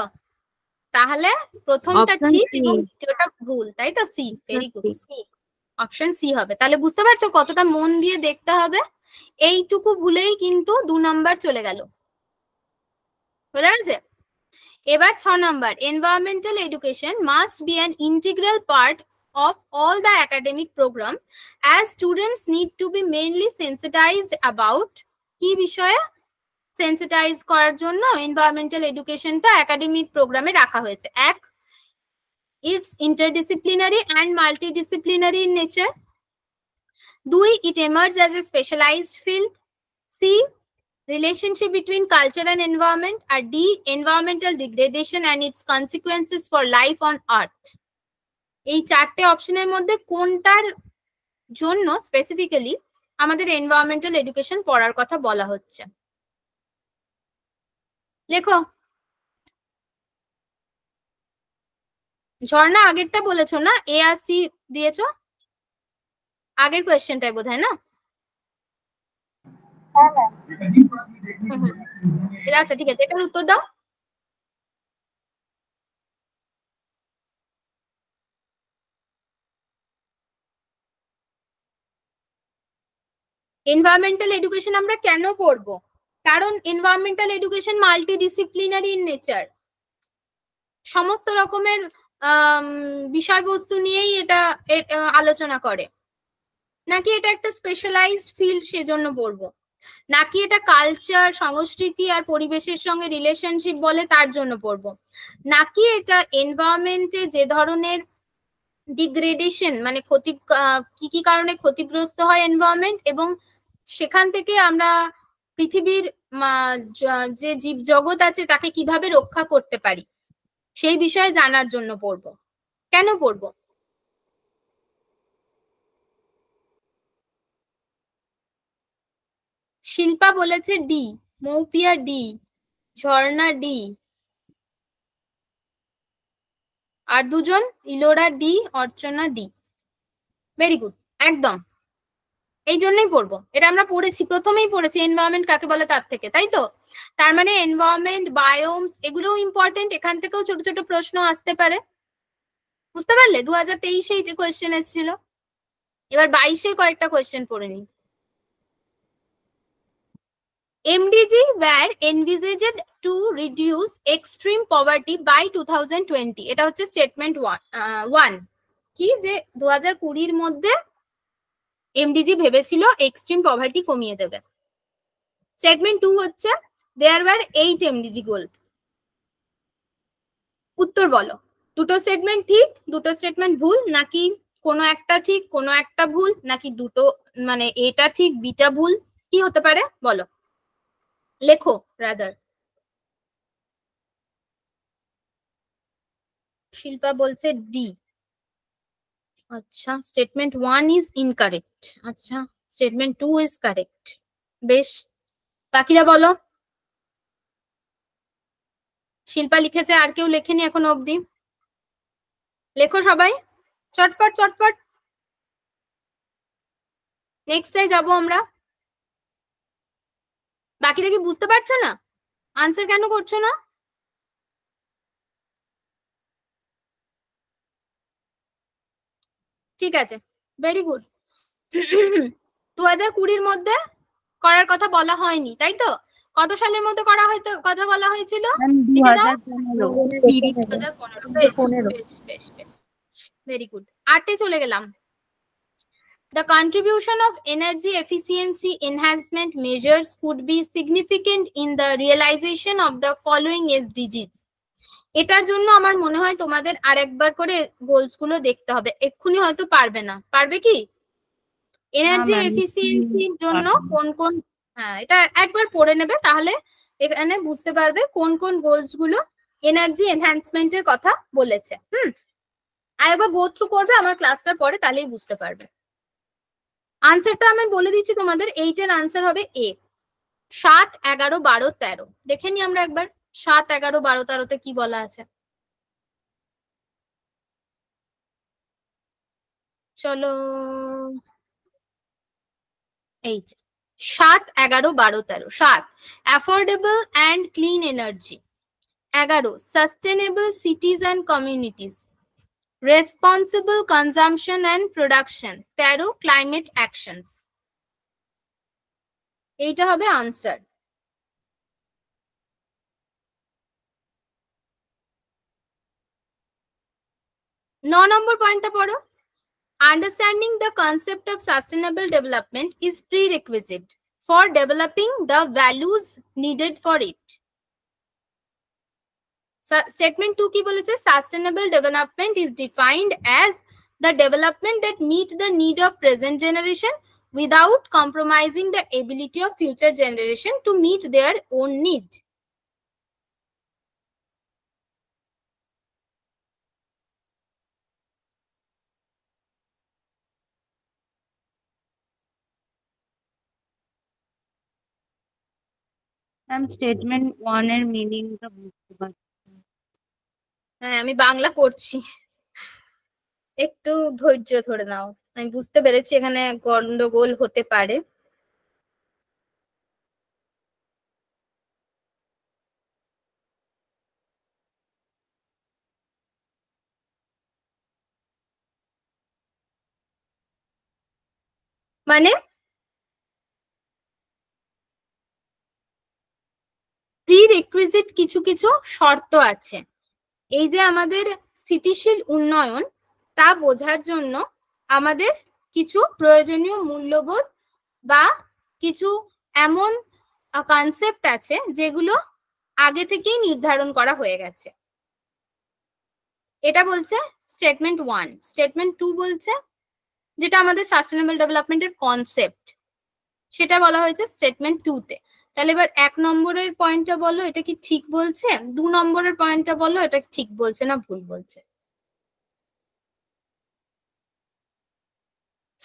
তাহলে প্রথমটা Option ঠিক C। এবং দ্বিতীয়টা ভুল, তাই তো? C, very good, C, option C হবে। তাহলে বুঝতে পারছো কতটা মন দিয়ে দেখতে হবে। এইটুকু ভুলেই কিন্তু 2 নাম্বার চলে গেল, বুঝা গেছে? এবার 6 number, environmental education must be an integral part of all the academic program as students need to be mainly sensitized about কি বিষয়ে? সেন্সিটাইজ করার জন্য এনভায়রনমেন্টাল এডুকেশনটা একাডেমিক প্রোগ্রামে রাখা হয়েছে। এক, it's interdisciplinary and multidisciplinary in nature. 2, it emerge as a specialized field. C, relationship between culture and environment. আর D, environmental degradation and its consequences for life on earth. এই চারটে অপশনের মধ্যে কোনটার জন্য স্পেসিফিক্যালি আমাদের এনভায়রনমেন্টাল এডুকেশন পড়ার কথা বলা হচ্ছে? লেখো। ঝর্ণা আগেরটা বলেছো না, এ আর সি দিয়েছো আগের কোয়েশ্চেনটাই বোধহয় না? আচ্ছা ঠিক আছে, এটার উত্তর দাও। এনভায়রনমেন্টাল এডুকেশন আমরা কেন পড়বো? কারণ environmental education multidisciplinary in nature, সমস্ত রকমের বিষয়বস্তু নিয়েই এটা আলোচনা করে। নাকি এটা একটা স্পেশালাইজড ফিল্ড সেজন্য পড়বো? নাকি এটা কালচার, সংস্কৃতি আর পরিবেশের সঙ্গে রিলেশনশিপ বলে তার জন্য পড়বো? নাকি এটা এনভায়রনমেন্টে যে ধরনের ডিগ্রেডেশন মানে ক্ষতি, কি কি কারণে ক্ষতিগ্রস্ত হয় এনভায়রনমেন্ট এবং সেখান থেকে আমরা পৃথিবীর যে জীব জগৎ আছে তাকে কিভাবে রক্ষা করতে পারি সেই বিষয়ে জানার জন্য পড়বো। কেন পড়বো? শিল্পা বলেছে ডি, মৌপিয়া ডি, ঝর্ণা ডি, আর দুজন ইলোরা ডি, অর্চনা ডি। ভেরি গুড, একদম এই জন্যই পড়বো। এটা আমরা পড়েছি, প্রথমেই পড়েছি এনভায়রনমেন্ট কাকে বলে তার থেকে, তাই তো? তার মানে এনভায়রনমেন্ট, বায়োমস এগুলোও ইম্পর্টেন্ট, এখান থেকেও ছোট ছোট প্রশ্ন আসতে পারে। বুঝতে পারলে? 2023-এই কোয়েশ্চেন এসেছিল। এবার 22-এর কয়েকটা কোয়েশ্চেন পড়ে নিই। MDG were envisaged to reduce extreme poverty by 2020. এটা হচ্ছে স্টেটমেন্ট 1। কি যে 2020-র মধ্যে এমডিজি ভেবেছিল এক্সট্রিম পভার্টি কমিয়ে দেবে। স্টেটমেন্ট 2 হচ্ছে দেয়ার ওয়ার 8 এমডিজি গোল। উত্তর বলো। দুটো স্টেটমেন্ট ঠিক, দুটো স্টেটমেন্ট ভুল, নাকি কোনো একটা ঠিক কোনো একটা ভুল, নাকি দুটো মানে এটা ঠিক বিটা ভুল, কি হতে পারে বলো? লেখো রাদার। শিল্পা বলছে ডি। আচ্ছা, স্টেটমেন্ট 1 ইজ ইনকারেক্ট। আচ্ছা, স্টেটমেন্ট 2 ইজ কারেক্ট। বেশ, বাকিরা বলো। শিল্পা লিখেছে, আর কেউ লেখেনি এখনো অবধি? লেখো সবাই, চটপট চটপট। নেক্সট ডে যাবো আমরা। বাকিরা কি বুঝতে পারছো না? আনসার কেন করছো না? ঠিক আছে, ভেরি গুড। 2020-র মধ্যে করার কথা বলা হয়নি, তাই তো? কত সালের মধ্যে করা হয়তো কথা বলা হয়েছিল? 2015। Very good. 8-এ চলে গেলাম। The contribution of energy efficiency enhancement measures could be significant in the realization of the following SDGs. এটার জন্য আমার মনে হয় তোমাদের আরেকবার করে গোলস গুলো দেখতে হবে, এক্ষুনি হয়তো পারবে না। পারবে কি? এনার্জি এফিসিয়েন্সির জন্য কোন কোন, হ্যাঁ এটা একবার পড়ে নেবে, তাহলে এখানে বুঝতে পারবে কোন কোন গোলস গুলো এনার্জি এনহ্যান্সমেন্টের কথা বলেছে। আর একবার গো থ্রু করবে আমার ক্লাসটার পরে, তাহলেই বুঝতে পারবে। আনসারটা আমি বলে দিচ্ছি তোমাদের, 8-এর আনসার হবে এ। 7, 11, 12, 13 দেখে নি আমরা একবার। 7, 11, 12, 13-তে কি বলা আছে? চলো, এই 7, 11, 12, 13। 7, affordable and clean energy. 11, sustainable সিটিজ and communities. Responsible consumption and production. 13, climate actions. এইটা হবে আনসার। নম্বর পয়েন্টটা পড়ো। Understanding the concept of sustainable development is prerequisite for developing the values needed for it. Statement 2 কি বলেছে? Sustainable development is defined as the development that meet the need of present generation without compromising the ability of future generation to meet their own need. Statement 1 এর মিনিংটা বুঝতে পারছি। হ্যাঁ, আমি বাংলা করছি, একটু ধৈর্য ধরে নাও। আমি বুঝতে পেরেছি এখানে গন্ডগোল হতে পারে। মানে প্রিরিকুইজিট কিছু কিছু শর্ত আছে। এই যে আমাদের স্থিতিশীল উন্নয়ন, তা বোঝার জন্য আমাদের কিছু প্রয়োজনীয় মূল্যবোধ বা কিছু এমন কনসেপ্ট আছে যেগুলো আগে থেকেই নির্ধারণ করা হয়ে গেছে। এটা বলছে স্টেটমেন্ট 1। স্টেটমেন্ট 2 বলছে যেটা আমাদের সাস্টেনেবল ডেভেলপমেন্টের কনসেপ্ট, সেটা বলা হয়েছে স্টেটমেন্ট 2-তে। তাহলে এবার 1 নম্বরের পয়েন্টটা বলো, এটা কি ঠিক বলছে? 2 নম্বরের পয়েন্টটা বলো, এটা ঠিক বলছে না ভুল বলছে?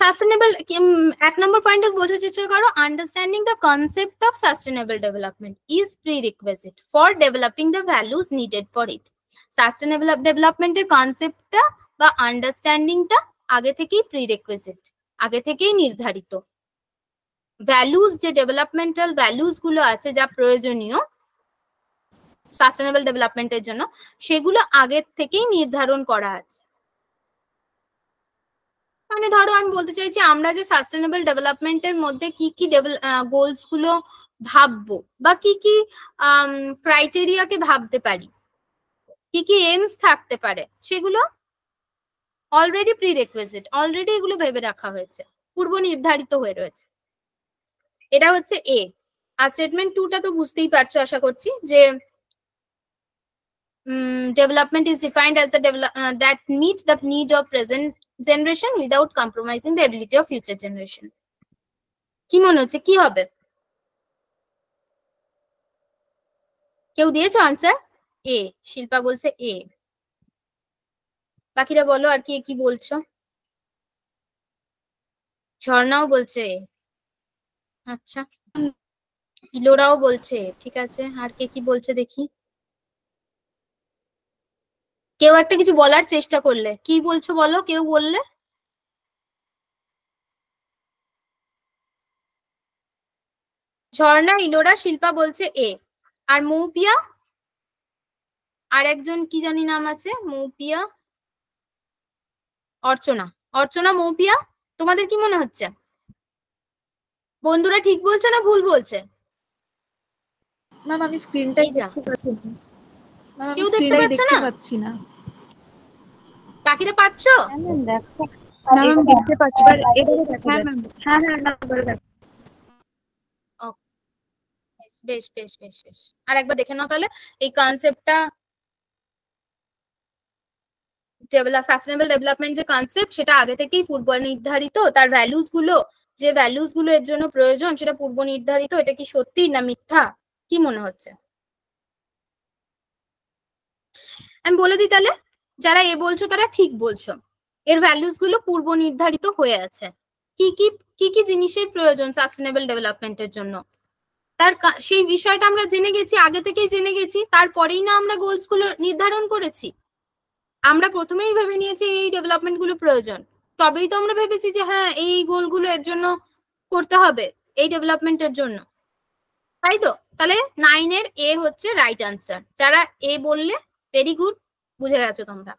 সাস্টেনেবল 1 নম্বর পয়েন্টের বোঝার চেষ্টা করো। Understanding the concept of sustainable development is prerequisite for developing the values needed for it. Sustainable ডেভেলপমেন্টের কনসেপ্টটা বা আন্ডারস্ট্যান্ডিংটা আগে থেকেই প্রিরিকুইজিট, আগে থেকেই নির্ধারিত। ভ্যালুজ, যে ডেভেলপমেন্টাল ভ্যালুজ গুলো আছে যা প্রয়োজনীয় সাস্টেনেবল ডেভেলপমেন্টের জন্য, সেগুলো আগের থেকেই নির্ধারণ করা আছে। মানে ধরো আমি বলতে চাইছি, আমরা যে সাস্টেনেবল ডেভেলপমেন্টের মধ্যে কি কি গোলস গুলো ভাববো বা কি কি ক্রাইটেরিয়াকে ভাবতে পারি, কি কি এইমস থাকতে পারে, সেগুলো অলরেডি প্রিরিকুইজিট, অলরেডি এগুলো ভেবে রাখা হয়েছে, পূর্ব নির্ধারিত হয়ে রয়েছে। এটা হচ্ছে এ। আর স্টেটমেন্ট 2টা তো বুঝতেই পারছো আশা করছি, যে development is defined as the that meet the need of present generation without compromising the ability of future generation. কি মনে হচ্ছে কি হবে? কেউ দিয়েছো আনসার? এ। শিল্পা বলছে এ। বাকিরা বলো আর কি কি বলছো। ঝর্ণাও বলছে আচ্ছা, ইলোরাও বলছে। ঠিক আছে, আর কে কি বলছে দেখি। কেউ একটা কিছু বলার চেষ্টা করলে, কি বলছো বলো, কেউ বললে। ঝর্ণা, ইলোরা, শিল্পা বলছে এ। আর মৌপিয়া, আর একজন কি জানি নাম আছে, মৌপিয়া, অর্চনা। অর্চনা, মৌপিয়া, তোমাদের কি মনে হচ্ছে বন্ধুরা ঠিক বলছে না ভুল বলছে? ম্যাম আমি স্ক্রিনটাই এই যা, দেখতে পাচ্ছি না। ম্যাম আমি কেউ দেখতে স্ক্রিনটাই পাচ্ছে দেখতে না? পাচ্ছি না। বাকিরা পাচ্ছ? হ্যাঁ ম্যাম দেখো। না ম্যাম দেখতে পাচ্ছি, হ্যাঁ ম্যাম, হ্যাঁ হ্যাঁ না ও, বেশ বেশ বেশ বেশ, আর একবার দেখে নাও তাহলে এই কনসেপ্টটা। সাস্টেনেবল ডেভেলপমেন্ট যে কনসেপ্ট, সেটা আগে থেকেই পূর্ব নির্ধারিত। তার ভ্যালুস গুলো, যে ভ্যালুস গুলো এর জন্য প্রয়োজন, সেটা পূর্ব নির্ধারিত। এটা কি সত্যি না মিথ্যা, কি মনে হচ্ছে? আমি বলে দিই তাহলে, যারা এ বলছো তারা ঠিক বলছো। এর ভ্যালুস গুলো পূর্ব নির্ধারিত হয়ে আছে। কি কি কি কি জিনিসের প্রয়োজন সাস্টেনেবল ডেভেলপমেন্টের জন্য, তার সেই বিষয়টা আমরা জেনে গেছি, আগে থেকেই জেনে গেছি। তারপরেই না আমরা গোলস গুলো নির্ধারণ করেছি। আমরা প্রথমেই ভেবে নিয়েছি এই ডেভেলপমেন্ট গুলো প্রয়োজন, তবেই তো আমরা ভেবেছি যে হ্যাঁ এই গোলগুলো এর জন্য করতে হবে, এই ডেভেলপমেন্টের জন্য, তাই তো? তাহলে 9 এর এ হচ্ছে রাইট আনসার। যারা এ বললে ভেরি গুড, বুঝে গেছো তোমরা।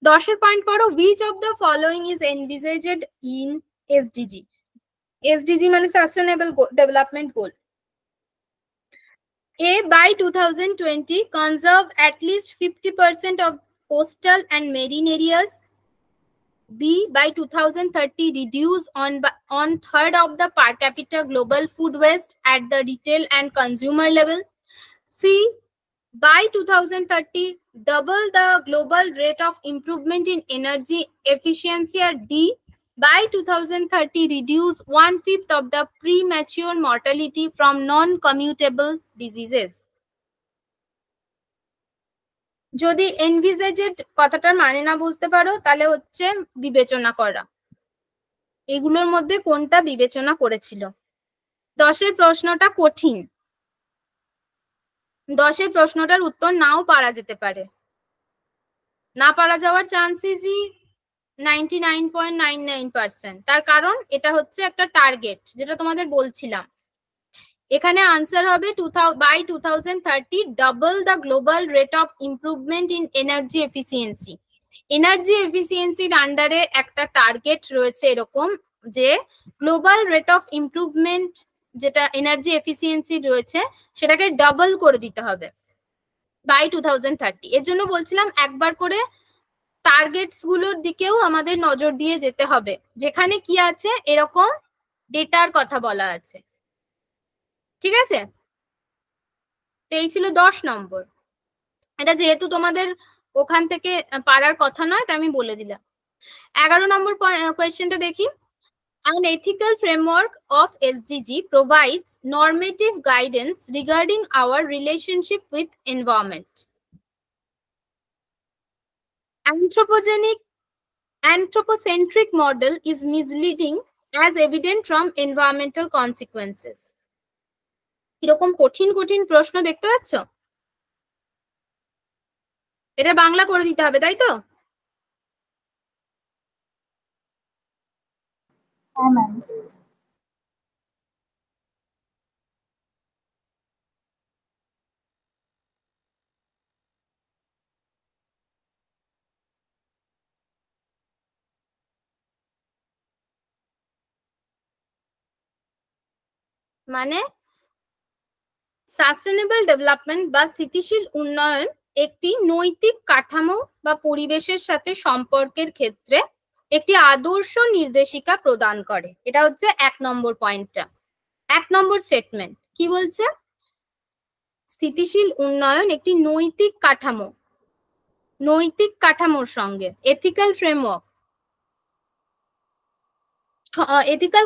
10 এর পয়েন্ট পড়ো। which of the following is envisaged in SDG? SDG মানে sustainable development goal. A, by 2020 conserve at least 50% of coastal and marine areas. B, by 2030 reduce on third of the per capita global food waste at the retail and consumer level. C, by 2030 double the global rate of improvement in energy efficiency. Or D, by 2030 reduce 1/5 of the premature mortality from non-commutable diseases. যদি এনভিজেজড কথাটার মানে না বুঝতে পারো, তাহলে হচ্ছে বিবেচনা করা। এগুলোর মধ্যে কোনটা বিবেচনা করেছিল? 10 এর প্রশ্নটা কঠিন, 10 এর প্রশ্নটার উত্তর নাও পারা যেতে পারে। না পারা যাওয়ার চান্সেসই 99.99%। তার কারণ এটা হচ্ছে একটা টার্গেট, যেটা তোমাদের বলছিলাম। এখানে আনসার হবে by 2030 double the global rate of improvement in energy efficiency. Energy এফিসিয়েন্সির আন্ডারে একটা টার্গেট রয়েছে এরকম, যে গ্লোবাল রেট অফ ইমপ্রুভমেন্ট যেটা এনার্জি এফিসিয়েন্সি রয়েছে, সেটাকে ডাবল করে দিতে হবে বাই 2030। এর জন্য বলছিলাম একবার করে টার্গেটস গুলোর দিকেও আমাদের নজর দিয়ে যেতে হবে, যেখানে কি আছে এরকম ডেটার কথা বলা আছে। ঠিক আছে, এই ছিল 10 নম্বর। এটা যেহেতু তোমাদের ওখান থেকে পারার কথা নয়, তাই আমি বলে দিলাম। 11 নম্বর কোয়েশ্চেনটা দেখি। An ethical framework of SDG provides normative guidance regarding our relationship with environment. Anthropocentric model is misleading as evident from environmental consequences. এরকম কঠিন কঠিন প্রশ্ন দেখতে পাচ্ছ? এটা বাংলা করে দিতে হবে, তাই তো? হ্যাঁ ম্যাম। মানে সাস্টেনেবল ডেভেলপমেন্ট বা স্থিতিশীল উন্নয়ন একটি নৈতিক কাঠামো বা পরিবেশের সাথে সম্পর্কের ক্ষেত্রে একটি আদর্শ নির্দেশিকা প্রদান করে। এটা হচ্ছে 1 নম্বর পয়েন্টটা, 1 নম্বর স্টেটমেন্ট। কি বলছে? স্থিতিশীল উন্নয়ন একটি নৈতিক কাঠামো, নৈতিক কাঠামোর সঙ্গে, এথিক্যাল ফ্রেমওয়ার্ক, এথিক্যাল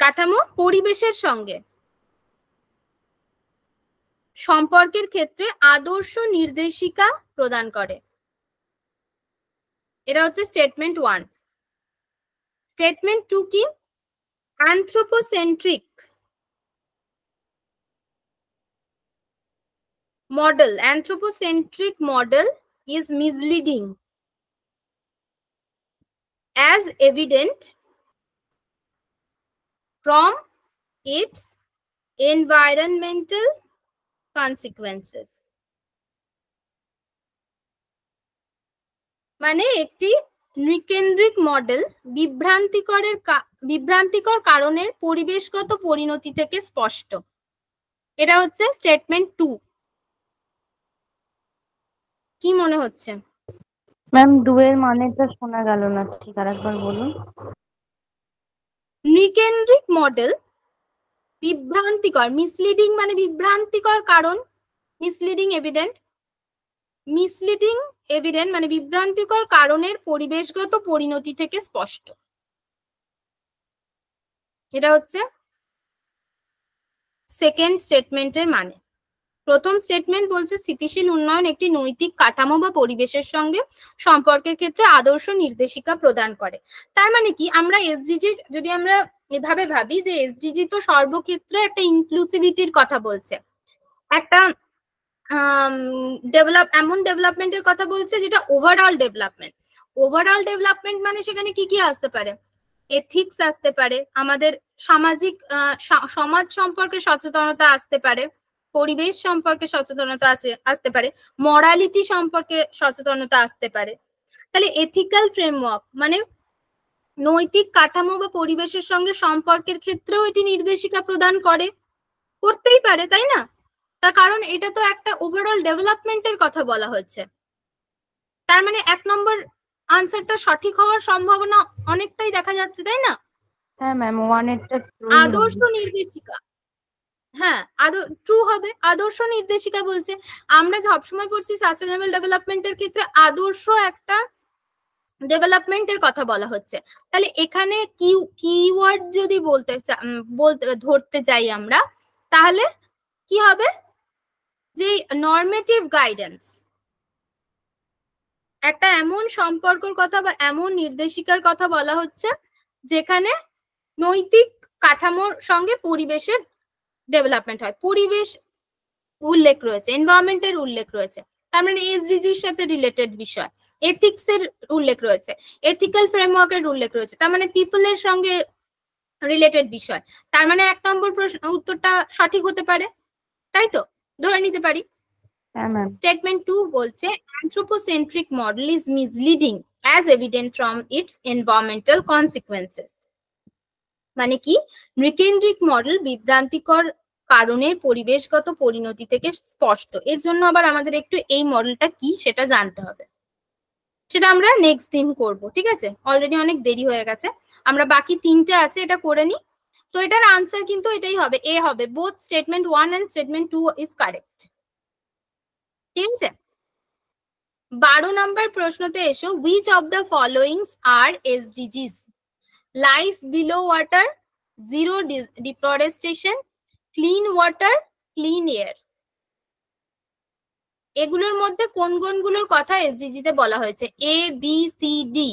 কাঠামো পরিবেশের সঙ্গে সম্পর্কের ক্ষেত্রে আদর্শ নির্দেশিকা প্রদান করে। এটা হচ্ছে স্টেটমেন্ট 1। স্টেটমেন্ট 2 কি? anthropocentric model is misleading as evident from its environmental consequences. মানে একটি নৃকেন্দ্রিক মডেল বিভ্রান্তিকর কারণের পরিবেশগত পরিণতি থেকে স্পষ্ট। এটা হচ্ছে স্টেটমেন্ট 2। কি মনে হচ্ছে? ম্যাম 2 এর মানেটা শোনা গেল না, ঠিক আরেকবার বলুন। নৃকেন্দ্রিক মডেল মিসলিডিং মানে বিভ্রান্তিকর কারণ, মিসলিডিং এভিডেন্ট মানে বিভ্রান্তিকর কারণের পরিবেশগত পরিণতি থেকে স্পষ্ট। এটা হচ্ছে সেকেন্ড স্টেটমেন্টের মানে। প্রথম স্টেটমেন্ট বলছে স্থিতিশীল উন্নয়ন একটি নৈতিক কাঠামো বা পরিবেশের সঙ্গে সম্পর্কের ক্ষেত্রে আদর্শ নির্দেশিকা প্রদান করে। তার মানে কি, আমরা এসডিজি যদি আমরা এভাবে ভাবি যে এসডিজি তো সর্বক্ষেত্রে একটা ইনক্লুসিভিটির কথা বলছে, একটা এমন ডেভেলপমেন্টের কথা বলছে যেটা ওভারঅল ডেভেলপমেন্ট মানে সেখানে কি কি আসতে পারে? এথিক্স আসতে পারে, আমাদের সামাজিক সমাজ সম্পর্কে সচেতনতা আসতে পারে, পরিবেশ সম্পর্কে সচেতনতা আসতে পারে, মরালিটি সম্পর্কে সচেতনতা আসতে পারে। তাহলে এথিক্যাল ফ্রেমওয়ার্ক মানে নৈতিক কাঠামো বা পরিবেশের সঙ্গে সম্পর্কের ক্ষেত্রেও এটি নির্দেশিকা প্রদান করতেই পারে, তাই না? তার কারণ এটা তো একটা ওভারঅল ডেভেলপমেন্টের কথা বলা হচ্ছে। তার মানে 1 নম্বর আনসারটা সঠিক হওয়ার সম্ভাবনা অনেকটাই দেখা যাচ্ছে, তাই না? হ্যাঁ ম্যাম, 1 এরটা আদর্শ নির্দেশিকা, হ্যাঁ ট্রু হবে। আদর্শ নির্দেশিকা বলছে, আমরা সবসময় পড়ছি সাস্টেনেবল ডেভেলপমেন্টের ক্ষেত্রে আদর্শ একটা ডেভেলপমেন্টের কথা বলা হচ্ছে। তাহলে এখানে কিওয়ার্ড যদি ধরতে যাই আমরা, তাহলে কি হবে? যে নরমেটিভ গাইডেন্স, একটা এমন সম্পর্কের কথা বা এমন নির্দেশিকার কথা বলা হচ্ছে যেখানে নৈতিক কাঠামোর সঙ্গে পরিবেশের ডেভেলপমেন্ট হয়, পরিবেশ উল্লেখ রয়েছে, এনভায়রনমেন্টের উল্লেখ রয়েছে, তার মানে এসডিজির সাথে রিলেটেড বিষয়, এথিক্স এর উল্লেখ রয়েছে, এথিক্যাল ফ্রেমওয়ার্কের উল্লেখ রয়েছে, তার মানে পিপলের সঙ্গে রিলেটেড বিষয়। তার মানে 1 নম্বর উত্তরটা সঠিক হতে পারে, তাই তো? ধরে নিতে পারি। Statement 2 বলছে anthropocentric model is misleading as evident from its environmental consequences. মানে কি, নৃকেন্দ্রিক মডেল বিভ্রান্তিকর কারণের পরিবেশগত পরিণতি থেকে স্পষ্ট। এর জন্য আবার আমাদের একটু এই মডেলটা কি সেটা জানতে হবে, সেটা আমরা নেক্সট দিন করব, ঠিক আছে? অলরেডি অনেক দেরি হয়ে গেছে, আমরা বাকি 3টে আছে এটা করে নিই। তো এটার আনসার কিন্তু এটাই হবে, এ হবে। Both statement 1 and statement 2 is correct, ঠিক আছে? 12 নম্বর প্রশ্নতে এসো। which of the followings are SDGs? Life below water, zero deforestation, clean water, clean air. এগুলোর মধ্যে কোন কোনগুলোর কথা এসডিজি তে বলা হয়েছে? এ বি সি ডি।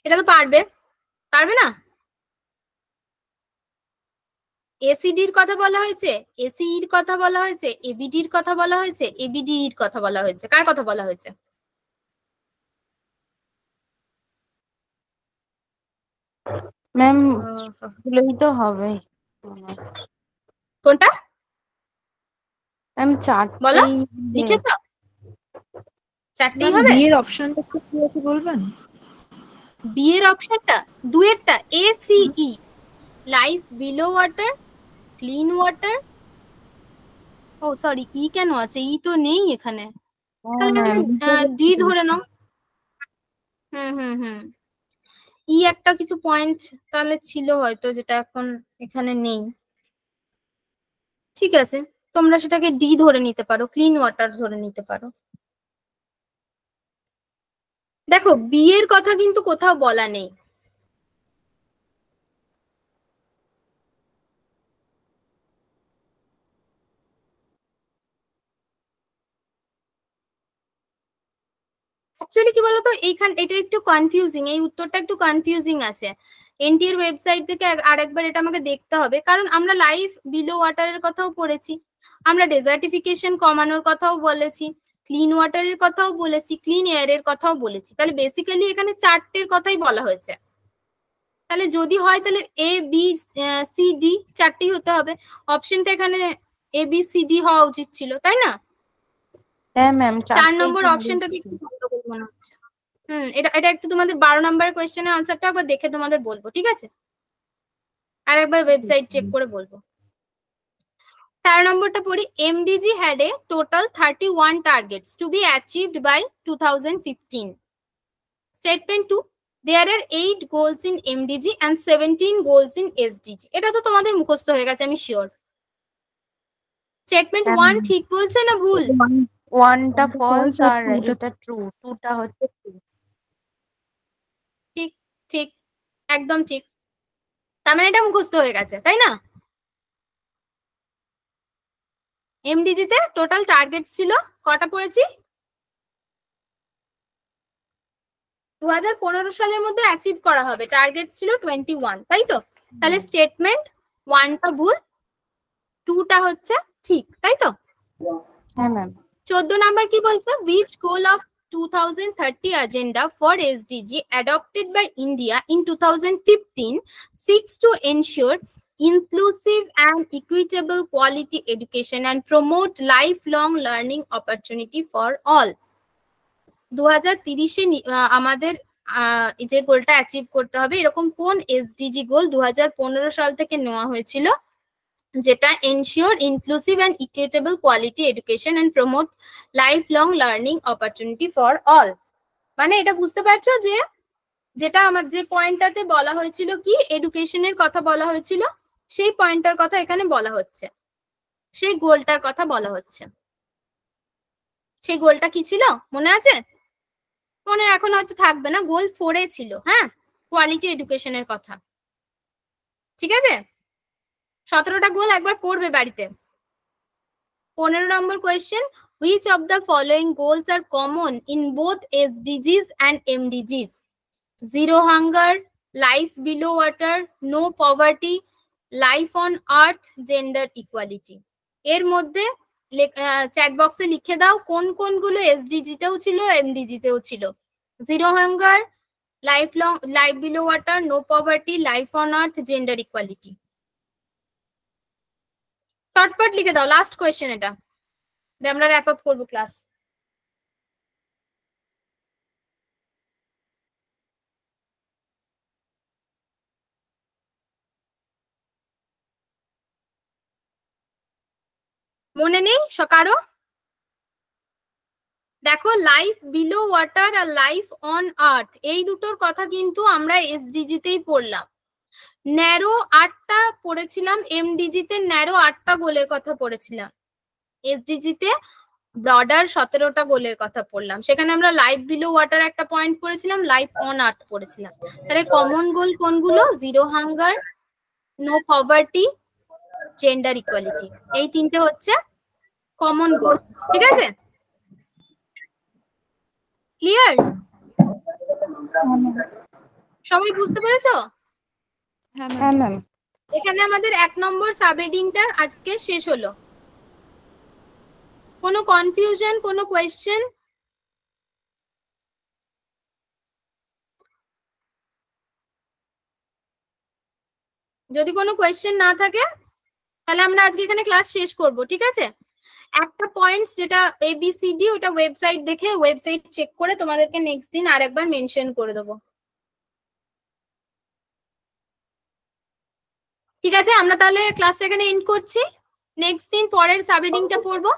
এটা তো পারবে না? এসিডির কথা বলা হয়েছে, এসিইর কথা বলা হয়েছে, এবিডির কথা বলা হয়েছে, এবিডিইর কথা বলা হয়েছে। কার কথা বলা হয়েছে? ম্যাম এগুলোই তো হবে। কোনটা ম্যাম বলো, 4টেই লিখেছো? 4টেই ম্যাম হবে। বি এর অপশনটা কি আছে বলবেন? বি এর অপশনটা 2 এরটা এসিই, life below water, clean water. ও সরি, ই কেন আছে? ই তো নেই এখানে, ডি ধরে নাও। হুম, ই একটা কিছু পয়েন্ট তাহলে ছিল হয়তো, যেটা এখন এখানে নেই। ঠিক আছে, তোমরা সেটাকে ডি ধরে নিতে পারো, ক্লিন ওয়াটার ধরে নিতে পারো। দেখো, বি এর কথা কিন্তু কোথাও বলা নেই। অ্যাকচুয়ালি কি বলতো এইখান এটা একটু কনফিউজিং, এই উত্তরটা একটু কনফিউজিং আছে। এনটিএ এর ওয়েবসাইট থেকে আরেকবার এটা আমাকে দেখতে হবে, কারণ আমরা লাইফ বিলো ওয়াটারের কথাও পড়েছি, আমরা ডেজার্টিফিকেশন কমানোর কথাও বলেছি, ক্লিন ওয়াটারের কথাও বলেছি, ক্লিন এয়ারের কথাও বলেছি। তাহলে বেসিক্যালি এখানে চারটের কথাই বলা হয়েছে। তাহলে যদি হয় তাহলে এ বি সি ডি চারটেই হতে হবে। অপশনটা এখানে এ বি সি ডি হওয়া উচিত ছিল, তাই না? হ্যাঁ ম্যাম, 4 নম্বর অপশনটা একটু গন্ডগোল মনে হচ্ছে। এটা একটু তোমাদের 12 নম্বরের কোশ্চেনের আনসারটা একবার দেখে তোমাদের বলবো, ঠিক আছে? আর একবার ওয়েবসাইট চেক করে বলবো। 13 নম্বরটা পড়ি। MDG had a total 31 targets to be achieved by 2015. Statement 2, there are 8 goals in MDG and 17 goals in SDG. এটা তো তোমাদের মুখস্থ হয়ে গেছে আমি শিওর। স্টেটমেন্ট 1 ঠিক বলছে না ভুল? 1টা ফলস আর এটা ট্রু, 2টা হচ্ছে ট্রু। ঠিক ঠিক, একদম ঠিক। তার মানে এটা মুখস্থ হয়ে গেছে, তাই না? এমডিজি তে টোটাল টার্গেট ছিল কটা পড়েছি? 2015 সালের মধ্যে অ্যাচিভ করা হবে, টার্গেট ছিল 21, তাই তো? তাহলে স্টেটমেন্ট 1টা ভুল, 2টা হচ্ছে ঠিক, তাই তো? হ্যাঁ ম্যাম। 14 নাম্বার কি বলছে? which goal of 2030 agenda for SDG adopted by India in 2015 seeks to ensure inclusive and equitable quality education and promote lifelong learning opportunity for all. 2030 আমাদের যে গোলটা অ্যাচিভ করতে হবে, এরকম কোন এসডিজি গোল 2015 সাল থেকে নেওয়া হয়েছিল, যেটা ensure inclusive and equitable quality education and promote life long learning opportunity for all. মানে এটা বুঝতে পারছো যে যেটা আমার যে পয়েন্টটাতে বলা হয়েছিল কি এডুকেশনের কথা বলা হয়েছিল, সেই পয়েন্টটার কথা এখানে বলা হচ্ছে, সেই গোলটার কথা বলা হচ্ছে। সেই গোলটা কি ছিল মনে আছে? মনে এখন হয়তো থাকবে না, গোল 4 এ ছিল, হ্যাঁ, কোয়ালিটি এডুকেশনের কথা, ঠিক আছে? 17টা গোল একবার পড়বে বাড়িতে। 15 নম্বর question, which of the following goals are common in both SDGs and MDGs? Zero hunger, life below water, no poverty, life on earth, gender equality. এর মধ্যে চ্যাট বক্সে লিখে দাও কোন কোনগুলো এসডিজি তেও ছিল, এমডিজি তেও ছিল। Zero hunger, life below water, no poverty, life on earth, gender equality. Shortcut লিখে দাও, লাস্ট কোয়েশ্চেন এটা, আমরা র্যাপ আপ করবো ক্লাস। মনে নেই কারো? দেখো, লাইফ বিলো ওয়াটার আর লাইফ অন আর্থ, এই দুটোর কথা কিন্তু আমরা এসডিজি তেই পড়লাম। ন্যারো 8টা পড়েছিলাম, এমডিজি তে ন্যারো 8টা গোলের কথা পড়েছিলাম, এসডিজি তে ব্রডার 17টা গোলের কথা পড়লাম। সেখানে আমরা লাইফ বিলো ওয়াটার একটা পয়েন্ট পড়েছিলাম, লাইফ অন আর্থ পড়েছিলাম। তাহলে কমন গোল কোনগুলো? Zero hunger, no poverty, gender equality, এই তিনটে হচ্ছে কমন গোল, ঠিক আছে? ক্লিয়ার? সবাই বুঝতে পেরেছো? হ্যাঁ ম্যাম। এখানে আমাদের 1 নম্বর সাবহেডিংটা আজকে শেষ হলো। কোনো কনফিউশন, কোনো কোয়েশ্চেন? যদি কোনো কোয়েশ্চেন না থাকে তাহলে আমরা আজকে এখানে ক্লাস শেষ করব, ঠিক আছে? একটা পয়েন্টস যেটা এবিসিডি, ওটা ওয়েবসাইট দেখে, ওয়েবসাইট চেক করে তোমাদেরকে নেক্সট দিন আরেকবার মেনশন করে দেবো, ঠিক আছে? আমরা তাহলে ক্লাস এখানে এন্ড করছি, নেক্সট দিন পরের সাবহেডিংটা পড়বো,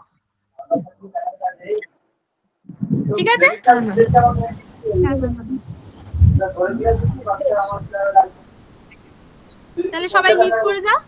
ঠিক আছে? তাহলে সবাই লিভ করে যাও।